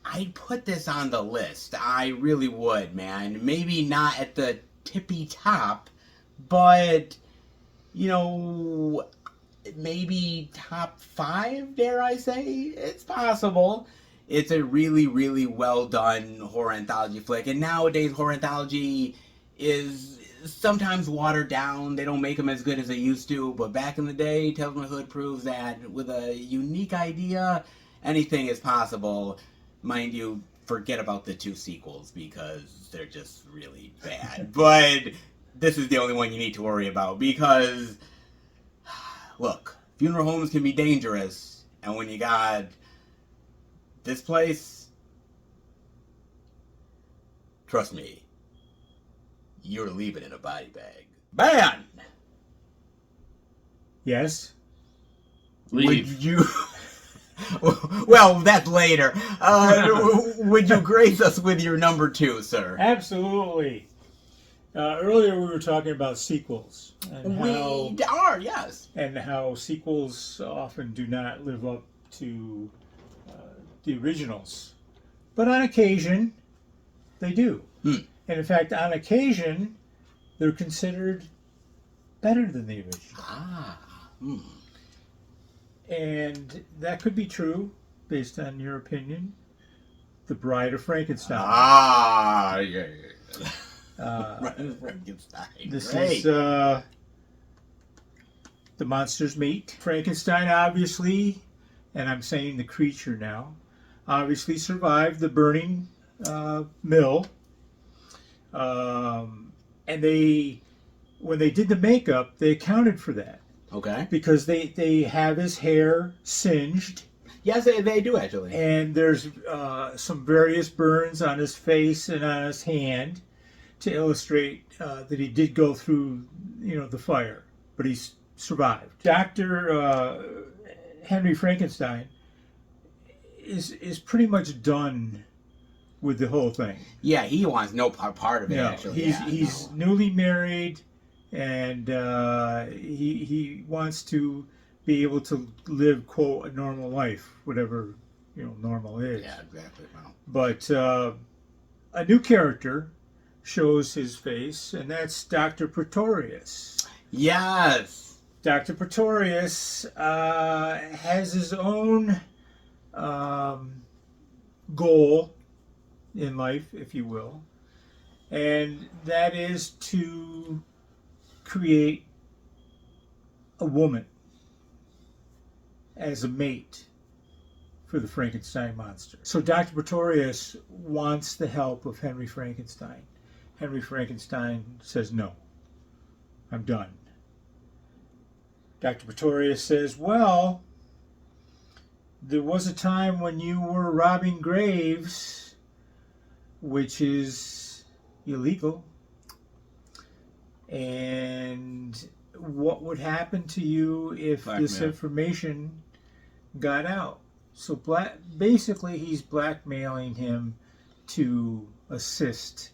I'd put this on the list. I really would, man. Maybe not at the tippy top, but you know, maybe top 5, dare I say? It's possible. It's a really, really well done horror anthology flick, and nowadays horror anthology is sometimes watered down. They don't make them as good as they used to, but back in the day, Tales from the Hood proves that with a unique idea, anything is possible. Mind you, forget about the 2 sequels because they're just really bad. But this is the only one you need to worry about because, look, funeral homes can be dangerous, and when you got this place, trust me, you're leaving in a body bag. Man! Yes? Leave. Would you... Well, that's later. Would you grace us with your number 2, sir? Absolutely. Earlier we were talking about sequels and We are, yes. how sequels often do not live up to the originals, but on occasion they do. And in fact, on occasion they're considered better than the original. And that could be true based on your opinion. The Bride of Frankenstein. Yeah. Frankenstein. This Great. is The Monsters Meet. Frankenstein, obviously, and I'm saying the creature now, obviously survived the burning mill. And when they did the makeup, they accounted for that. Okay. Because they have his hair singed. Yes, they do actually. And there's some various burns on his face and on his hand to illustrate that he did go through, the fire, but he survived. Dr. Henry Frankenstein is pretty much done with the whole thing. Yeah, he wants no part of it. No, actually, he's newly married, and he wants to be able to live, quote, a normal life, whatever normal is. Yeah, exactly. Wow. But a new character shows his face, and that's Dr. Pretorius. Yes. Dr. Pretorius has his own goal in life, if you will, and that is to create a woman as a mate for the Frankenstein monster. So Dr. Pretorius wants the help of Henry Frankenstein. Henry Frankenstein says, no, I'm done. Dr. Pretorius says, well, there was a time when you were robbing graves, which is illegal. And what would happen to you if this information got out? So basically he's blackmailing him to assist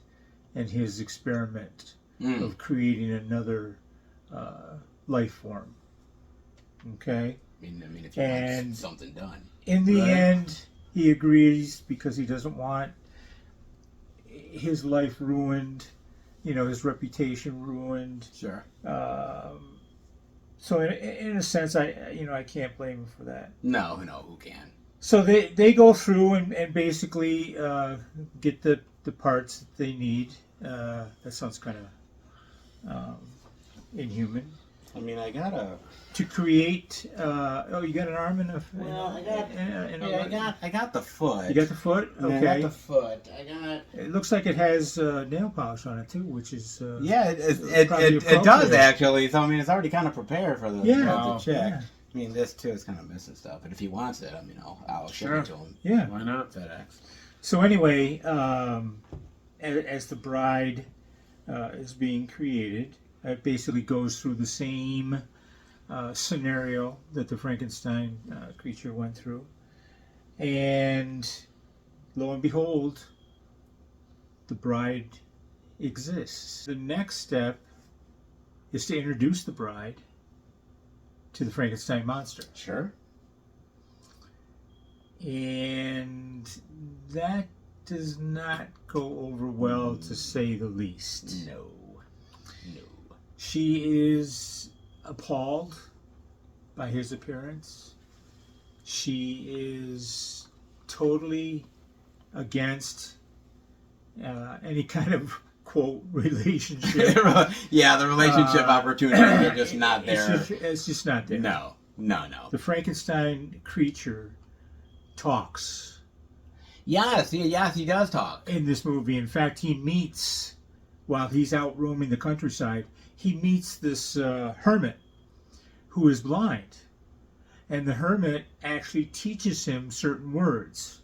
in his experiment of creating another life form. Okay? I mean, if you want something done. In the end, he agrees because he doesn't want his life ruined, his reputation ruined. Sure. So in a sense, I can't blame him for that. No, who can? So they go through and basically get the the parts that they need. That sounds kind of inhuman. I mean, I gotta. To create. You got an arm and a. Well, I got. and a Yeah, leg? I got the foot. You got the foot? Yeah, Okay. I got the foot. I got. It looks like it has nail polish on it too, which is. Yeah, probably it does appropriate. actually. So I mean, it's already kind of prepared for the Yeah. check. Yeah. I mean, this too is kind of missing stuff, but if he wants it, I mean, I'll ship Sure. it to him. Yeah. Why not? FedEx. So anyway, as the bride is being created, it basically goes through the same scenario that the Frankenstein creature went through. And lo and behold, the bride exists. The next step is to introduce the bride to the Frankenstein monster. Sure. And that does not go over well, to say the least. No. She is appalled by his appearance. She is totally against any kind of, quote, relationship. Yeah, the relationship opportunities are just not there. It's just not there. No. The Frankenstein creature talks Yes, he does talk. in this movie. In fact, he meets, while he's out roaming the countryside, he meets this hermit who is blind. And the hermit actually teaches him certain words,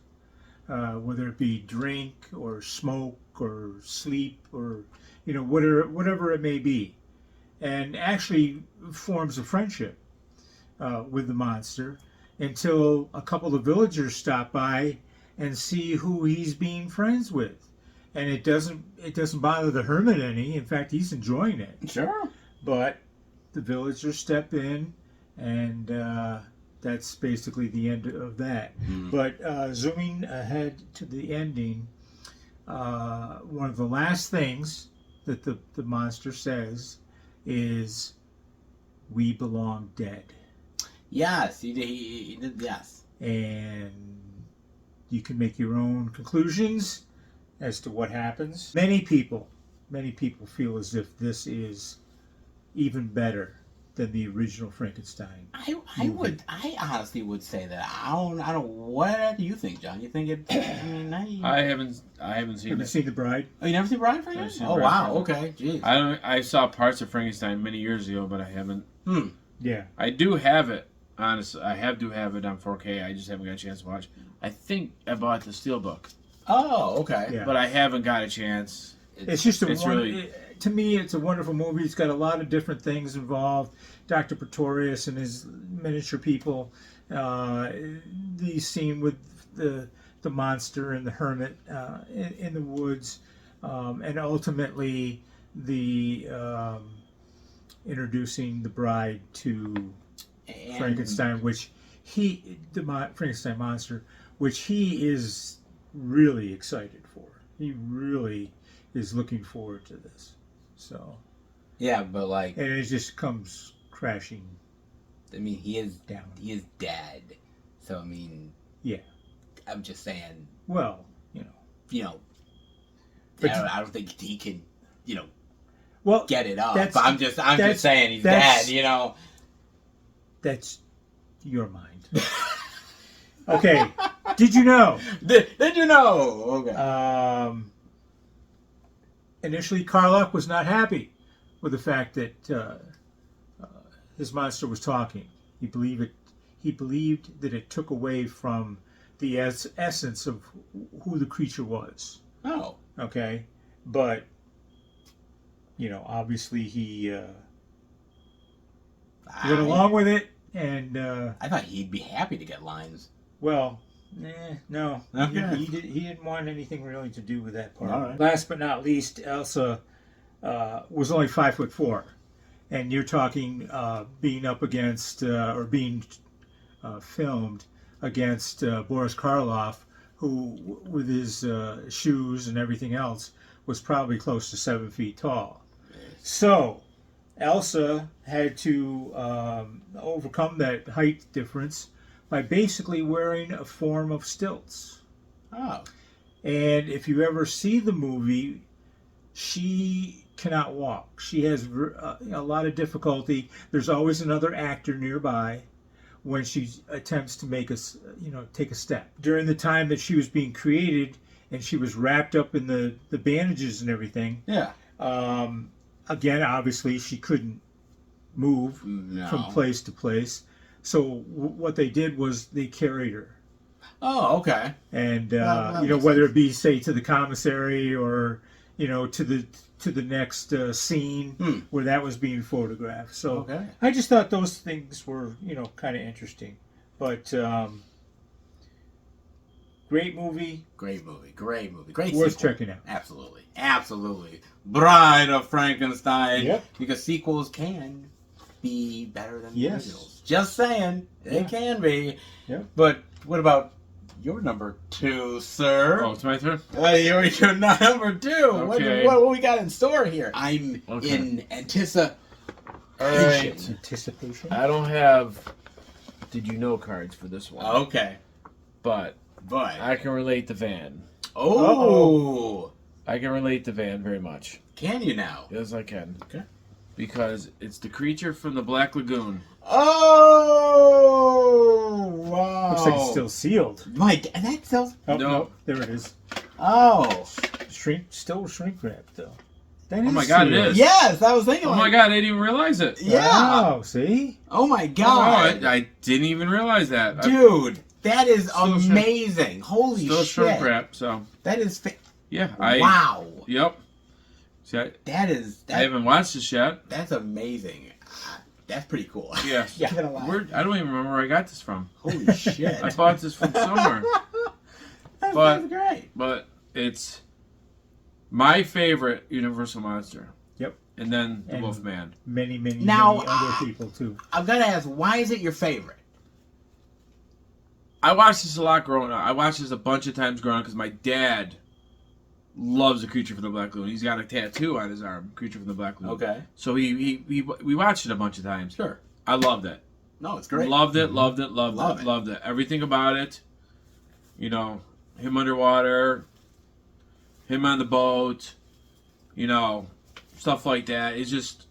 whether it be drink or smoke or sleep or, whatever it may be. And actually forms a friendship with the monster until a couple of villagers stop by and see who he's being friends with. And it doesn't bother the hermit any. In fact, he's enjoying it. Sure. But the villagers step in, and that's basically the end of that. But zooming ahead to the ending, one of the last things that the monster says is, "We belong dead." Yes, he did. Yes. And you can make your own conclusions as to what happens. Many people feel as if this is even better than the original Frankenstein. I honestly would say that. I don't. What do you think, John? You think it? I mean, I haven't seen Haven't it. seen the bride? Oh, you never seen Bride for You? Never seen Oh Bride wow. for You. Okay. Jeez. I saw parts of Frankenstein many years ago, but I haven't. Yeah. I do have it. Honestly, do have it on 4K. I just haven't got a chance to watch. I think I bought the Steelbook, Oh, okay. Yeah. but I haven't got a chance. It's just it's really- to me, it's a wonderful movie. It's got a lot of different things involved. Dr. Pretorius and his miniature people. The scene with the monster and the hermit in the woods, and ultimately the introducing the bride to And- Frankenstein, Frankenstein monster, which he is really excited for. He really is looking forward to this. So, Yeah, but like, and it just comes crashing I mean, he is down. He is dead. So I mean, Yeah. I'm just saying. Well, I But don't think he can, well, get it up. that's- But I'm just saying he's that's- dead. that's your mind. Okay. Did you know? Did you know? Okay. Initially, Karloff was not happy with the fact that his monster was talking. He believed that it took away from the essence of who the creature was. Oh. Okay, but obviously he went along with it, and I thought he'd be happy to get lines. well, no, Okay. he didn't want anything really to do with that part. All right. Last but not least, Elsa was only 5'4", and you're talking being up against or being filmed against Boris Karloff, who, with his shoes and everything else, was probably close to 7 feet tall. So, Elsa had to overcome that height difference by basically wearing a form of stilts. Oh. And if you ever see the movie, she cannot walk. She has a lot of difficulty. There's always another actor nearby when she attempts to take a step. During the time that she was being created and she was wrapped up in the bandages and everything, Yeah. Again, obviously, she couldn't move from place to place. So what they did was they carried her. Oh, okay. And Well, whether it be, say, to the commissary or to the next scene where that was being photographed. So Okay. I just thought those things were kind of interesting. But great movie. Great movie. Great movie. Great Worth sequel. checking out. Absolutely. Absolutely. Bride of Frankenstein. Yep. Because sequels can be better than the Yes. originals. Just saying. They can be. Yep. But what about your number 2, sir? Oh, it's my turn? You're number 2. Okay. What we got in store here? I'm Okay. in anticipation. All right. Anticipation. I don't have did you know cards for this one. Okay. But But. I can relate to Van. Oh. I can relate to Van very much. Can you now? Yes, I can. Okay. Because it's the creature from the Black Lagoon. Oh, wow. Looks like it's still sealed. Mike, and that sells. Oh, No. no, there it is. Oh. Still shrink wrapped though. That Oh my is God, it sealed. is. Yes, I was thinking. Oh my God, I didn't even realize it. Yeah. Wow, see? Oh my Oh, God. I didn't even realize that. Dude, that is Still amazing. Holy Still shit. shrink wrap, so That is. yeah. Wow. Yep. See, That is. I haven't watched this yet. That's amazing. That's pretty cool. Yes. Yeah. Not gonna lie. I don't even remember where I got this from. Holy shit. I bought this from somewhere. That's but- great. But it's my favorite Universal monster. Yep. And then the And- Wolfman. Many Now, other people too. I've got to ask, why is it your favorite? I watched this a lot growing up. I watched this a bunch of times growing up because my dad loves the Creature from the Black Lagoon. He's got a tattoo on his arm, Creature from the Black Lagoon. Okay. So we watched it a bunch of times. Sure. I loved it. No, it's great. Loved it, loved it, loved Love it, it. loved it. Everything about it. You know, him underwater, him on the boat, stuff like that. It's just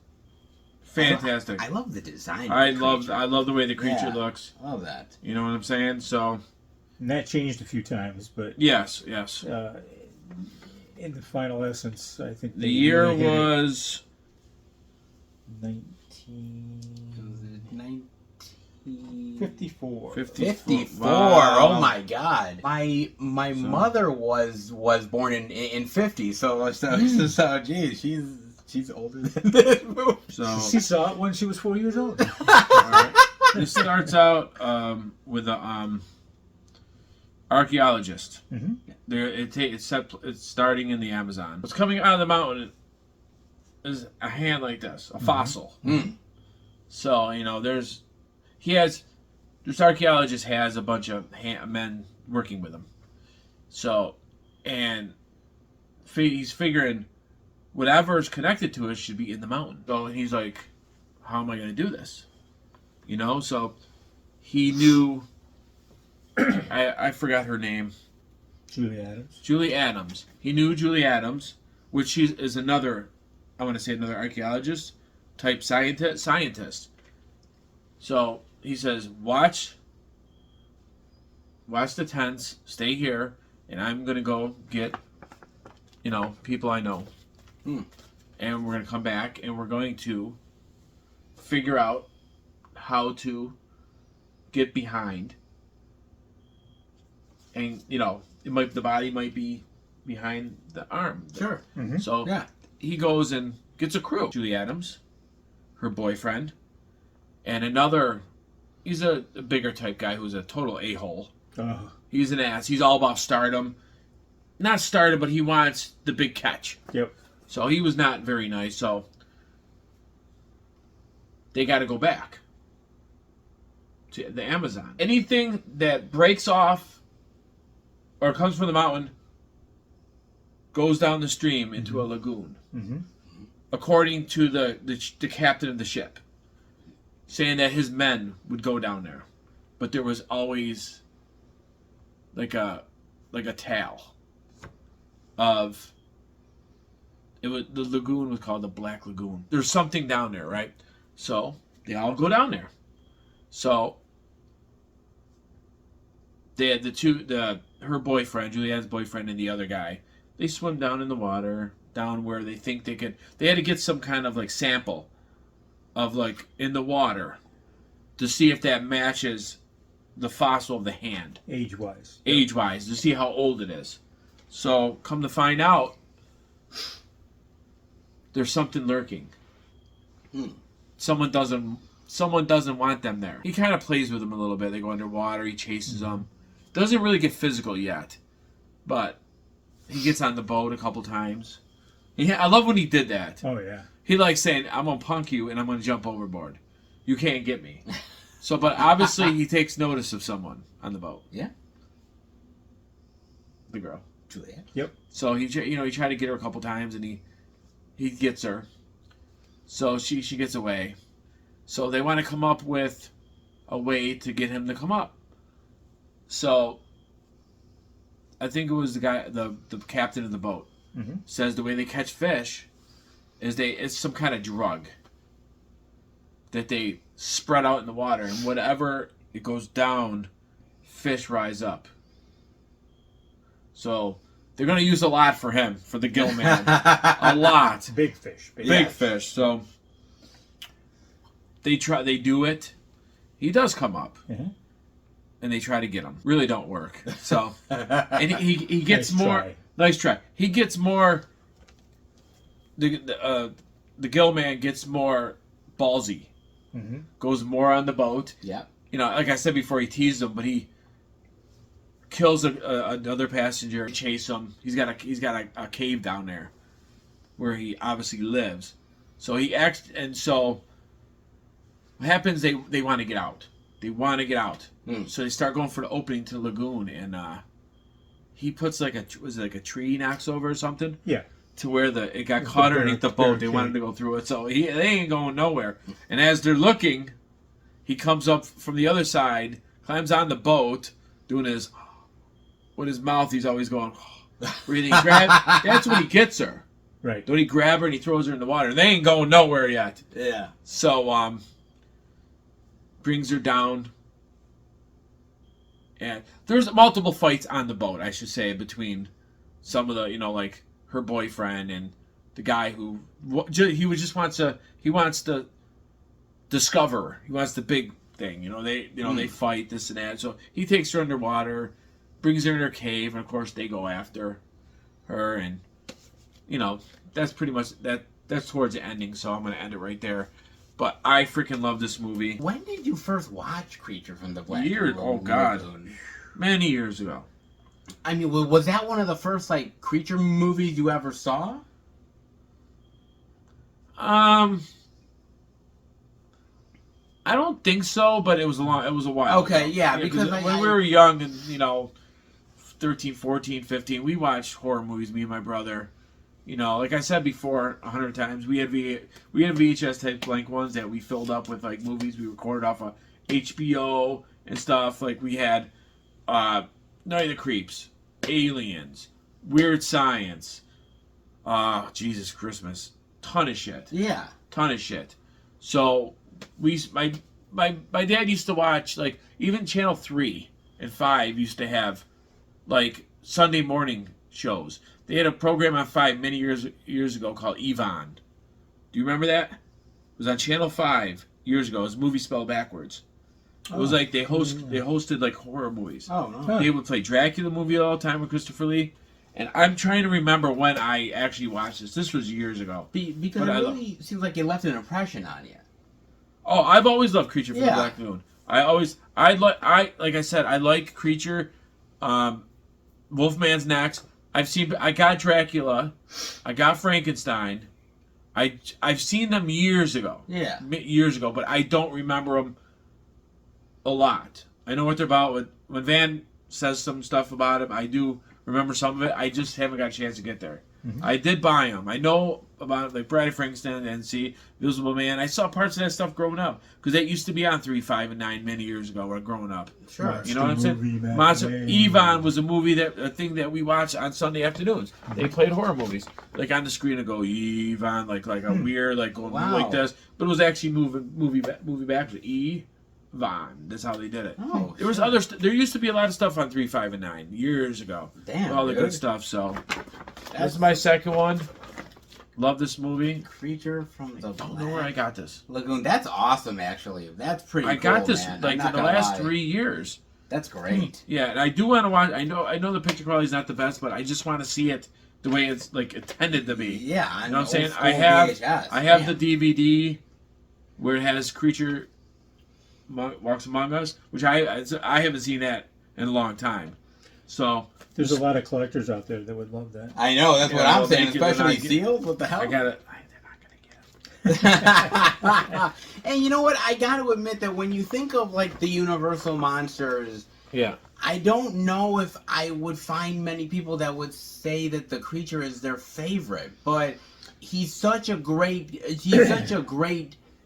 fantastic. I love the design. I of the love creature. the way the creature Yeah. looks. I love that. You know what I'm saying? So And that changed a few times, but yes. in the final essence, I think The year really hit it. was 1954. 54. Wow. Oh my God. My mother was born in 50. So geez, she's older than this movie. So She saw it when she was 4 years old. all right. This starts out with a archaeologist. Mhm. It's starting in the Amazon. What's coming out of the mountain is a hand like this, a fossil. Mm. So this archaeologist has a bunch of men working with him. So, and he's figuring whatever is connected to it should be in the mountain. So he's like, how am I going to do this? So he knew, I forgot her name. Julie Adams. Julie Adams. He knew Julie Adams, which she is another archaeologist type scientist. So he says, watch the tents, stay here, and I'm going to go get, people I know. Hmm. And we're going to come back and we're going to figure out how to get behind. And, the body might be behind the arm. Sure. Mhm. So Yeah. he goes and gets a crew. Julie Adams, her boyfriend, and another, he's a bigger type guy who's a total a-hole. He's an ass. He's all about stardom. Not stardom, but he wants the big catch. Yep. So he was not very nice. So they got to go back to the Amazon. Anything that breaks off or comes from the mountain goes down the stream into a lagoon. Mm-hmm. According to the captain of the ship, saying that his men would go down there, but there was always like a towel of it was the lagoon was called the Black Lagoon. There's something down there, right? So they all go down there. So they had her boyfriend, Juliette's boyfriend, and the other guy. They swim down in the water, down where they think they could. They had to get some kind of like sample of like in the water to see if that matches the fossil of the hand. Age-wise. Age-wise, to see how old it is. So come to find out, there's something lurking. Someone doesn't want them there. He kind of plays with them a little bit. They go underwater. He chases them. Doesn't really get physical yet, but he gets on the boat a couple times. I love when he did that. Oh yeah. He likes saying, "I'm gonna punk you and I'm gonna jump overboard. You can't get me." So, but obviously he takes notice of someone on the boat. Yeah. The girl, Juliet. Yep. So he tried to get her a couple times and he gets her. So she gets away. So they want to come up with a way to get him to come up. So I think it was the guy, the captain of the boat, says the way they catch fish is it's some kind of drug that they spread out in the water, and whatever it goes down, fish rise up. So they're going to use a lot for him, for the gill man. A lot. Big fish. Big fish. So they do it. He does come up. And they try to get him. Really don't work. So, and he gets Nice more. try. Nice try. He gets more. The gill man gets more ballsy. Goes more on the boat. Yeah. You know, like I said before, he teased him, but he kills another passenger. Chase him. He's got a cave down there where he obviously lives. So he acts, and so what happens? They want to get out. They want to get out. So they start going for the opening to the lagoon, and he puts like a tree he knocks over or something. Yeah. To where it got caught underneath the boat. They wanted to go through it, so they ain't going nowhere. And as they're looking, he comes up from the other side, climbs on the boat, doing his with his mouth. He's always going breathing. That's when he gets her. Right. Then he grab her and he throws her in the water. They ain't going nowhere yet. Yeah. So brings her down. And there's multiple fights on the boat, I should say, between some of the, like her boyfriend and the guy who he wants to discover. He wants the big thing. They fight this and that. So he takes her underwater, brings her in her cave, and of course they go after her. And that's pretty much that. That's towards the ending. So I'm gonna end it right there. But I freaking love this movie. When did you first watch Creature from the Black Lagoon? Oh God, many years ago. I mean, was that one of the first creature movies you ever saw? I don't think so, but it was a while. Okay, ago. yeah, because when we were young and 13, 14, 15, we watched horror movies. Me and my brother. Like I said before 100 times, we had VHS type blank ones that we filled up with movies we recorded off of HBO and stuff. Like we had Night of the Creeps, Aliens, Weird Science, Jesus Christmas, ton of shit. Yeah, ton of shit. So my dad used to watch even Channel 3 and 5 used to have Sunday morning shows. They had a program on 5 many years ago called Yvonne. Do you remember that? It was on Channel 5 years ago. It was a movie spelled backwards. It was they hosted horror movies. Oh no. They would play Dracula movie all the time with Christopher Lee. And I'm trying to remember when I actually watched this. This was years ago. Because it really seems like it left an impression on you. Oh, I've always loved Creature from the Black Lagoon. Like I said, I like Creature. Wolfman's next. I got Dracula. I got Frankenstein. I've seen them years ago. Yeah. Years ago, but I don't remember them a lot. I know what they're about. When Van says some stuff about them, I do remember some of it. I just haven't got a chance to get there. I did buy them. I know about like Bride of Frankenstein and see Invisible Man. I saw parts of that stuff growing up because that used to be on 3, 5, and 9 many years ago when growing up. Sure. You know what I'm saying? Monster Yvonne was a thing that we watched on Sunday afternoons. They played horror movies like on the screen and go Yvonne like a weird like going like this, but it was actually movie back to Yvonne. That's how they did it. Oh, there was there used to be a lot of stuff on 3, 5, and 9 years ago. Damn, all the good stuff. So that's my second one. Love this movie. Creature from the I don't know where I got this. Lagoon. That's awesome, actually. That's pretty. I got this man. like in the last 3 years. That's great. Yeah, and I do want to watch. I know the picture quality is not the best, but I just want to see it the way it's like intended to be. Yeah, you know what I'm saying. VHS. I have the DVD where it has Creature Walks Among Us, which I haven't seen that in a long time. So there's a lot of collectors out there that would love that. I know, that's what I'm saying, make it especially sealed. What the hell? I got it. They're not gonna get it. And you know what? I got to admit that when you think of like the Universal monsters, Yeah. I don't know if I would find many people that would say that the Creature is their favorite, but he's such a great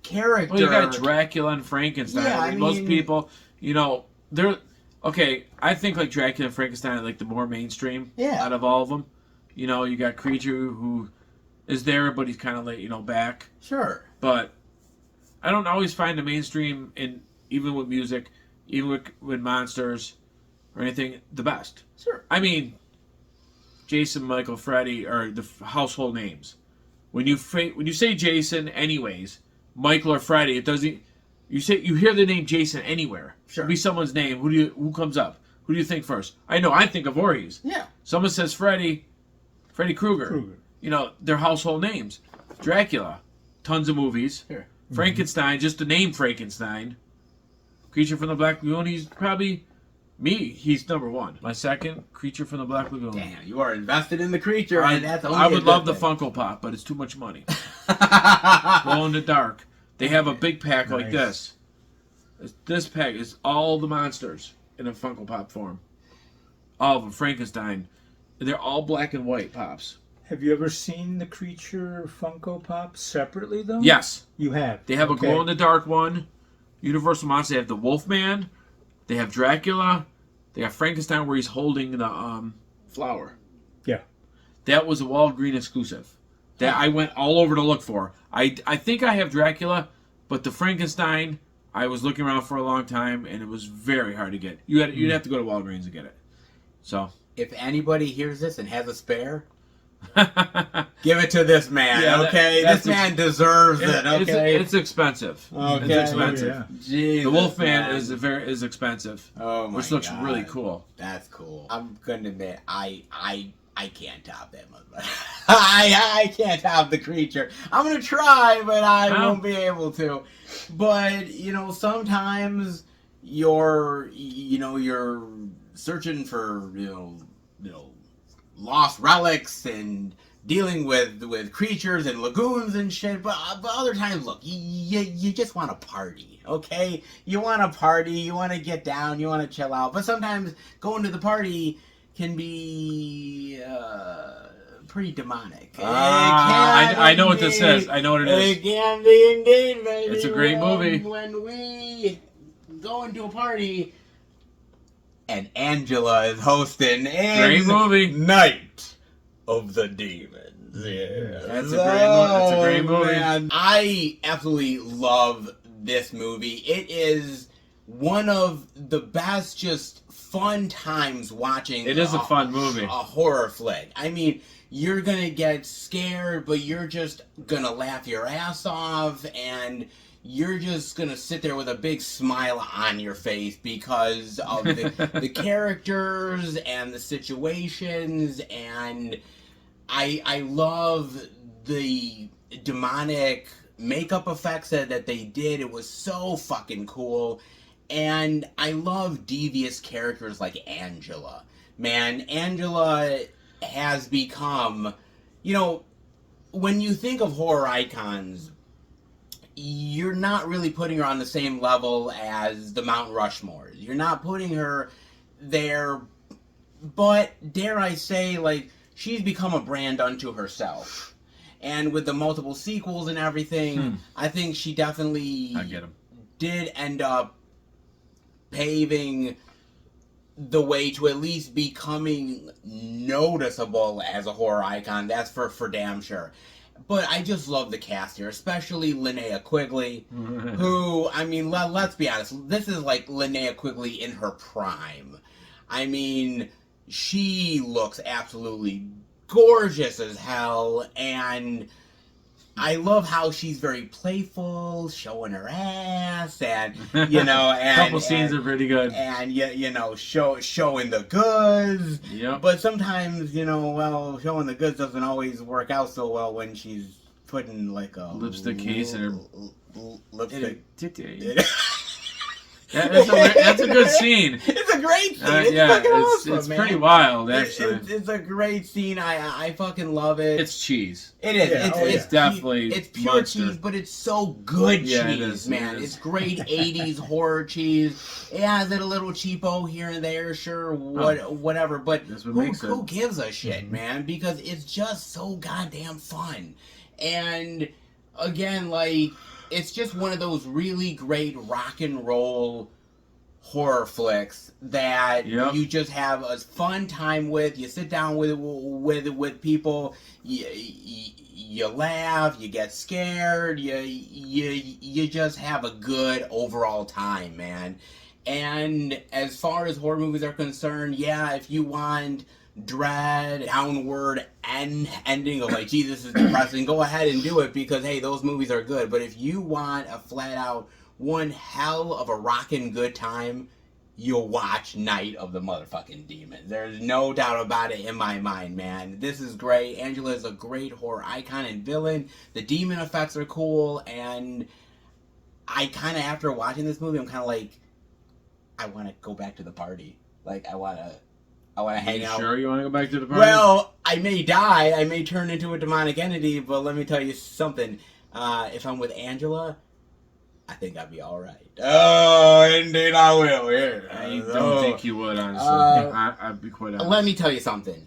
character. Well, you got Dracula and Frankenstein. Yeah, I mean, most people, you know, they're okay. I think like Dracula and Frankenstein are like the more mainstream out of all of them. You know, you got Creature who is there, but he's kind of like, you know, back. Sure. But I don't always find the mainstream in even with music, even with monsters or anything, the best. Sure. I mean, Jason, Michael, Freddy are the household names. When you say Jason, anyways, Michael or Freddy, it doesn't. You hear the name Jason anywhere. Sure. It'll be someone's name. Who comes up? Who do you think first? I know. I think of Voorhees. Yeah. Someone says Freddy Krueger. You know, they're household names. Dracula, tons of movies. Sure. Frankenstein, just the name Frankenstein. Creature from the Black Lagoon, he's probably me. He's number one. My second, Creature from the Black Lagoon. Damn, you are invested in the Creature. I, and that's only I would love the thing. Funko Pop, but it's too much money. Glow in the dark. They have a big pack like this. This pack is all the monsters in a Funko Pop form. All of them. Frankenstein. They're all black and white pops. Have you ever seen the Creature Funko Pop separately, though? Yes. You have? They have a glow-in-the-dark one. Universal Monsters. They have the Wolfman. They have Dracula. They have Frankenstein where he's holding the flower. Yeah. That was a Walgreens exclusive. That I went all over to look for. I think I have Dracula, but the Frankenstein, I was looking around for a long time, and it was very hard to get. You'd have to go to Walgreens to get it. So if anybody hears this and has a spare, give it to this man, okay? This man deserves it, okay? It's expensive. Okay. It's expensive. Oh, yeah. Jesus, the Wolfman man. is expensive. Oh my which looks God. really cool. That's cool. I'm gonna admit, I can't top that motherfucker. I can't top the Creature. I'm gonna try, but I won't be able to. But you know, sometimes you're searching for you know lost relics and dealing with creatures and lagoons and shit. But other times, look, you just want to party, okay? You want to party, you want to get down, you want to chill out. But sometimes going to the party can be pretty demonic. I know what this is. I know what it is. It can be indeed, baby. It's a great movie. When we go into a party and Angela is hosting Great movie. Night of the Demons. Yeah. That's a great movie. Man. I absolutely love this movie. It is one of the best, just fun times watching. It is a fun movie. A horror flick. I mean, you're gonna get scared, but you're just gonna laugh your ass off, and you're just gonna sit there with a big smile on your face because of the characters and the situations, and I love the demonic makeup effects that they did. It was so fucking cool. And I love devious characters like Angela. Man, Angela has become, you know, when you think of horror icons, you're not really putting her on the same level as the Mount Rushmores. You're not putting her there, but dare I say, like, she's become a brand unto herself. and with the multiple sequels and everything, I think she definitely I get him. did end up paving the way to at least becoming noticeable as a horror icon. That's for damn sure. But I just love the cast here, especially Linnea Quigley, who, I mean, let's be honest, this is like Linnea Quigley in her prime. I mean, she looks absolutely gorgeous as hell, and I love how she's very playful, showing her ass, and you know, and couple scenes are pretty good, and you know, showing the goods. Yep. But sometimes, you know, well, showing the goods doesn't always work out so well when she's putting like a lipstick case in her lipstick. That's a good scene. It's a great scene. It's yeah, fucking awesome, it's man. pretty wild, actually. It's a great scene. I fucking love it. It's cheese. It is. Yeah, It's definitely it's pure monster. cheese, but it's so good Yeah, it cheese, is, man. it is. It's great 80s horror cheese. It has it a little cheapo here and there, sure, whatever. But That's what who, makes it. who gives a shit, man? Because it's just so goddamn fun. And again, like, it's just one of those really great rock and roll horror flicks that you just have a fun time with. You sit down with people, you laugh, you get scared, you just have a good overall time, man. And as far as horror movies are concerned, yeah, if you want dread, downward ending of like, Jesus is depressing, go ahead and do it, because hey, those movies are good. But if you want a flat out one hell of a rockin' good time, you'll watch Night of the Motherfucking Demons. There's no doubt about it in my mind, man. This is great. Angela is a great horror icon and villain. The demon effects are cool, and I kind of, after watching this movie, I'm kind of like, I want to go back to the party. Like, I want to hang out. Sure you want to go back to the party? Well, I may die. I may turn into a demonic entity, but let me tell you something. If I'm with Angela, I think I'd be all right. Oh, indeed I will. Yeah. I don't think you would, honestly. I'd be quite honest. Let me tell you something.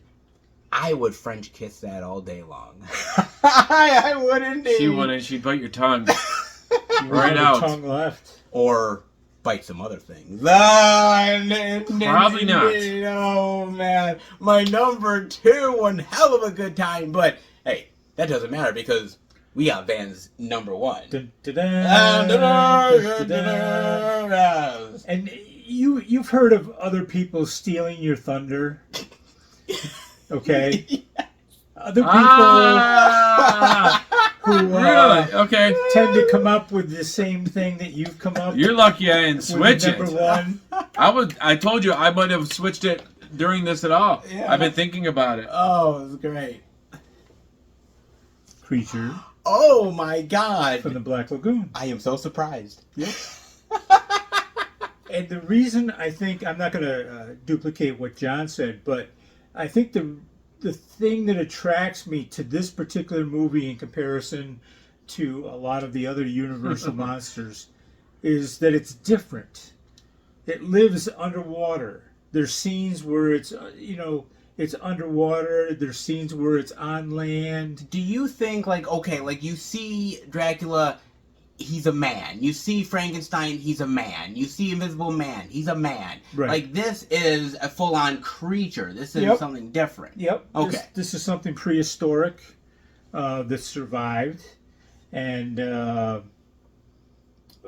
I would French kiss that all day long. I would indeed. She wouldn't. She'd bite your tongue. You Right have a out. tongue left. Or bite some other things. Probably not. Oh, man. My number 2, one hell of a good time. But, hey, that doesn't matter because we got Van's number 1. Dun, dun, dun, dun, dun, dun. And you've heard of other people stealing your thunder, okay? Other people who Really? Okay. tend to come up with the same thing that you've come up You're lucky I didn't with. switch Number it. 1. I told you I might have switched it during this at all. Yeah. I've been thinking about it. Oh, it's great. Creature Oh, my God. from the Black Lagoon. I am so surprised. Yep. And the reason I think, I'm not going to duplicate what John said, but I think the thing that attracts me to this particular movie in comparison to a lot of the other Universal monsters is that it's different. It lives underwater. There's scenes where it's, it's underwater. There's scenes where it's on land. Do you think, like, okay, like, you see Dracula, he's a man. You see Frankenstein, he's a man. You see Invisible Man, he's a man. Right. Like, this is a full-on creature. This is something different. Yep. Okay. This is something prehistoric that survived. And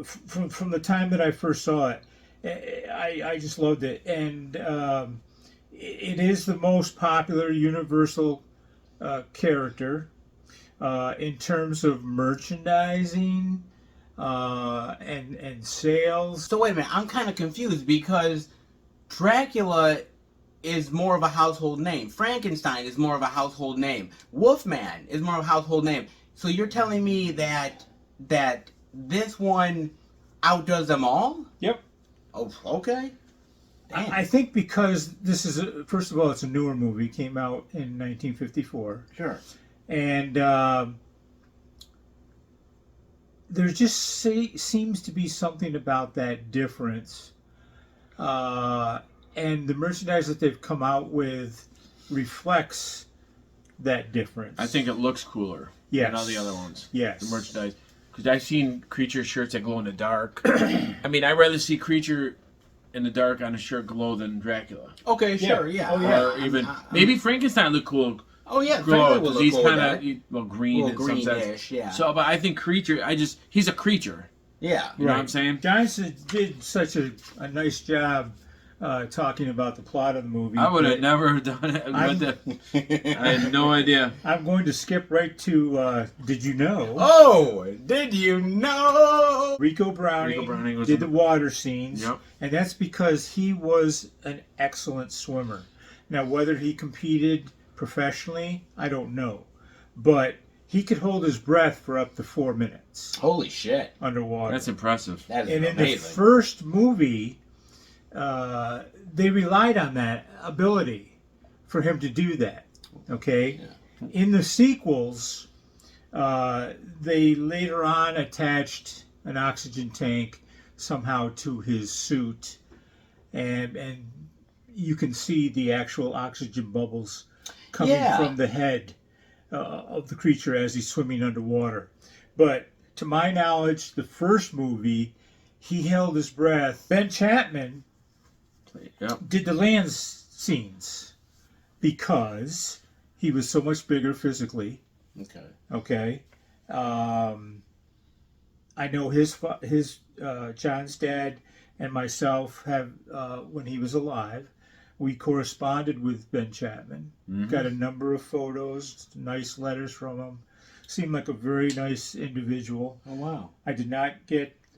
from the time that I first saw it, I just loved it. And it is the most popular Universal character in terms of merchandising and sales. So, wait a minute. I'm kind of confused because Dracula is more of a household name. Frankenstein is more of a household name. Wolfman is more of a household name. So you're telling me that this one outdoes them all? Yep. Oh, okay. Damn. I think because this is, first of all, it's a newer movie. It came out in 1954. Sure. And there just seems to be something about that difference. And the merchandise that they've come out with reflects that difference. I think it looks cooler. Yes. and all the other ones. Yes. The merchandise. Because I've seen Creature shirts that glow in the dark. I mean, I'd rather see Creature in the dark on a shirt glow than Dracula. Okay, Yeah. sure, yeah. Oh, yeah. Or even maybe Frankenstein look cool. Oh yeah, Glow Franklin will because look he's cool with kind that. of green in some sense. greenish, yeah. So, but I think Creature. He's a creature. Yeah. You know what I'm saying? Johnson did such a nice job talking about the plot of the movie. I would have but never done it. I had no idea. I'm going to skip right to Did You Know? Oh, did you know? Rico Browning, was did the water scenes, Yep. and that's because he was an excellent swimmer. Now, whether he competed professionally, I don't know, but he could hold his breath for up to 4 minutes Holy shit. underwater. That's impressive. That is And in the amazing. first movie, they relied on that ability for him to do that. Okay? Yeah. In the sequels, they later on attached an oxygen tank somehow to his suit, and you can see the actual oxygen bubbles coming Yeah. from the head of the creature as he's swimming underwater. But to my knowledge, the first movie, he held his breath. Ben Chapman Yep. did the land scenes because he was so much bigger physically. Okay. Okay, I know his John's dad and myself have when he was alive, we corresponded with Ben Chapman. Got a number of photos, nice letters from him. Seemed like a very nice individual. Oh wow. I did not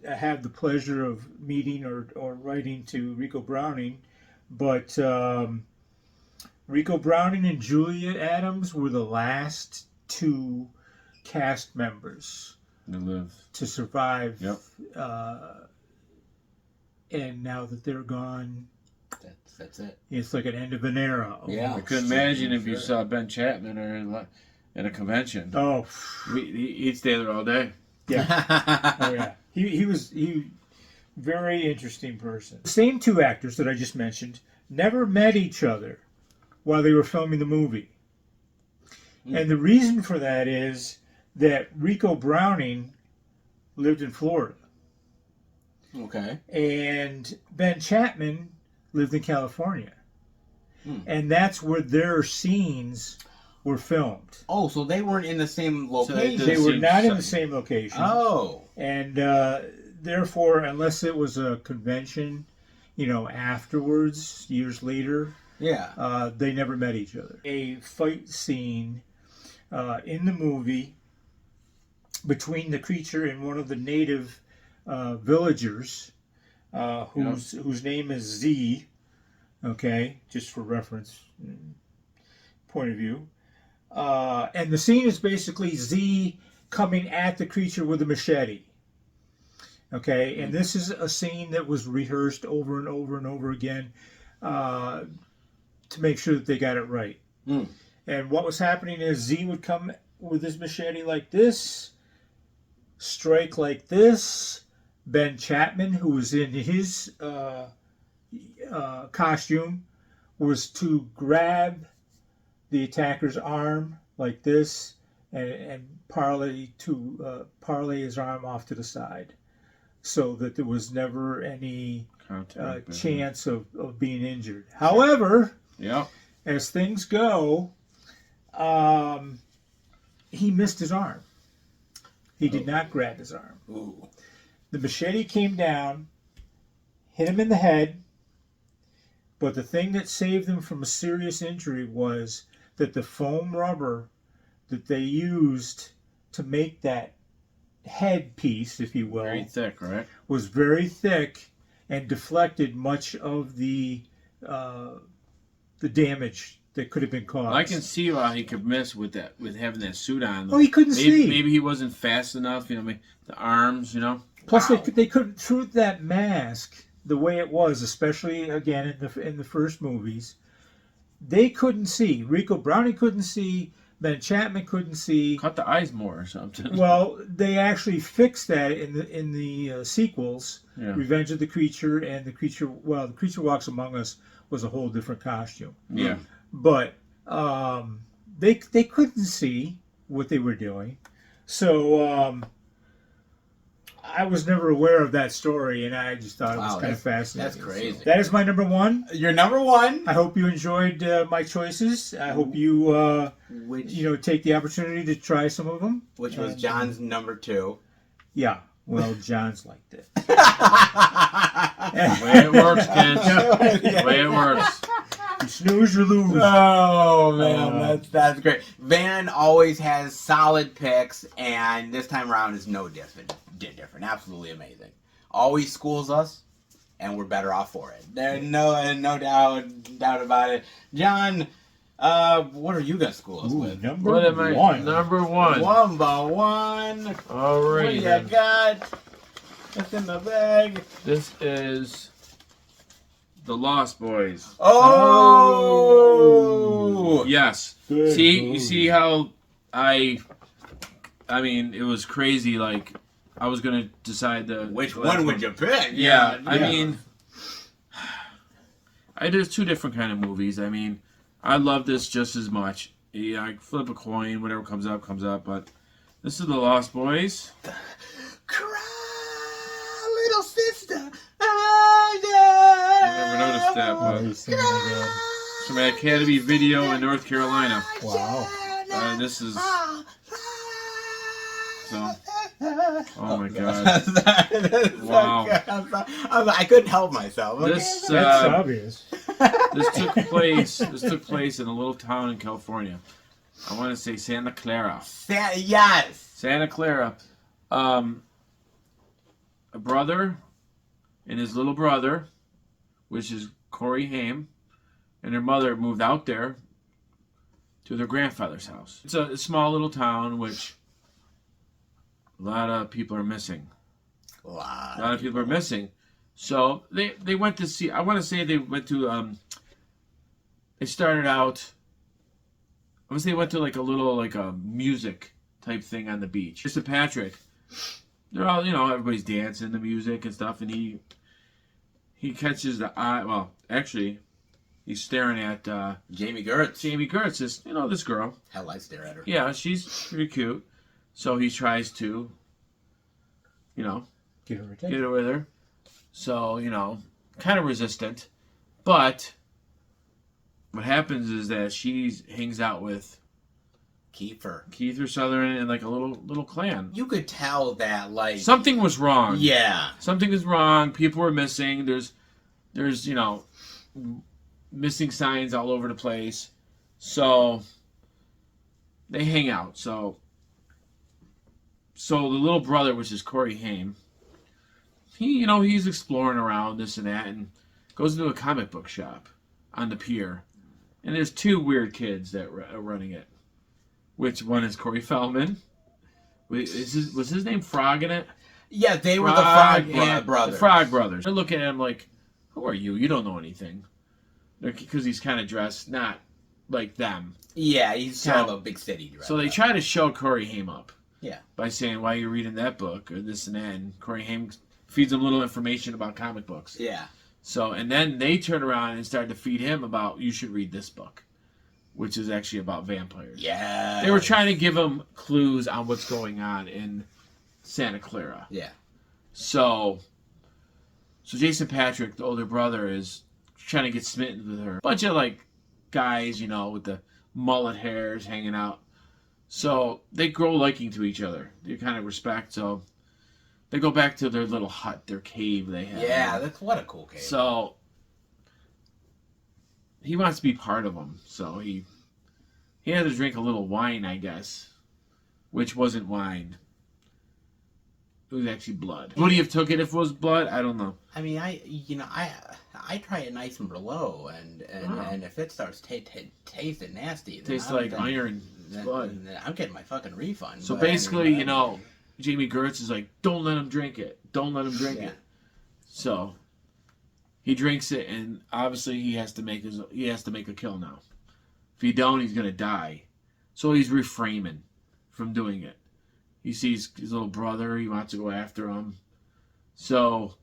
have the pleasure of meeting or writing to Rico Browning, but Rico Browning and Julia Adams were the last two cast members They live. to survive. Yep. And now that they're gone, That's it. it's like an end of an era. Yeah. I couldn't imagine if you saw Ben Chapman or at a convention. Oh, He'd stay there all day. yeah. Oh, yeah. He was very interesting person. The same two actors that I just mentioned never met each other while they were filming the movie. And the reason for that is that Rico Browning lived in Florida. Okay. And Ben Chapman lived in California. And that's where their scenes were filmed. Oh, so they weren't in the same location. They were seem not in so- the same location. Oh. And therefore, unless it was a convention, afterwards, years later, Yeah. they never met each other. A fight scene in the movie between the creature and one of the native villagers, whose name is Z, okay, just for reference point of view. And the scene is basically Z coming at the creature with a machete. Okay, and this is a scene that was rehearsed over and over and over again to make sure that they got it right. And what was happening is Z would come with his machete like this, strike like this. Ben Chapman, who was in his costume, was to grab the attacker's arm like this and parlay his arm off to the side, so that there was never any chance of being injured. However, Yeah. as things go, he missed his arm. He did not grab his arm. Ooh. The machete came down, hit him in the head, but the thing that saved him from a serious injury was that the foam rubber that they used to make that head piece, if you will, Very thick, right? was very thick and deflected much of the damage that could have been caused. I can see why he could miss with having that suit on. Oh, he couldn't see. Maybe he wasn't fast enough. The arms. Plus, they couldn't through that mask the way it was, especially again in the first movies. They couldn't see. Rico Browning couldn't see. Ben Chapman couldn't see. Cut the eyes more or something. Well, they actually fixed that in the sequels, Yeah. Revenge of the Creature and the Creature. Well, the Creature Walks Among Us was a whole different costume. Yeah. But they couldn't see. what they were doing. So I was never aware of that story, and I just thought it was kind of fascinating. That's crazy. So that is my number one. Your number one. I hope you enjoyed my choices. I hope you take the opportunity to try some of them. Which was John's number two. Yeah. Well, John's liked it. The way it works, kids. The way it works. You snooze, you lose. Oh man, that's great. Van always has solid picks, and this time around is no different. Absolutely amazing. Always schools us, and we're better off for it. There's no doubt about it. John, what are you gonna school us with? Number one. Number one. One by one. Alrighty. What do you got? What's in the bag? This is The Lost Boys. Oh. Yes. Good See, movie. you see how I mean, it was crazy. Like, I was gonna decide Which one would you pick? Yeah, I mean, there's two different kind of movies. I mean, I love this just as much. Yeah, I flip a coin, whatever comes up, but this is The Lost Boys. Cry, little sister. I never noticed that, but He's singing again. it's from an Academy Video in North Carolina. Wow. This is so. Oh my god! Wow. I couldn't help myself. Okay? This That's obvious. this took place in a little town in California. I want to say Santa Clara. Yes. Santa Clara. A brother and his little brother, which is Corey Haim, and their mother moved out there to their grandfather's house. It's a small little town which a lot of people are missing. A lot of people are missing. So they went to see, I want to say they went to, they started out, I would say they went to like a little, like a music type thing on the beach. Mr. Patrick, they're all, everybody's dancing the music and stuff, and he catches the eye, well, actually, he's staring at Jamie Gertz. Jamie Gertz, this girl. Hell, I stare at her. Yeah, she's pretty cute. So he tries to, Get her attention. get her with her. So, kind of resistant. But what happens is that she hangs out with Kiefer Sutherland and like a little clan. You could tell that, like, Something was wrong. yeah. Something is wrong. People were missing. There's missing signs all over the place. So they hang out. So the little brother, which is Corey Haim, he's exploring around this and that, and goes into a comic book shop on the pier, and there's two weird kids that are running it. Which one is Corey Feldman? Was his name Frog in it? Yeah, they were the Frog brothers. The Frog brothers. They're looking at him like, "Who are you? You don't know anything." Because he's kind of dressed not like them. Yeah, he's kind of a big city director. So they try to show Corey Haim up. Yeah. By saying, "Why are you reading that book?" or this and that. And Corey Haim feeds him little information about comic books. Yeah. So, and then they turn around and start to feed him about, "You should read this book," which is actually about vampires. Yeah. They were trying to give him clues on what's going on in Santa Clara. Yeah. So Jason Patrick, the older brother, is trying to get smitten with her. Bunch of like guys, with the mullet hairs hanging out. So they grow liking to each other. They kind of respect. So they go back to their little hut, their cave they have. Yeah, that's what a cool cave. So he wants to be part of them. So he had to drink a little wine, I guess, which wasn't wine. It was actually blood. Would he have took it if it was blood? I don't know. I mean, I try it nice and below, and if it starts tasting nasty, then Tastes like iron blood. then I'm getting my fucking refund. So But basically, anyway, Jamie Gertz is like, "Don't let him drink it. Don't let him drink Yeah. it." So he drinks it, and obviously he has to make a kill now. If he don't, he's gonna die. So he's refraining from doing it. He sees his little brother. He wants to go after him. So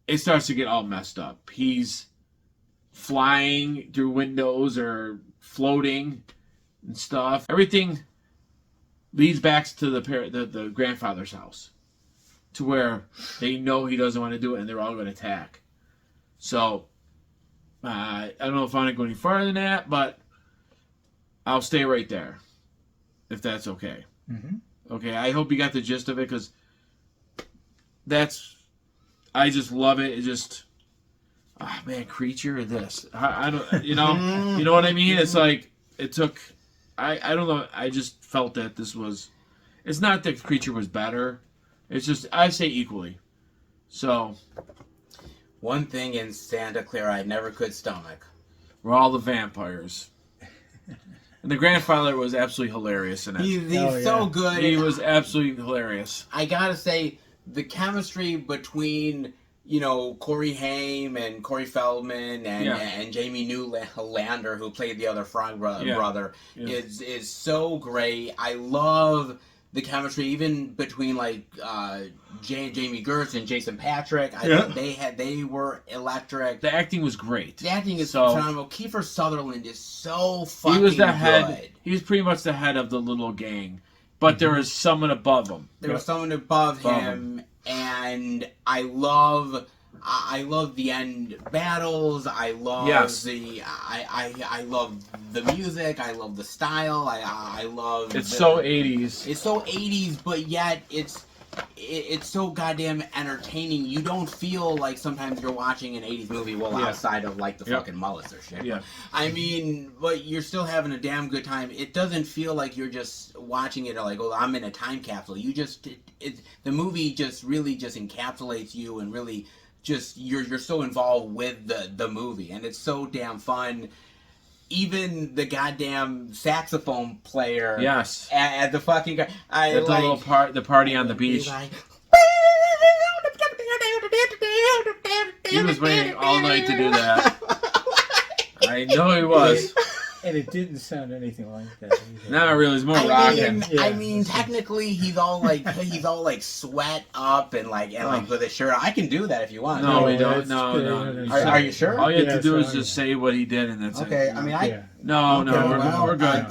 it starts to get all messed up. He's flying through windows or floating and stuff. Everything leads back to the grandfather's house, to where they know he doesn't want to do it, and they're all going to attack. So I don't know if I want to go any farther than that, but I'll stay right there, if that's okay. Mm-hmm. Okay, I hope you got the gist of it, because I just love it. It just, man, creature of this. I don't, you know what I mean? It's like, it took, I don't know, I just felt that this was, it's not that creature was better. It's just, I say equally. So. One thing in Santa Clara I never could stomach. We're all the vampires. And the grandfather was absolutely hilarious in it. He's so good. He was absolutely hilarious. I gotta say, the chemistry between, Corey Haim and Corey Feldman and Jamie Newlander, who played the other Frog brother, is so great. I love the chemistry, even between Jamie Gertz and Jason Patrick. I think they were electric. The acting was great. The acting is phenomenal. Kiefer Sutherland is so fucking He was the head. good. He was pretty much the head of the little gang, but there was someone above him. There was someone above him, and I love the end battles. I love I love the music. I love the style. I love. So 80s. It's so 80s, but yet it's so goddamn entertaining. You don't feel like sometimes you're watching an 80s movie outside of the fucking mullets or shit. Yeah. I mean, but you're still having a damn good time. It doesn't feel like you're just watching it like, oh, I'm in a time capsule. You just the movie just really just encapsulates you, and really just you're so involved with the movie, and it's so damn fun. Even the goddamn saxophone player, yes, at the fucking the party on the beach. He was waiting all night to do that. I know he was. And it didn't sound anything like that either. Not really. It's more rocking. I mean, technically, he's all sweat up and with his shirt on. I can do that if you want. No, we don't. No. Are you sure? All you have to do is just say what he did, and that's it. Okay. I mean, we're good.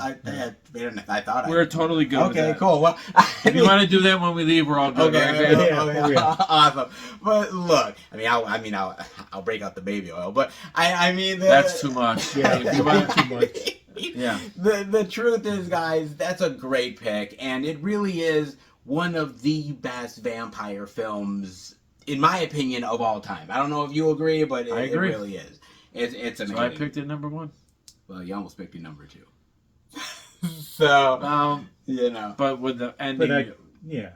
I thought we're totally good. Okay, with that. cool. Well, if you want to do that when we leave, we're all good. Okay. Right? Awesome. But look, I'll break out the baby oil, but I mean that's too much. Yeah, if you want too much. Yeah. The truth is, guys, that's a great pick, and it really is one of the best vampire films, in my opinion, of all time. I don't know if you agree, but I agree. It really is. It's amazing. So I picked it number 1. Well, you almost picked it number 2. So, But with the ending,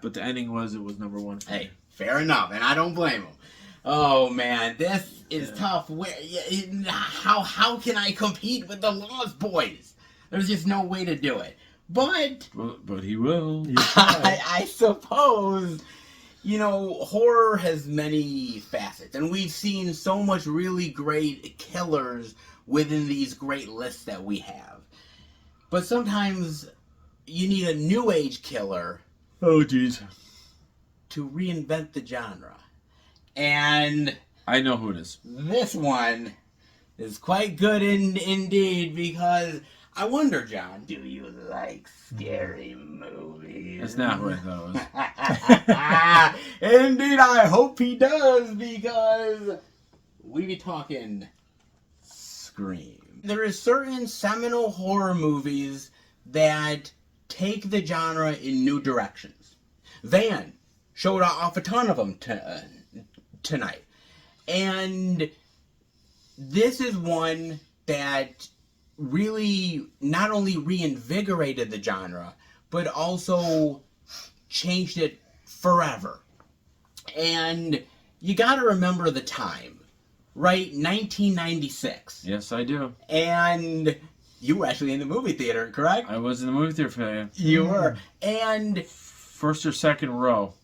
but the ending was number 1. Hey, fair enough, and I don't blame him. Oh man, this is tough. How can I compete with the Lost Boys? There's just no way to do it. But he will. I suppose, horror has many facets, and we've seen so much really great killers within these great lists that we have. But sometimes you need a new age killer. Oh jeez. To reinvent the genre. And I know who it is. This one is quite good indeed, because I wonder, John, do you like scary movies? That's not who I thought it was. Indeed, I hope he does, because we be talking Scream. There is certain seminal horror movies that take the genre in new directions. Van showed off a ton of them tonight. And this is one that really not only reinvigorated the genre, but also changed it forever. And you gotta remember the time, right? 1996. Yes, I do. And you were actually in the movie theater, correct? I was in the movie theater for that. You were. And first or second row.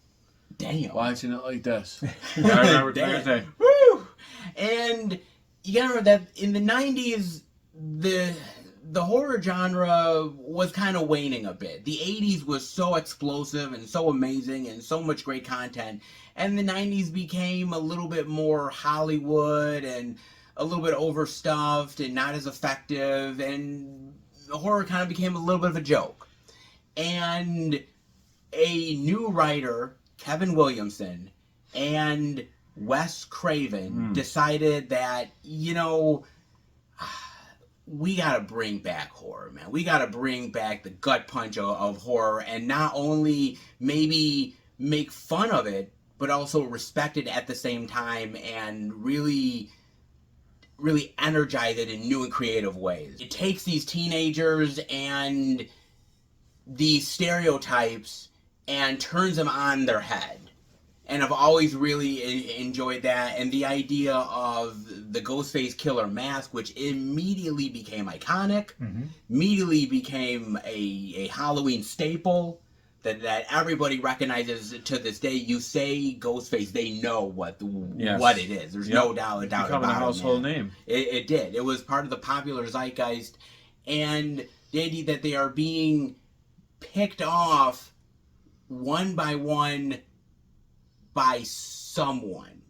Damn. Watching it like this. I remember Thursday. Woo! And you gotta remember that in the 90s, the horror genre was kind of waning a bit. The 80s was so explosive and so amazing and so much great content. And the 90s became a little bit more Hollywood and a little bit overstuffed and not as effective. And the horror kind of became a little bit of a joke. And a new writer, Kevin Williamson, and Wes Craven decided that, we gotta bring back horror, man. We gotta bring back the gut punch of horror, and not only maybe make fun of it, but also respect it at the same time, and really energize it in new and creative ways. It takes these teenagers and these stereotypes and turns them on their head. And I've always really enjoyed that. And the idea of the Ghostface Killer mask, which immediately became iconic, immediately became a Halloween staple that everybody recognizes to this day. You say Ghostface, they know what it is. There's no doubt about it. Becoming a household name. It did. It was part of the popular zeitgeist. And the idea that they are being picked off one by one by someone.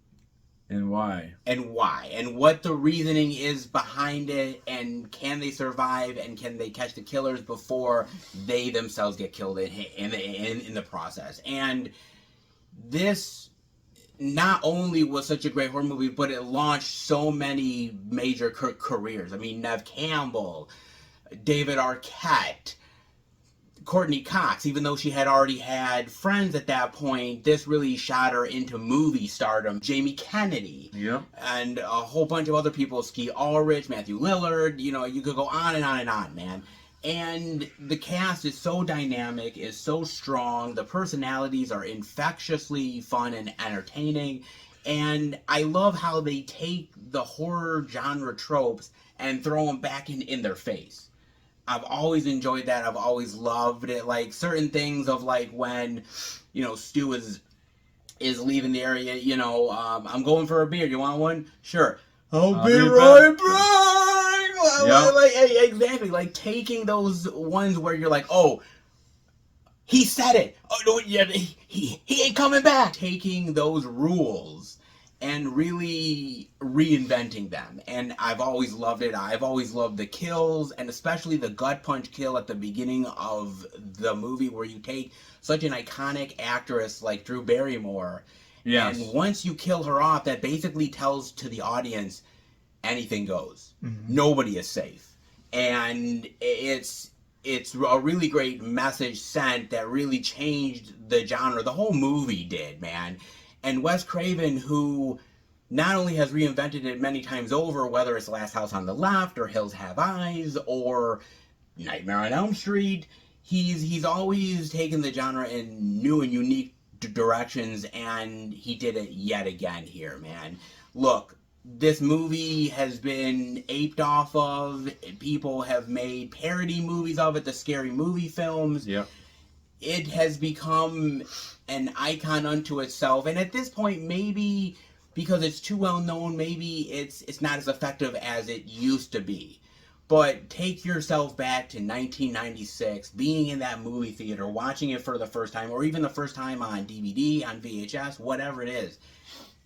And why? And what the reasoning is behind it, and can they survive, and can they catch the killers before they themselves get killed in the process. And this not only was such a great horror movie, but it launched so many major careers. I mean, Neve Campbell, David Arquette, Courtney Cox, even though she had already had friends at that point, this really shot her into movie stardom. Jamie Kennedy. Yep. And a whole bunch of other people, Ski Ulrich, Matthew Lillard, you could go on and on and on, man. And the cast is so dynamic, is so strong, the personalities are infectiously fun and entertaining, and I love how they take the horror genre tropes and throw them back in their face. I've always enjoyed that. I've always loved it. Like, certain things of, like, when, Stu is leaving the area, I'm going for a beer. You want one? Sure. I'll be right back. Yep. Like, exactly. Like, taking those ones where you're like, oh, he said it. Oh, no, yeah, he ain't coming back. Taking those rules and really reinventing them. And I've always loved it. I've always loved the kills, and especially the gut punch kill at the beginning of the movie, where you take such an iconic actress like Drew Barrymore, Yes. and once you kill her off, that basically tells to the audience anything goes. Nobody is safe. And it's a really great message sent that really changed the genre. The whole movie did, man. And Wes Craven, who not only has reinvented it many times over, whether it's Last House on the Left or Hills Have Eyes or Nightmare on Elm Street, he's always taken the genre in new and unique directions, and he did it yet again here, man. Look, this movie has been aped off of. People have made parody movies of it, the Scary Movie films. Yep. It has become an icon unto itself, and at this point, maybe because it's too well known, maybe it's not as effective as it used to be. But take yourself back to 1996, being in that movie theater, watching it for the first time, or even the first time on DVD, on VHS, whatever it is,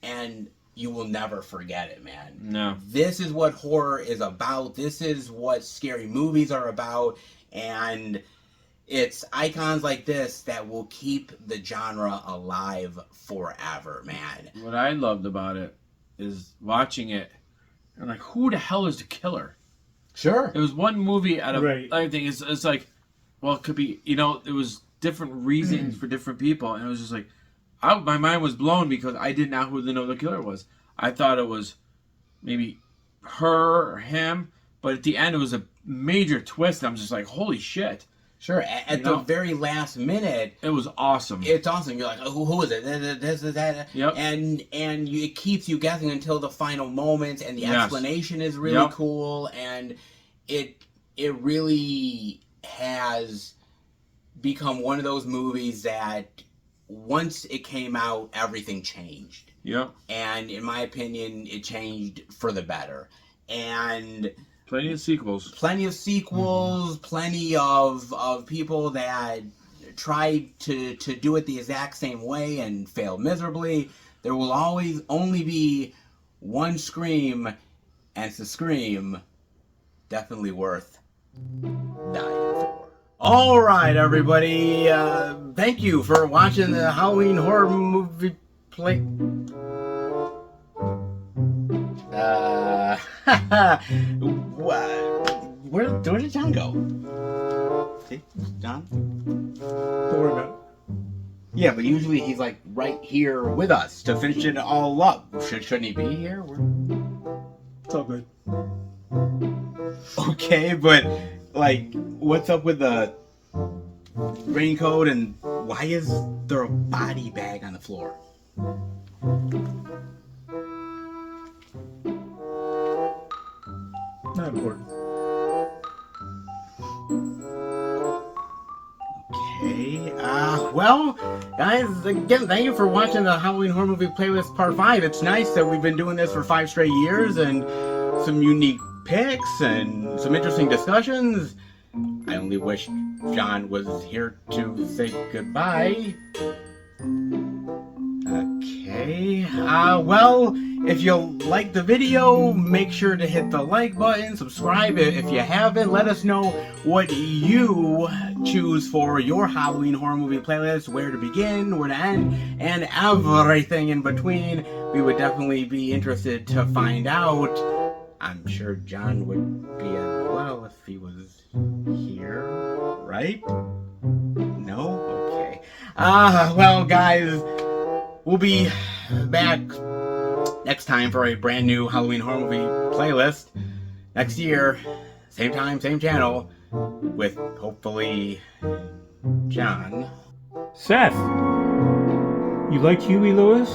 and you will never forget it, man. No. This is what horror is about. This is what scary movies are about, and it's icons like this that will keep the genre alive forever, man. What I loved about it is watching it, and like, who the hell is the killer? Sure. It was one movie out of Right. everything. It's like, well, it could be, it was different reasons for different people, and it was just like, my mind was blown because I did not know the killer was. I thought it was maybe her or him, but at the end it was a major twist. And I'm just like, holy shit. Sure. At the very last minute, It was awesome. it's awesome. You're like, oh, who is it? This is that. Yep. And it keeps you guessing until the final moments, and the Yes. explanation is really Yep. cool, and it really has become one of those movies that once it came out, everything changed. Yep. And in my opinion, it changed for the better. And Plenty of sequels. plenty of sequels, plenty of people that tried to do it the exact same way and failed miserably. There will always only be one Scream, and it's the Scream definitely worth dying for. All right, everybody. Thank you for watching the Halloween horror movie play. Where did John go? See, John? Don't worry about it. Yeah, but usually he's like right here with us to finish it all up. Shouldn't he be here? It's all good. Okay, but like, what's up with the raincoat and why is there a body bag on the floor? Not important. Okay, well, guys, again, thank you for watching the Halloween Horror Movie Playlist Part 5. It's nice that we've been doing this for 5 straight years and some unique picks and some interesting discussions. I only wish John was here to say goodbye. Okay, well, if you like the video, make sure to hit the like button, subscribe if you haven't. Let us know what you choose for your Halloween horror movie playlist, where to begin, where to end, and everything in between. We would definitely be interested to find out. I'm sure John would be as well if he was here, right? No? Okay. Well, guys, we'll be back next time for a brand new Halloween horror movie playlist. Next year, same time, same channel, with hopefully John. Seth, you like Huey Lewis?